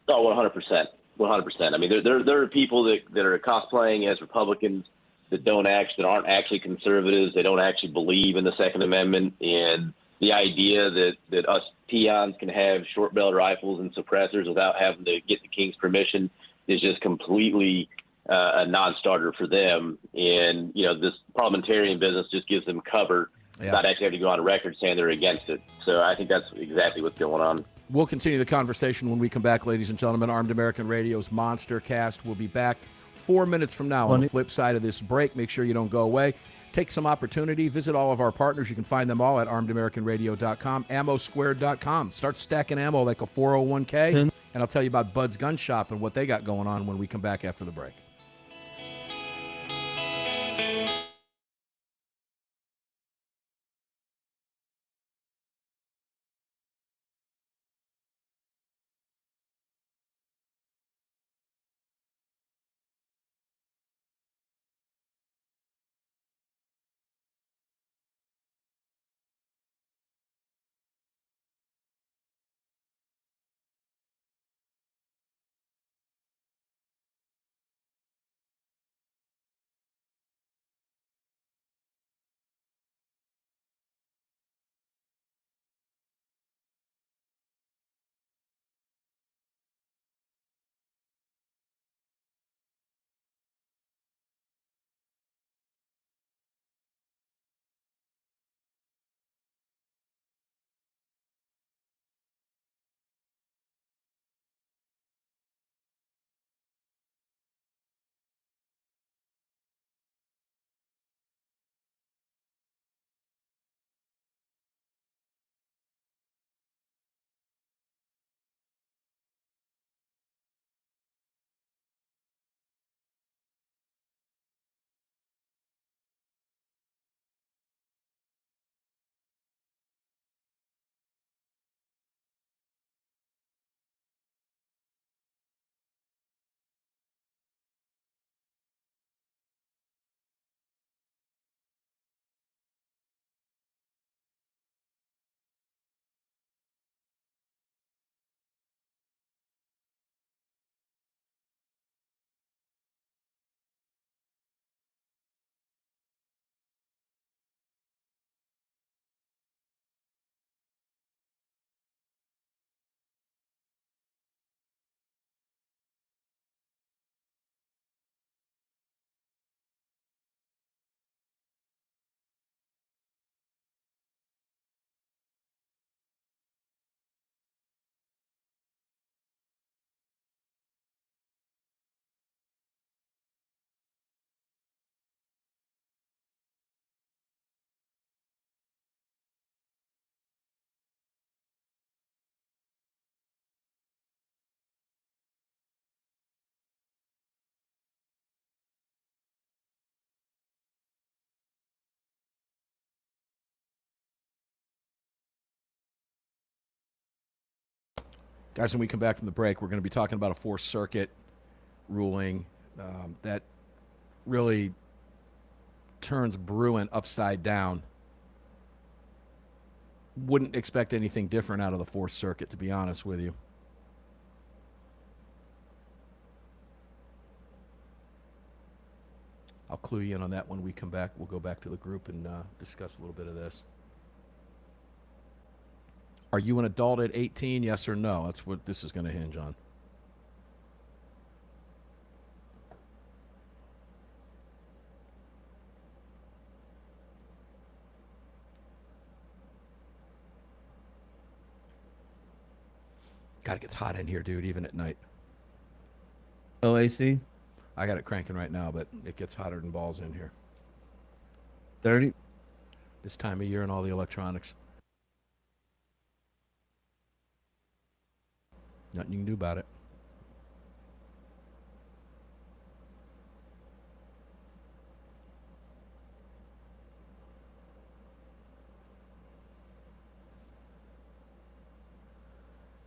Oh, 100%. 100%. I mean, there are people that are cosplaying as Republicans that aren't actually conservatives. They don't actually believe in the Second Amendment, and the idea that us peons can have short-barreled rifles and suppressors without having to get the king's permission is just completely a non-starter for them. And, this parliamentarian business just gives them cover, not actually having to go on record saying they're against it. So I think that's exactly what's going on. We'll continue the conversation when we come back, ladies and gentlemen. Armed American Radio's Monster Cast will be back 4 minutes from now on the flip side of this break. Make sure you don't go away. Take some opportunity. Visit all of our partners. You can find them all at armedamericanradio.com, ammosquared.com. Start stacking ammo like a 401k. And I'll tell you about Bud's Gun Shop and what they got going on when we come back after the break. Guys, when we come back from the break, we're going to be talking about a Fourth Circuit ruling that really turns Bruin upside down. Wouldn't expect anything different out of the Fourth Circuit, to be honest with you. I'll clue you in on that when we come back. We'll go back to the group and discuss a little bit of this. Are you an adult at 18, yes or no? That's what this is going to hinge on. God, it gets hot in here, dude, even at night. Oh, AC? I got it cranking right now, but it gets hotter than balls in here. 30? This time of year and all the electronics. Nothing you can do about it.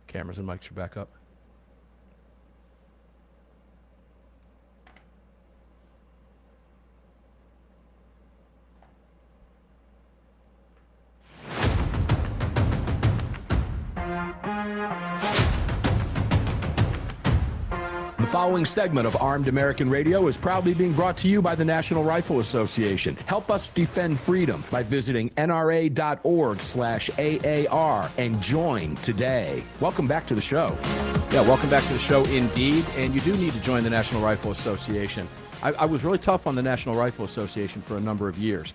Cameras and mics are back up. The following segment of Armed American Radio is proudly being brought to you by the National Rifle Association. Help us defend freedom by visiting nra.org/AAR and join today. Welcome back to the show. Yeah, welcome back to the show indeed. And you do need to join the National Rifle Association. I was really tough on the National Rifle Association for a number of years.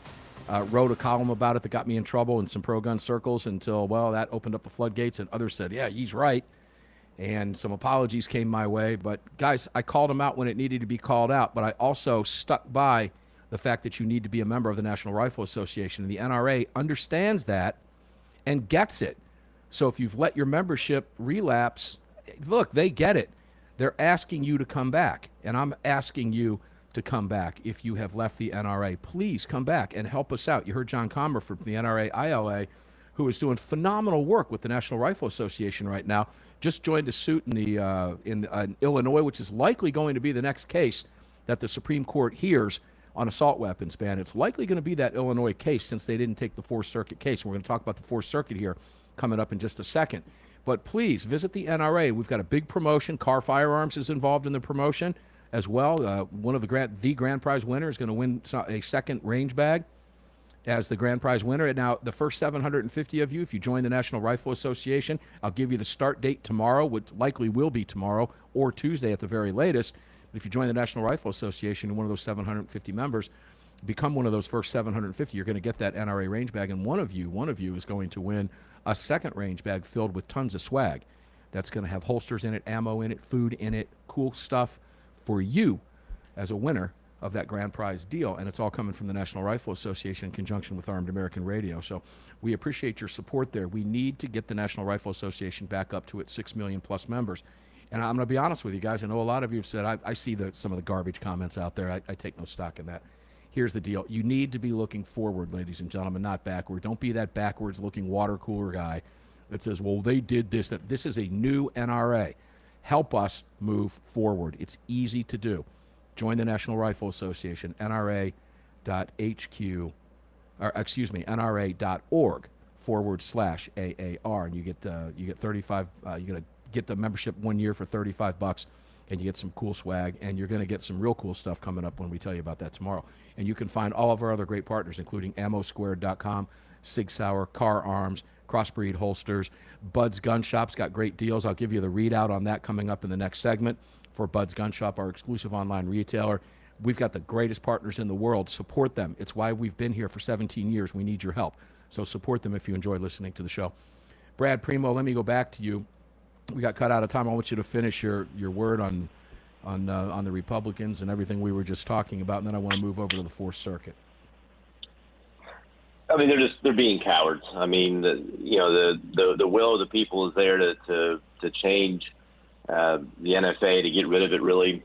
Wrote a column about it that got me in trouble in some pro-gun circles until, well, that opened up the floodgates and others said, yeah, he's right. And some apologies came my way. But, guys, I called them out when it needed to be called out. But I also stuck by the fact that you need to be a member of the National Rifle Association. And the NRA understands that and gets it. So if you've let your membership relapse, look, they get it. They're asking you to come back. And I'm asking you to come back. If you have left the NRA, please come back and help us out. You heard John Commerford from the NRAILA, who is doing phenomenal work with the National Rifle Association right now. Just joined a suit in Illinois, which is likely going to be the next case that the Supreme Court hears on assault weapons ban. It's likely going to be that Illinois case since they didn't take the Fourth Circuit case. We're going to talk about the Fourth Circuit here coming up in just a second. But please visit the NRA. We've got a big promotion. Car Firearms is involved in the promotion as well. One of the grand prize winner is going to win a second range bag as the grand prize winner. And now the first 750 of you, if you join the National Rifle Association, I'll give you the start date tomorrow, which likely will be tomorrow or Tuesday at the very latest. But if you join the National Rifle Association and one of those 750 members, become one of those first 750, you're going to get that NRA range bag. And one of you is going to win a second range bag filled with tons of swag. That's going to have holsters in it, ammo in it, food in it, cool stuff for you as a winner of that grand prize deal. And it's all coming from the National Rifle Association in conjunction with Armed American Radio. So we appreciate your support there. We need to get the National Rifle Association back up to its 6 million plus members. And I'm going to be honest with you guys. I know a lot of you have said, I see some of the garbage comments out there. I take no stock in that. Here's the deal. You need to be looking forward, ladies and gentlemen, not backward. Don't be that backwards looking water cooler guy that says, well, they did this. That this is a new NRA. Help us move forward. It's easy to do. Join the National Rifle Association, nra.org/AAR, and you get 35. You're gonna get the membership 1 year for $35, and you get some cool swag, and you're gonna get some real cool stuff coming up when we tell you about that tomorrow. And you can find all of our other great partners, including AmmoSquared.com, Sig Sauer, Car Arms, Crossbreed Holsters, Bud's Gun Shop's got great deals. I'll give you the readout on that coming up in the next segment. For Bud's Gun Shop, our exclusive online retailer. We've got the greatest partners in the world. Support them. It's why we've been here for 17 years. We need your help. So support them if you enjoy listening to the show. Brad Premo, let me go back to you. We got cut out of time. I want you to finish your word on the Republicans and everything we were just talking about, and then I want to move over to the Fourth Circuit. I mean, they're being cowards. I mean, the will of the people is there to change the NFA, to get rid of it. Really,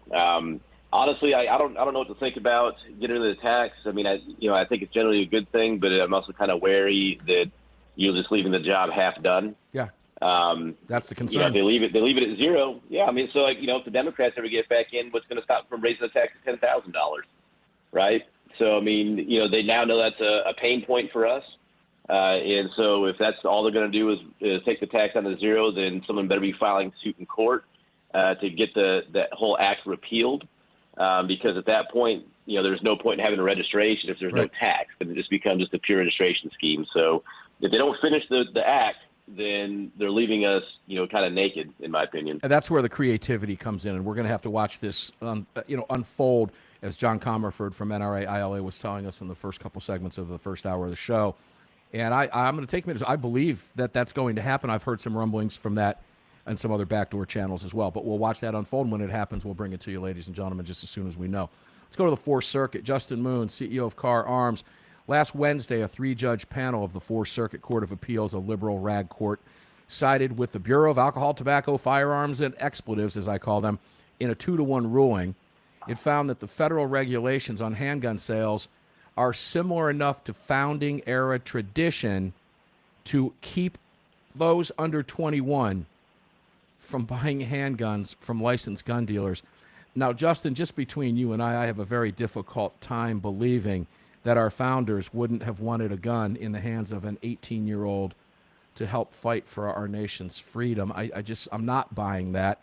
honestly, I don't know what to think about getting rid of the tax. I mean, I think it's generally a good thing, but I'm also kind of wary that you're just leaving the job half done. Yeah. That's the concern. You know, they leave it at zero. Yeah, I mean, so if the Democrats ever get back in, what's going to stop them from raising the tax to $10,000, right? So I mean, they now know that's a pain point for us, and so if that's all they're going to do is take the tax down to zero, then someone better be filing suit in court to get that whole act repealed, because at that point, there's no point in having a registration if there's no tax, and it just becomes just a pure registration scheme. So if they don't finish the act, then they're leaving us, kind of naked, in my opinion. And that's where the creativity comes in, and we're going to have to watch this, unfold, as John Commerford from NRAILA was telling us in the first couple segments of the first hour of the show. And I'm going to take minutes. I believe that's going to happen. I've heard some rumblings from that and some other backdoor channels as well. But we'll watch that unfold. When it happens, we'll bring it to you, ladies and gentlemen, just as soon as we know. Let's go to the Fourth Circuit. Justin Moon, CEO of Car Arms. Last Wednesday, a 3-judge panel of the Fourth Circuit Court of Appeals, a liberal rag court, sided with the Bureau of Alcohol, Tobacco, Firearms, and Expletives, as I call them, in a 2-to-1 ruling. It found that the federal regulations on handgun sales are similar enough to founding-era tradition to keep those under 21 from buying handguns from licensed gun dealers. Now, Justin, just between you and I have a very difficult time believing that our founders wouldn't have wanted a gun in the hands of an 18-year-old to help fight for our nation's freedom. I'm not buying that.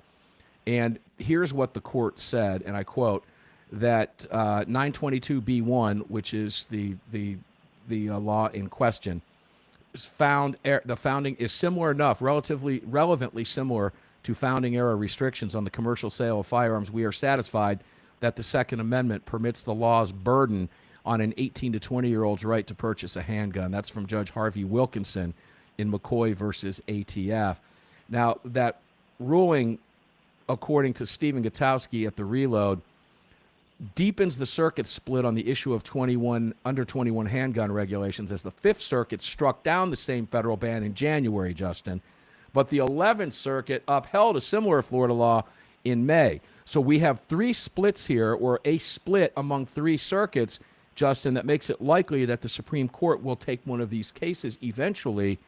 And here's what the court said, and I quote, that 922B1, which is the law in question, the founding is similar enough, relevantly similar to founding era restrictions on the commercial sale of firearms. We are satisfied that the Second Amendment permits the law's burden on an 18 to 20-year-old's right to purchase a handgun. That's from Judge Harvey Wilkinson in McCoy versus ATF. Now, that ruling, according to Stephen Gutowski at the Reload, deepens the circuit split on the issue of under 21 handgun regulations, as the Fifth Circuit struck down the same federal ban in January, Justin. But the 11th Circuit upheld a similar Florida law in May. So we have three splits here, or a split among three circuits, Justin, that makes it likely that the Supreme Court will take one of these cases eventually,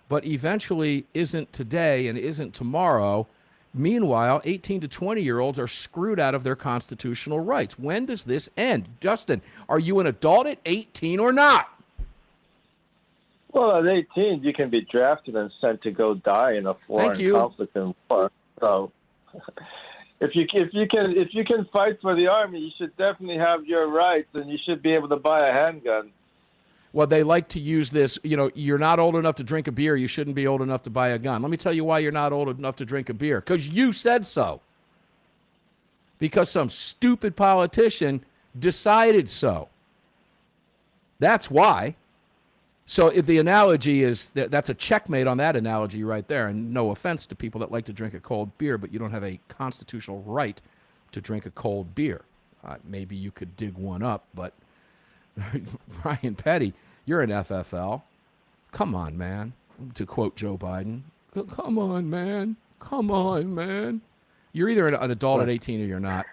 but eventually isn't today and isn't tomorrow. Meanwhile, 18 to 20-year-olds are screwed out of their constitutional rights. When does this end? Justin, are you an adult at 18 or not? Well, at 18, you can be drafted and sent to go die in a foreign conflict and war. So, if you can fight for the army, you should definitely have your rights, and you should be able to buy a handgun. Well, they like to use this, you're not old enough to drink a beer, you shouldn't be old enough to buy a gun. Let me tell you why you're not old enough to drink a beer. Because you said so. Because some stupid politician decided so. That's why. So if the analogy is, that's a checkmate on that analogy right there. And no offense to people that like to drink a cold beer, but you don't have a constitutional right to drink a cold beer. Maybe you could dig one up, but Ryan Petty, you're an FFL. Come on, man. To quote Joe Biden, come on, man. Come on, man. You're either an adult at 18 or you're not.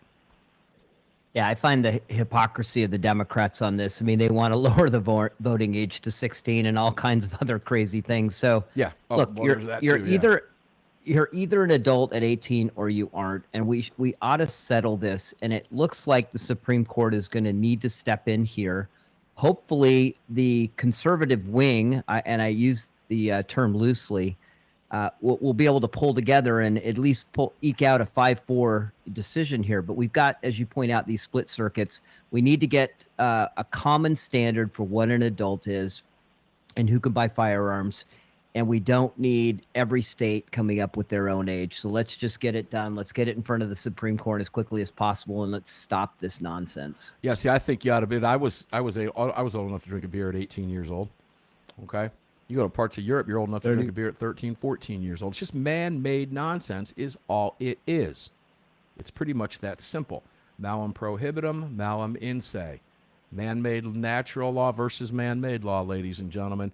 Yeah, I find the hypocrisy of the Democrats on this. I mean, they want to lower the voting age to 16 and all kinds of other crazy things. So, yeah, look, you're either an adult at 18 or you aren't, and we ought to settle this. And it looks like the Supreme Court is going to need to step in here. Hopefully, the conservative wing, and I use the term loosely, will be able to pull together and at least eke out a 5-4 decision here. But we've got, as you point out, these split circuits. We need to get a common standard for what an adult is and who can buy firearms. And we don't need every state coming up with their own age. So let's just get it done. Let's get it in front of the Supreme Court as quickly as possible, and let's stop this nonsense. Yeah, see, I think you ought to be. I was old enough to drink a beer at 18 years old. Okay? You go to parts of Europe, you're old enough to drink a beer at 13, 14 years old. It's just man-made nonsense is all it is. It's pretty much that simple. Malum prohibitum, malum in se. Man-made natural law versus man-made law, ladies and gentlemen.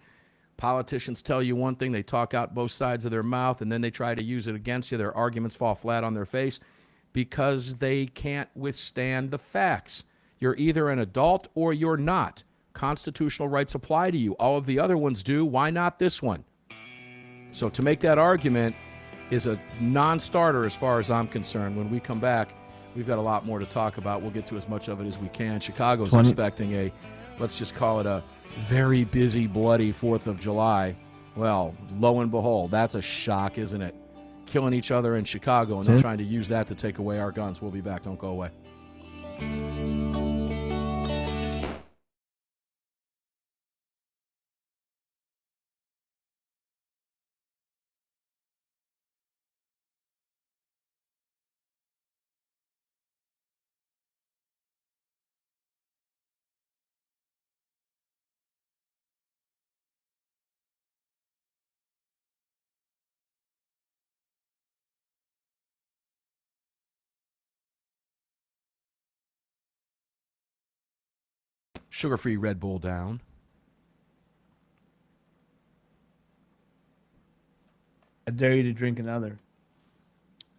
Politicians tell you one thing, they talk out both sides of their mouth, and then they try to use it against you. Their arguments fall flat on their face because they can't withstand the facts. You're either an adult or you're not. Constitutional rights apply to you. All of the other ones do. Why not this one? So to make that argument is a non-starter as far as I'm concerned. When we come back, we've got a lot more to talk about. We'll get to as much of it as we can. Chicago's expecting a, let's just call it a very busy, bloody 4th of July. Well, lo and behold, that's a shock, isn't it? Killing each other in Chicago, and they're trying to use that to take away our guns. We'll be back. Don't go away. Sugar-free Red Bull down. I dare you to drink another.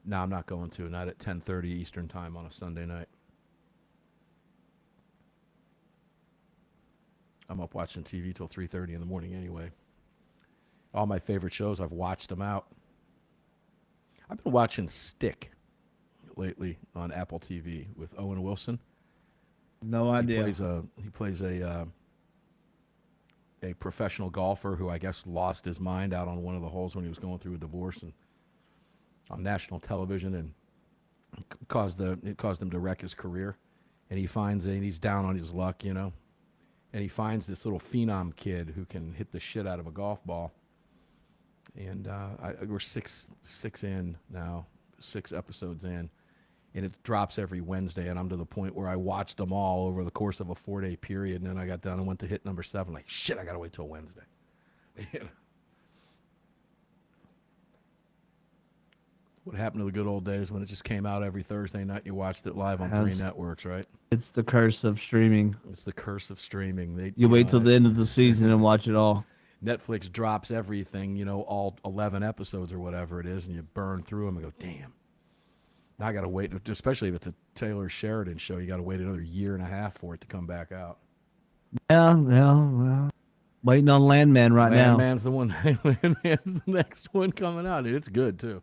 No, I'm not going to. Not at 10:30 Eastern time on a Sunday night. I'm up watching TV till 3:30 in the morning anyway. All my favorite shows, I've watched them out. I've been watching Stick lately on Apple TV with Owen Wilson. No idea. He plays a a professional golfer who I guess lost his mind out on one of the holes when he was going through a divorce and on national television, and it caused him to wreck his career. And he's down on his luck, and he finds this little phenom kid who can hit the shit out of a golf ball. And we're six in now, 6 episodes in, and it drops every Wednesday. And I'm to the point where I watched them all over the course of a 4-day period. And then I got done and went to hit number 7. Like, shit, I got to wait till Wednesday. What happened to the good old days when it just came out every Thursday night and you watched it live on 3 networks, right? It's the curse of streaming. It's the curse of streaming. You wait till the end of the season and watch it all. Netflix drops everything, all 11 episodes or whatever it is, and you burn through them and go, damn. Now I got to wait, especially if it's a Taylor Sheridan show, you got to wait another year and a half for it to come back out. Yeah, well, waiting on Landman now. Landman's the one. Landman's the next one coming out, dude. It's good, too.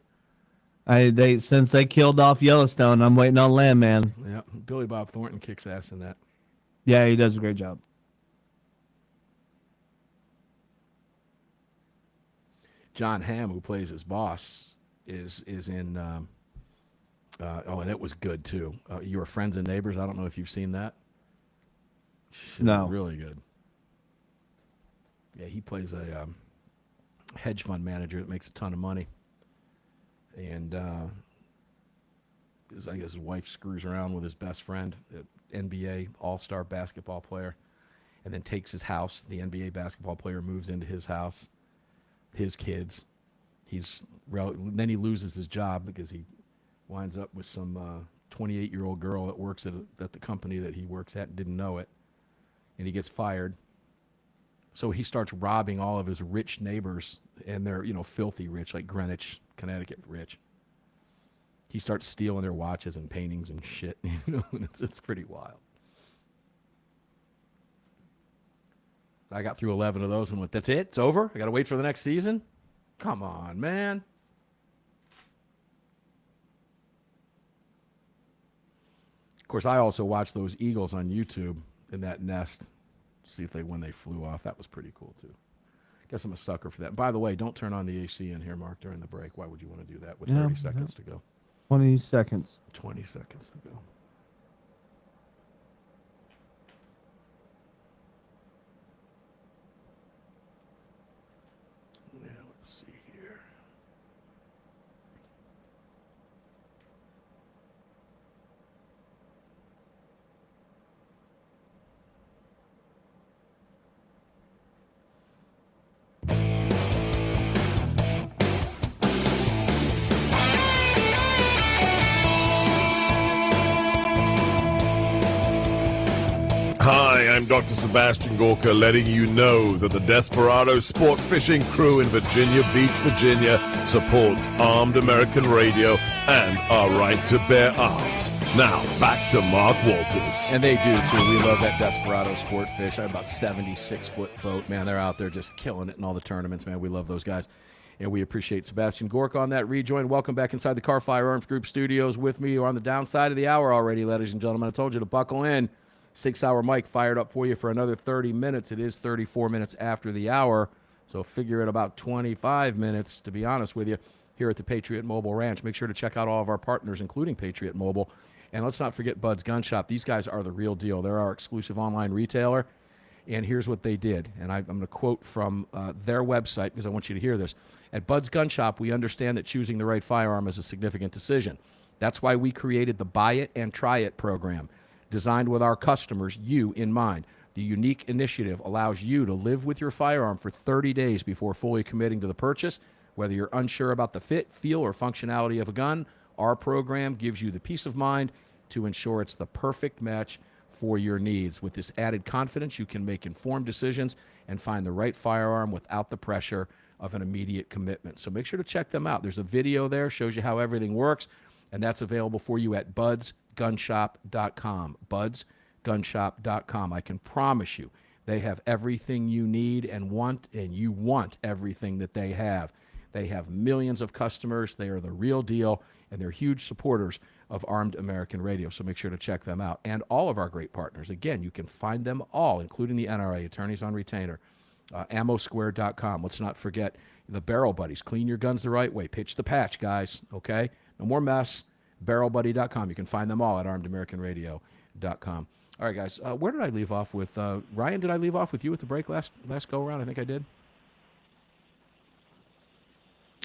Since they killed off Yellowstone, I'm waiting on Landman. Yeah, Billy Bob Thornton kicks ass in that. Yeah, he does a great job. John Hamm, who plays his boss, is in. And it was good too. You Were Friends and Neighbors. I don't know if you've seen that. No, really good. Yeah, he plays a hedge fund manager that makes a ton of money, and I guess his wife screws around with his best friend, the NBA All-Star basketball player, and then takes his house. The NBA basketball player moves into his house. His kids. Then he loses his job because he winds up with some 28-year-old girl that works at the company that he works at and didn't know it, and he gets fired. So he starts robbing all of his rich neighbors, and they're filthy rich, like Greenwich, Connecticut rich. He starts stealing their watches and paintings and shit. And it's pretty wild. I got through 11 of those and went, that's it? It's over? I got to wait for the next season? Come on, man. Of course, I also watched those eagles on YouTube in that nest, see if when they flew off. That was pretty cool, too. Guess I'm a sucker for that. And by the way, don't turn on the AC in here, Mark, during the break. Why would you want to do that with 30 seconds to go? 20 seconds. 20 seconds to go. Yeah, let's see here. Hi, I'm Dr. Sebastian Gorka, letting you know that the Desperado Sport Fishing Crew in Virginia Beach, Virginia supports Armed American Radio and our right to bear arms. Now, back to Mark Walters. And they do, too. We love that Desperado Sport Fish. I have about 76-foot boat. Man, they're out there just killing it in all the tournaments, man. We love those guys. And we appreciate Sebastian Gorka on that rejoin. Welcome back inside the Car Firearms Group studios with me. You're on the downside of the hour already, ladies and gentlemen. I told you to buckle in. 6-hour Mike fired up for you for another 30 minutes. It is 34 minutes after the hour, so figure it about 25 minutes, to be honest with you, here at the Patriot Mobile Ranch. Make sure to check out all of our partners, including Patriot Mobile. And let's not forget Bud's Gun Shop. These guys are the real deal. They're our exclusive online retailer, and here's what they did. And I'm going to quote from their website because I want you to hear this. At Bud's Gun Shop, we understand that choosing the right firearm is a significant decision. That's why we created the Buy It and Try It program, designed with our customers, you, in mind. The unique initiative allows you to live with your firearm for 30 days before fully committing to the purchase. Whether you're unsure about the fit, feel, or functionality of a gun, our program gives you the peace of mind to ensure it's the perfect match for your needs. With this added confidence, you can make informed decisions and find the right firearm without the pressure of an immediate commitment. So make sure to check them out. There's a video there, shows you how everything works, and that's available for you at budsgunshop.com. budsgunshop.com. I can promise you they have everything you need and want, and you want everything that they have. They have millions of customers. They are the real deal, and they're huge supporters of Armed American Radio, so make sure to check them out. And all of our great partners. Again, you can find them all, including the NRA, Attorneys on Retainer, ammosquare.com. Let's not forget the Barrel Buddies. Clean your guns the right way. Pitch the patch, guys, okay? No more mess. BarrelBuddy.com. You can find them all at armedamericanradio.com. All right, guys, where did I leave off with? Ryan, did I leave off with you at the break last go-around? I think I did.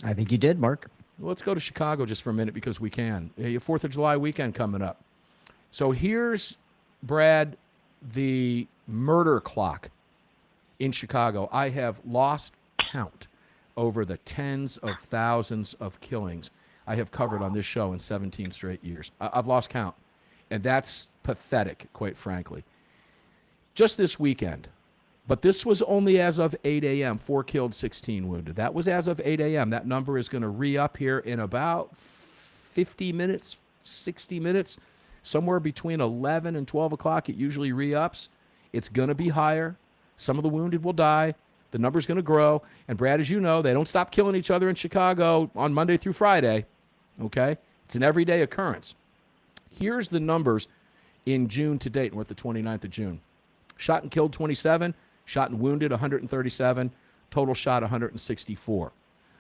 I think you did, Mark. Well, let's go to Chicago just for a minute because we can. Your 4th of July weekend coming up. So here's, Brad, the murder clock in Chicago. I have lost count over the tens of thousands of killings I have covered on this show in 17 straight years. I've lost count, and that's pathetic, quite frankly. Just this weekend, but this was only as of 8 a.m., 4 killed, 16 wounded. That was as of 8 a.m. That number is going to re-up here in about 50 minutes, 60 minutes, somewhere between 11 and 12 o'clock. It usually re-ups. It's going to be higher. Some of the wounded will die. The number's going to grow. And, Brad, as you know, they don't stop killing each other in Chicago on Monday through Friday, okay? It's an everyday occurrence. Here's the numbers in June to date. We're at the 29th of June. Shot and killed 27, shot and wounded 137, total shot 164.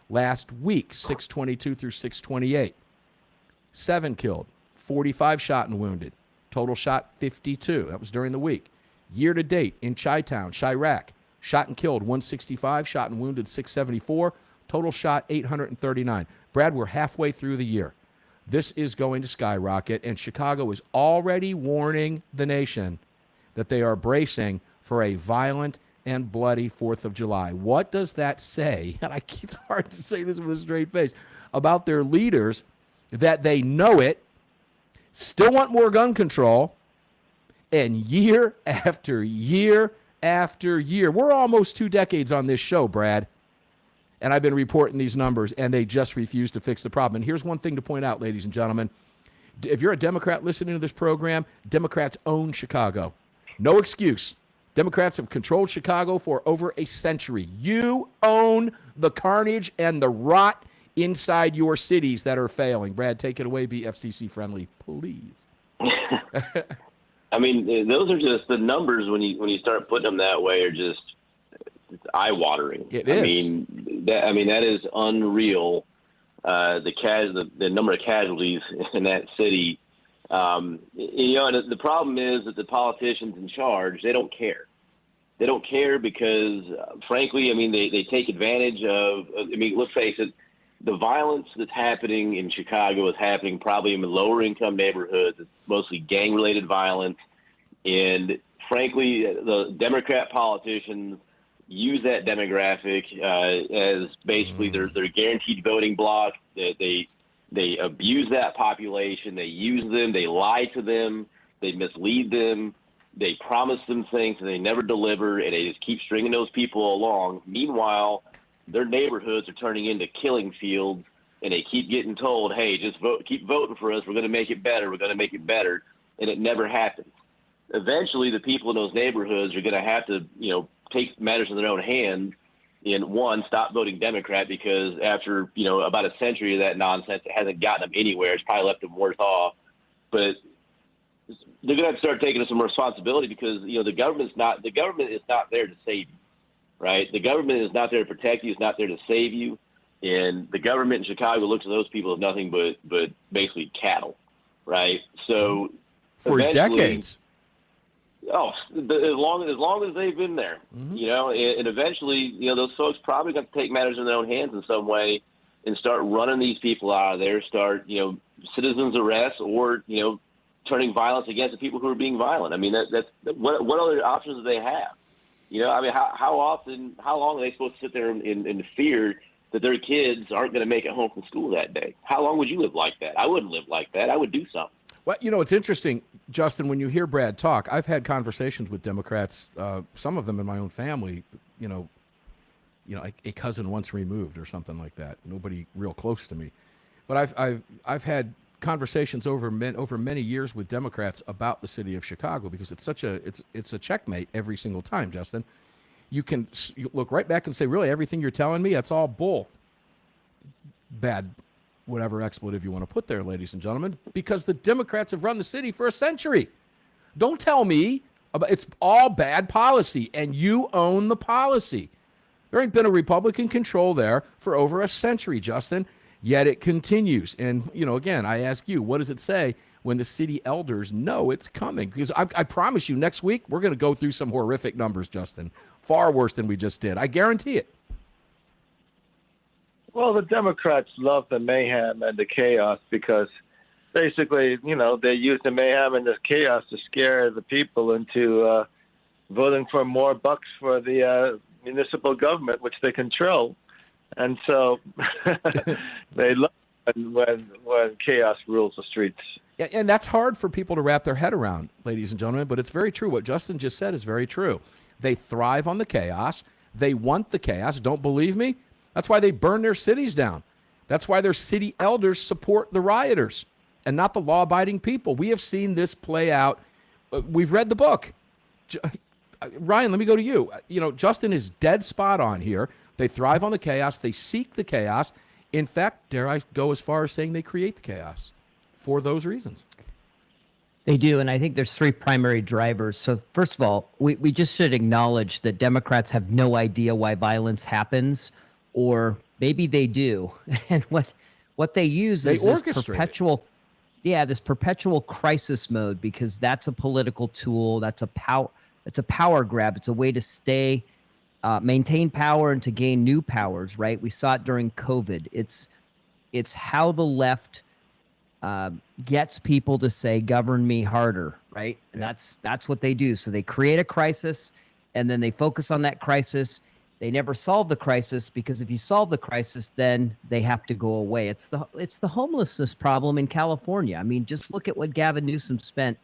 Last week, 622 through 628. 7 killed, 45 shot and wounded, total shot 52. That was during the week. Year to date in Chi-Town, Chirac, shot and killed 165, shot and wounded 674, total shot 839. Brad, we're halfway through the year. This is going to skyrocket, and Chicago is already warning the nation that they are bracing for a violent and bloody 4th of July. What does that say? And it's hard to say this with a straight face, about their leaders, that they know it, still want more gun control, and year after year after year. We're almost 2 decades on this show, Brad, and I've been reporting these numbers, and they just refuse to fix the problem. And here's one thing to point out, ladies and gentlemen. If you're a Democrat listening to this program, Democrats own Chicago. No excuse. Democrats have controlled Chicago for over a century. You own the carnage and the rot inside your cities that are failing. Brad, take it away. Be FCC friendly, please. I mean, those are just the numbers when you start putting them that way are just it's eye-watering. It is. I mean that is unreal. The number of casualties in that city. And the problem is that the politicians in charge, they don't care. They don't care because, frankly, I mean, they take advantage of. I mean, let's face it. The violence that's happening in Chicago is happening probably in the lower income neighborhoods. It's mostly gang-related violence. And frankly, the Democrat politicians use that demographic as basically their guaranteed voting bloc. They abuse that population. They use them. They lie to them. They mislead them. They promise them things and they never deliver, and they just keep stringing those people along. Meanwhile, their neighborhoods are turning into killing fields, and they keep getting told, hey, just vote, keep voting for us. We're going to make it better. We're going to make it better. And it never happens. Eventually, the people in those neighborhoods are going to have to, take matters in their own hands and, one, stop voting Democrat because after, about a century of that nonsense, it hasn't gotten them anywhere. It's probably left them worse off. But they're going to have to start taking some responsibility because, the government is not there to save you. Right? The government is not there to protect you. It's not there to save you. And the government in Chicago looks at those people as nothing but basically cattle. Right? So for decades. Oh, as long as they've been there, and eventually, those folks probably got to take matters in their own hands in some way and start running these people out of there, start, citizens arrests or, turning violence against the people who are being violent. I mean, that's what other options do they have? How long are they supposed to sit there in fear that their kids aren't going to make it home from school that day? How long would you live like that? I wouldn't live like that. I would do something. Well, it's interesting, Justin, when you hear Brad talk, I've had conversations with Democrats, some of them in my own family, a cousin once removed or something like that. Nobody real close to me. But I've had conversations over many years with Democrats about the city of Chicago because it's a checkmate every single time, Justin. You look right back and say, really, everything you're telling me, that's all bull. Bad, whatever expletive you want to put there, ladies and gentlemen, because the Democrats have run the city for a century. Don't tell me it's all bad policy, and you own the policy. There ain't been a Republican control there for over a century, Justin, yet it continues. And, again, I ask you, what does it say when the city elders know it's coming? Because I promise you, next week, we're going to go through some horrific numbers, Justin, far worse than we just did. I guarantee it. Well, the Democrats love the mayhem and the chaos because basically, they use the mayhem and the chaos to scare the people into voting for more bucks for the municipal government, which they control. And so they love when chaos rules the streets. Yeah, and that's hard for people to wrap their head around, ladies and gentlemen, but it's very true. What Justin just said is very true. They thrive on the chaos. They want the chaos. Don't believe me? That's why they burn their cities down. That's why their city elders support the rioters and not the law-abiding people. We have seen this play out. We've read the book. Ryan, let me go to you. Justin is dead spot on here. They thrive on the chaos. They seek the chaos. In fact, dare I go as far as saying they create the chaos for those reasons. They do, and I think there's three primary drivers. So first of all, we just should acknowledge that Democrats have no idea why violence happens, or maybe they do. And what they use is this perpetual crisis mode, because that's a political tool. That's a power grab. It's a way to maintain power and to gain new powers, right? We saw it during COVID. It's how the left gets people to say, govern me harder, right? And that's what they do. So they create a crisis, and then they focus on that crisis. They never solve the crisis, because if you solve the crisis, then they have to go away. It's the homelessness problem in California. I mean, just look at what Gavin Newsom spent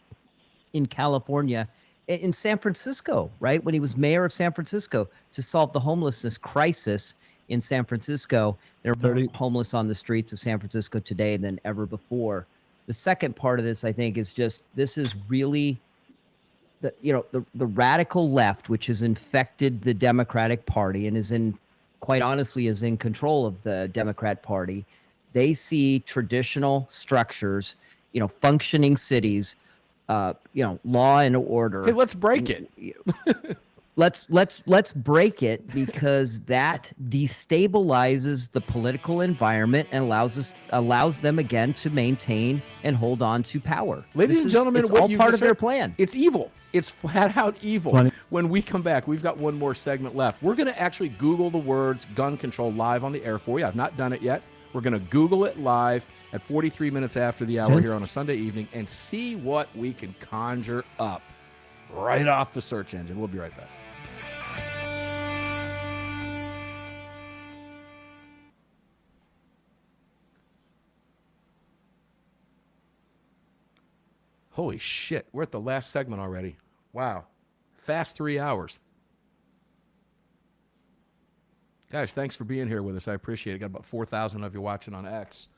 in California, in San Francisco, right? When he was mayor of San Francisco, to solve the homelessness crisis in San Francisco. There are more homeless on the streets of San Francisco today than ever before. The second part of this, I think, is just, this is really the radical left, which has infected the Democratic Party and quite honestly, is in control of the Democrat Party. They see traditional structures, functioning cities, law and order. Hey, let's break it. Let's break it, because that destabilizes the political environment and allows them again to maintain and hold on to power. Ladies and gentlemen, it's what all you part just of their heard, plan. It's evil. It's flat out evil. Funny. When we come back, we've got one more segment left. We're going to actually Google the words gun control live on the air for you. I've not done it yet. We're going to Google it live at 43 minutes after the hour here on a Sunday evening and see what we can conjure up right off the search engine. We'll be right back. Holy shit, we're at the last segment already. Wow. Fast 3 hours. Guys, thanks for being here with us. I appreciate it. Got about 4,000 of you watching on X.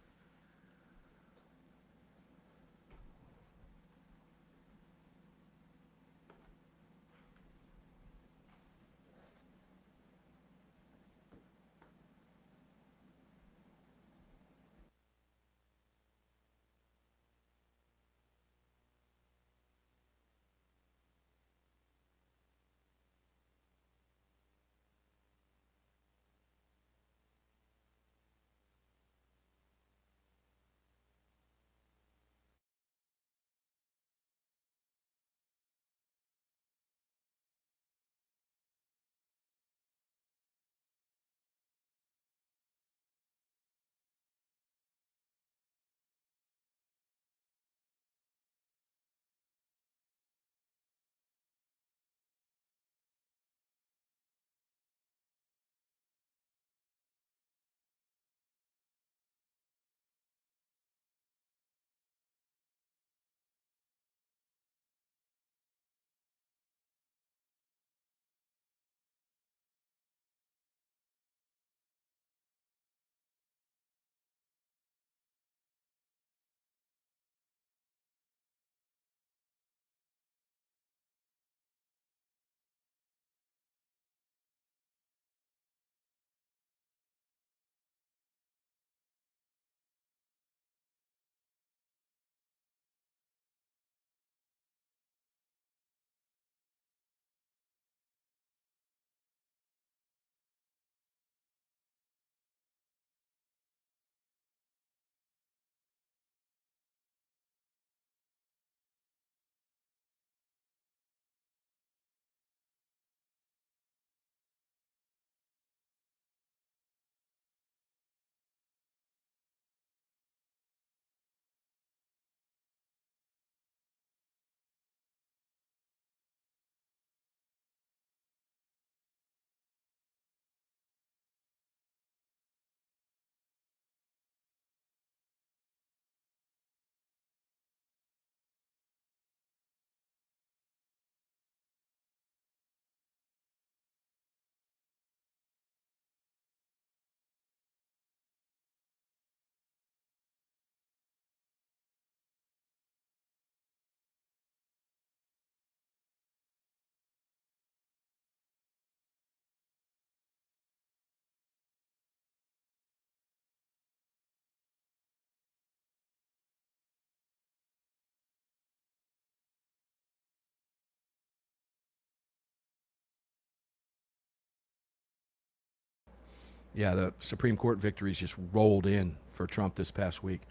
Yeah, the Supreme Court victories just rolled in for Trump this past week.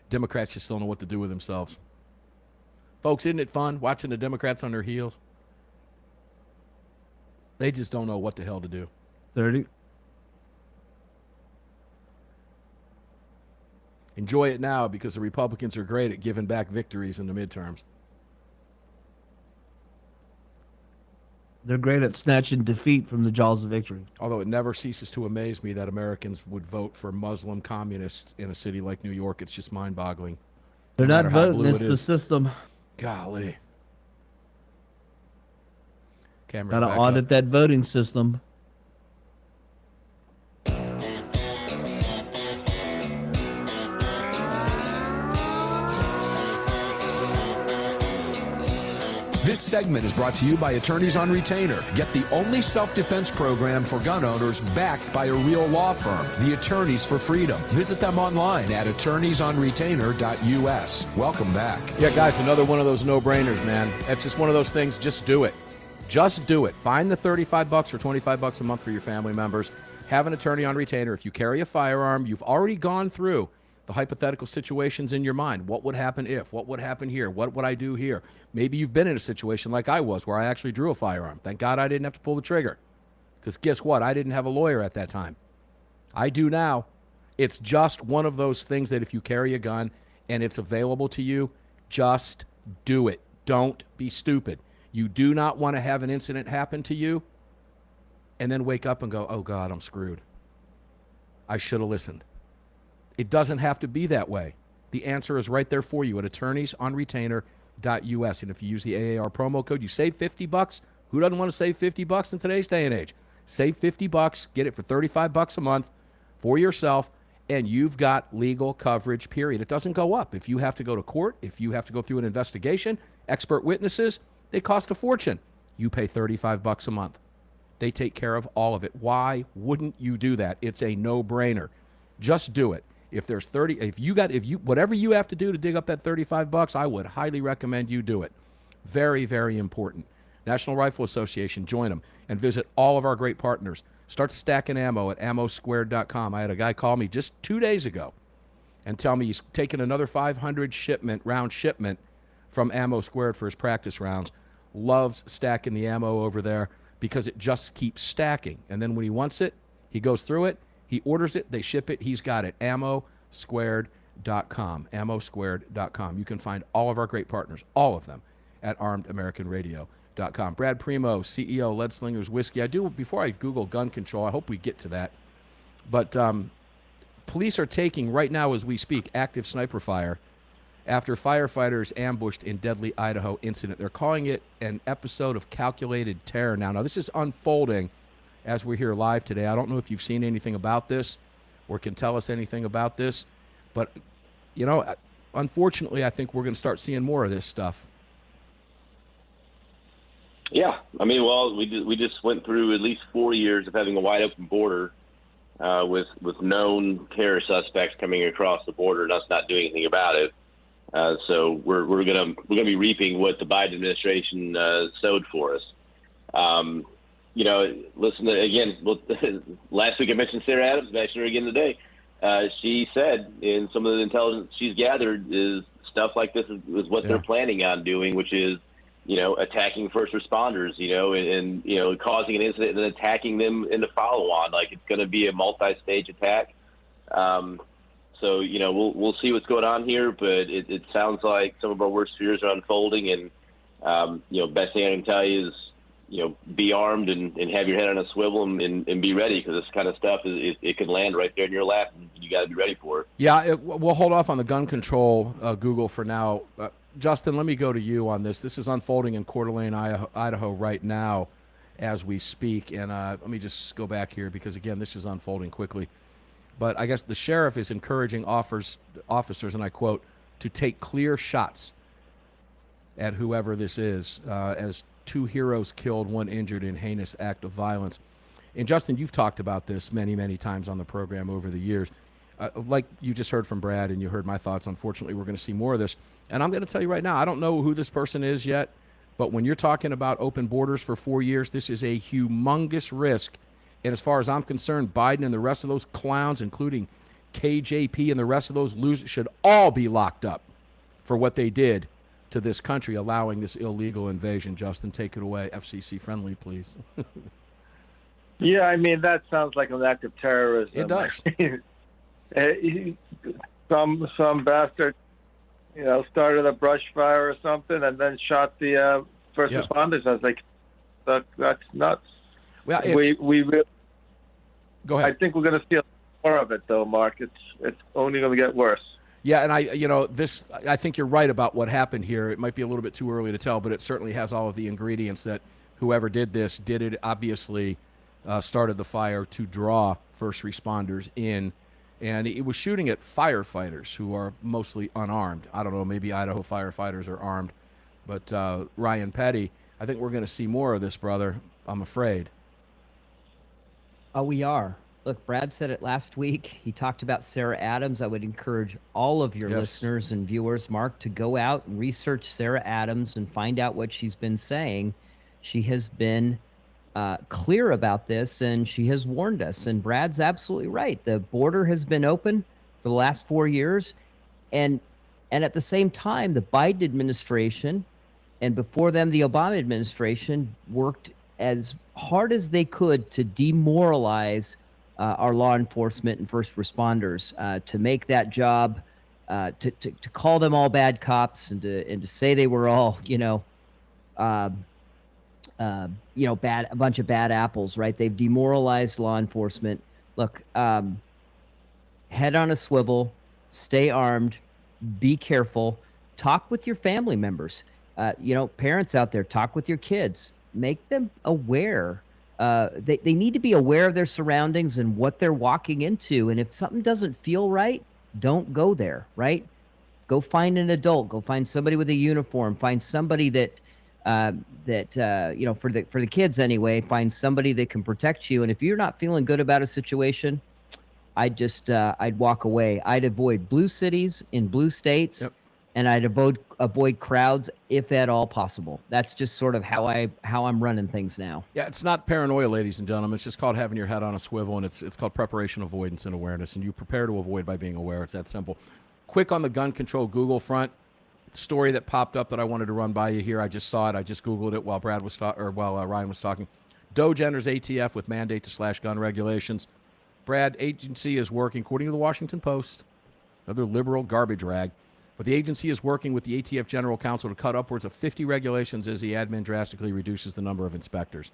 Democrats just don't know what to do with themselves. Folks, isn't it fun watching the Democrats on their heels? They just don't know what the hell to do. 30. Enjoy it now because the Republicans are great at giving back victories in the midterms. They're great at snatching defeat from the jaws of victory. Although it never ceases to amaze me that Americans would vote for Muslim communists in a city like New York. It's just mind-boggling. They're No not matter how voting. blue It's it the is. system. Golly. Cameras Got to back audit up. that voting system. This segment is brought to you by Attorneys on Retainer. Get the only self-defense program for gun owners backed by a real law firm, the Attorneys for Freedom. Visit them online at attorneysonretainer.us. Welcome back. Yeah, guys, another one of those no-brainers, man. It's just one of those things. Just do it. Just do it. Find the $35 or $25 a month for your family members. Have an attorney on retainer. If you carry a firearm, you've already gone through the hypothetical situations in your mind. What would happen if? What would happen here? What would I do here? Maybe you've been in a situation like I was where I actually drew a firearm. Thank God I didn't have to pull the trigger. Because guess what? I didn't have a lawyer at that time. I do now. It's just one of those things that if you carry a gun and it's available to you, just do it. Don't be stupid. You do not want to have an incident happen to you and then wake up and go, oh, God, I'm screwed. I should have listened. It doesn't have to be that way. The answer is right there for you at attorneysonretainer.us. And if you use the AAR promo code, you save $50. Who doesn't want to save $50 in today's day and age? Save $50, get it for $35 a month for yourself, and you've got legal coverage, period. It doesn't go up. If you have to go to court, if you have to go through an investigation, expert witnesses, they cost a fortune. You pay $35 a month. They take care of all of it. Why wouldn't you do that? It's a no-brainer. Just do it. If there's whatever you have to do to dig up that $35, I would highly recommend you do it. Very, very important. National Rifle Association, join them and visit all of our great partners. Start stacking ammo at ammosquared.com. I had a guy call me just 2 days ago and tell me he's taking another 500 round shipment from Ammo Squared for his practice rounds. Loves stacking the ammo over there because it just keeps stacking. And then when he wants it, he goes through it. He orders it, they ship it, he's got it. ammosquared.com, ammosquared.com. You can find all of our great partners, all of them, at armedamericanradio.com. Brad Premo, CEO, Lead Slingers Whiskey. Before I Google gun control, I hope we get to that. But police are taking, right now as we speak, active sniper fire after firefighters ambushed in deadly Idaho incident. They're calling it an episode of calculated terror now. This is unfolding as we're here live today. I don't know if you've seen anything about this or can tell us anything about this, but, unfortunately, I think we're going to start seeing more of this stuff. Yeah. I mean, well, we just went through at least 4 years of having a wide open border with known terror suspects coming across the border and us not doing anything about it. So we're gonna be reaping what the Biden administration sowed for us. Listen to, again, last week I mentioned Sarah Adams, I mentioned her again today. She said in some of the intelligence she's gathered is stuff like this is what they're planning on doing, which is, attacking first responders, and causing an incident and then attacking them in the follow-on. Like it's going to be a multi-stage attack. So, we'll see what's going on here, but it sounds like some of our worst fears are unfolding. And, best thing I can tell you is, be armed and have your head on a swivel and be ready, because this kind of stuff, it can land right there in your lap, and you got to be ready for it. Yeah, we'll hold off on the gun control, Google, for now. Justin, let me go to you on this. This is unfolding in Coeur d'Alene, Idaho right now as we speak. And let me just go back here because, again, this is unfolding quickly. But I guess the sheriff is encouraging officers, and I quote, to take clear shots at whoever this is, as 2 heroes killed, 1 injured in heinous act of violence. And Justin, you've talked about this many, many times on the program over the years. Like you just heard from Brad and you heard my thoughts. Unfortunately, we're going to see more of this. And I'm going to tell you right now, I don't know who this person is yet, but when you're talking about open borders for 4 years, this is a humongous risk And as far as I'm concerned, Biden and the rest of those clowns, including KJP and the rest of those losers, should all be locked up for what they did to this country, allowing this illegal invasion. Justin, take it away. FCC friendly, please. Yeah, I mean, that sounds like an act of terrorism. It does. Some bastard, started a brush fire or something and then shot the first responders. I was like, that's nuts. Well, we really, go ahead. I think we're going to see more of it, though, Mark. It's only going to get worse. Yeah, and I think you're right about what happened here. It might be a little bit too early to tell, but it certainly has all of the ingredients that whoever did this did it. Obviously, started the fire to draw first responders in, and it was shooting at firefighters who are mostly unarmed. I don't know, maybe Idaho firefighters are armed, but Ryan Petty, I think we're going to see more of this, brother. I'm afraid. Oh, we are. Look, Brad said it last week. He talked about Sarah Adams. I would encourage all of your listeners and viewers, Mark, to go out and research Sarah Adams and find out what she's been saying. She has been clear about this, and she has warned us. And Brad's absolutely right. The border has been open for the last 4 years. And at the same time, the Biden administration and before them, the Obama administration worked as hard as they could to demoralize our law enforcement and first responders, to make that job, to call them all bad cops and to say they were all, bad, a bunch of bad apples, right? They've demoralized law enforcement. Look, head on a swivel, stay armed, be careful, talk with your family members. Parents out there, talk with your kids, make them aware. They need to be aware of their surroundings and what they're walking into. And if something doesn't feel right, don't go there, right? Go find an adult, go find somebody with a uniform, find somebody that for the kids anyway, find somebody that can protect you. And if you're not feeling good about a situation, I'd walk away. I'd avoid blue cities in blue states. Yep. And I'd avoid crowds if at all possible. That's just sort of how I'm running things now. Yeah, it's not paranoia, ladies and gentlemen. It's just called having your head on a swivel, and it's called preparation, avoidance, and awareness. And you prepare to avoid by being aware. It's that simple. Quick on the gun control Google front. Story that popped up that I wanted to run by you here. I just saw it. I just Googled it while Ryan was talking. DOGE enters ATF with mandate to slash gun regulations. Brad, agency is working, according to the Washington Post, another liberal garbage rag. But the agency is working with the ATF General Counsel to cut upwards of 50 regulations as the admin drastically reduces the number of inspectors.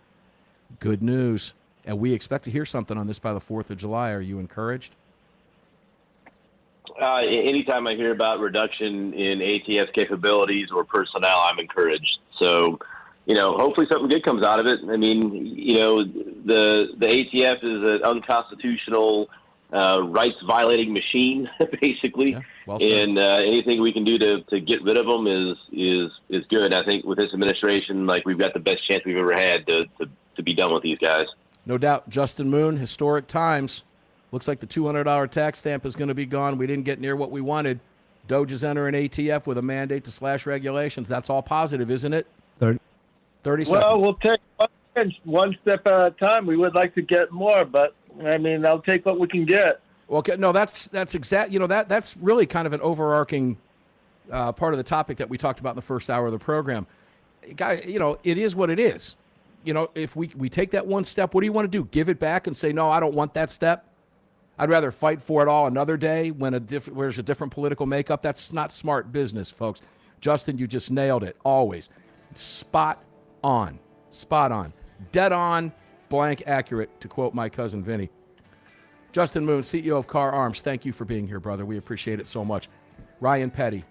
Good news. And we expect to hear something on this by the 4th of July. Are you encouraged? Anytime I hear about reduction in ATF capabilities or personnel, I'm encouraged. So, hopefully something good comes out of it. I mean, the ATF is an unconstitutional rights-violating machine, basically. Yeah, well said. And anything we can do to get rid of them is good. I think with this administration, we've got the best chance we've ever had to be done with these guys. No doubt. Justin Moon, historic times. Looks like the $200 tax stamp is going to be gone. We didn't get near what we wanted. DOGE is entering ATF with a mandate to slash regulations. That's all positive, isn't it? 30 seconds. Well, we'll take one step at a time. We would like to get more, but I'll take what we can get. Okay, no, that's exact. That's really kind of an overarching part of the topic that we talked about in the first hour of the program. Guy, it is what it is. If we take that one step, what do you want to do? Give it back and say, no, I don't want that step? I'd rather fight for it all another day when there's a different political makeup. That's not smart business, folks. Justin, you just nailed it. Always. Spot on. Spot on. Dead on, blank accurate, to quote my cousin Vinny. Justin Moon, CEO of Car Arms, thank you for being here, brother. We appreciate it so much. Ryan Petty,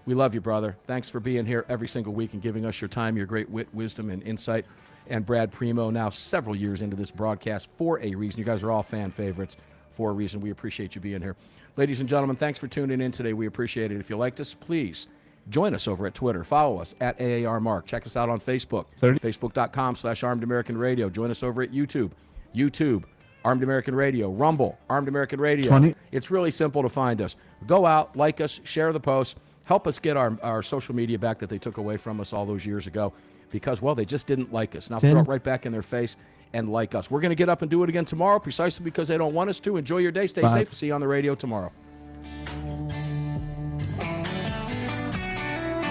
we love you, brother. Thanks for being here every single week and giving us your time, your great wit, wisdom, and insight. And Brad Premo, now several years into this broadcast for a reason. You guys are all fan favorites for a reason. We appreciate you being here. Ladies and gentlemen, thanks for tuning in today. We appreciate it. If you liked us, please join us over at Twitter. Follow us at AAR Mark. Check us out on Facebook, Facebook.com/Armed American Radio. Join us over at YouTube, Armed American Radio. Rumble, Armed American Radio. It's really simple to find us. Go out, like us, share the post. Help us get our social media back that they took away from us all those years ago because, well, they just didn't like us. Now throw it right back in their face and like us. We're going to get up and do it again tomorrow precisely because they don't want us to. Enjoy your day. Stay safe. See you on the radio tomorrow.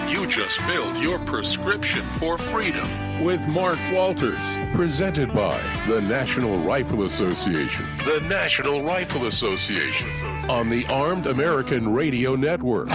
You just filled your prescription for freedom with Mark Walters, presented by the National Rifle Association. The National Rifle Association on the Armed American Radio Network.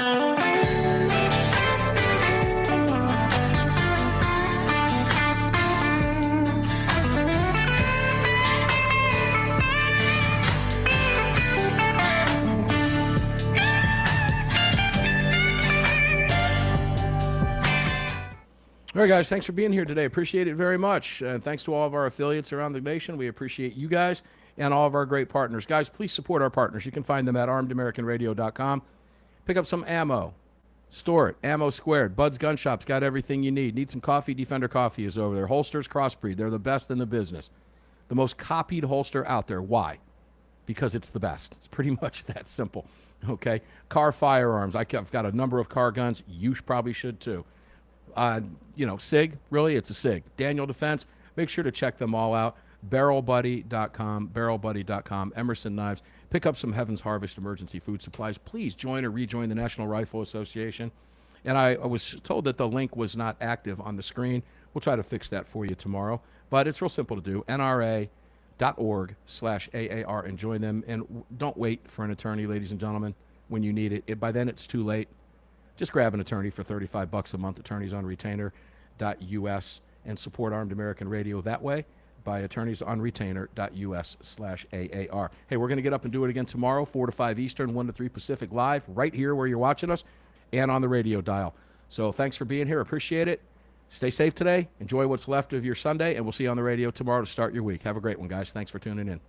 All right, guys, thanks for being here today. Appreciate it very much. And thanks to all of our affiliates around the nation. We appreciate you guys and all of our great partners. Guys, please support our partners. You can find them at armedamericanradio.com. Pick up some ammo. Store it. Ammo Squared. Bud's Gun Shop's got everything you need. Need some coffee? Defender Coffee is over there. Holsters Crossbreed. They're the best in the business. The most copied holster out there. Why? Because it's the best. It's pretty much that simple. Okay? Car Firearms. I've got a number of car guns. You probably should too. SIG, really, it's a SIG. Daniel Defense, make sure to check them all out. barrelbuddy.com, Emerson Knives. Pick up some Heaven's Harvest emergency food supplies. Please join or rejoin the National Rifle Association. And I was told that the link was not active on the screen. We'll try to fix that for you tomorrow. But it's real simple to do. NRA.org/AAR and join them. And don't wait for an attorney, ladies and gentlemen, when you need it. By then, it's too late. Just grab an attorney for $35 a month, attorneysonretainer.us, and support Armed American Radio that way by attorneysonretainer.us/AAR. Hey, we're going to get up and do it again tomorrow, 4 to 5 Eastern, 1 to 3 Pacific, live, right here where you're watching us, and on the radio dial. So thanks for being here. Appreciate it. Stay safe today. Enjoy what's left of your Sunday, and we'll see you on the radio tomorrow to start your week. Have a great one, guys. Thanks for tuning in.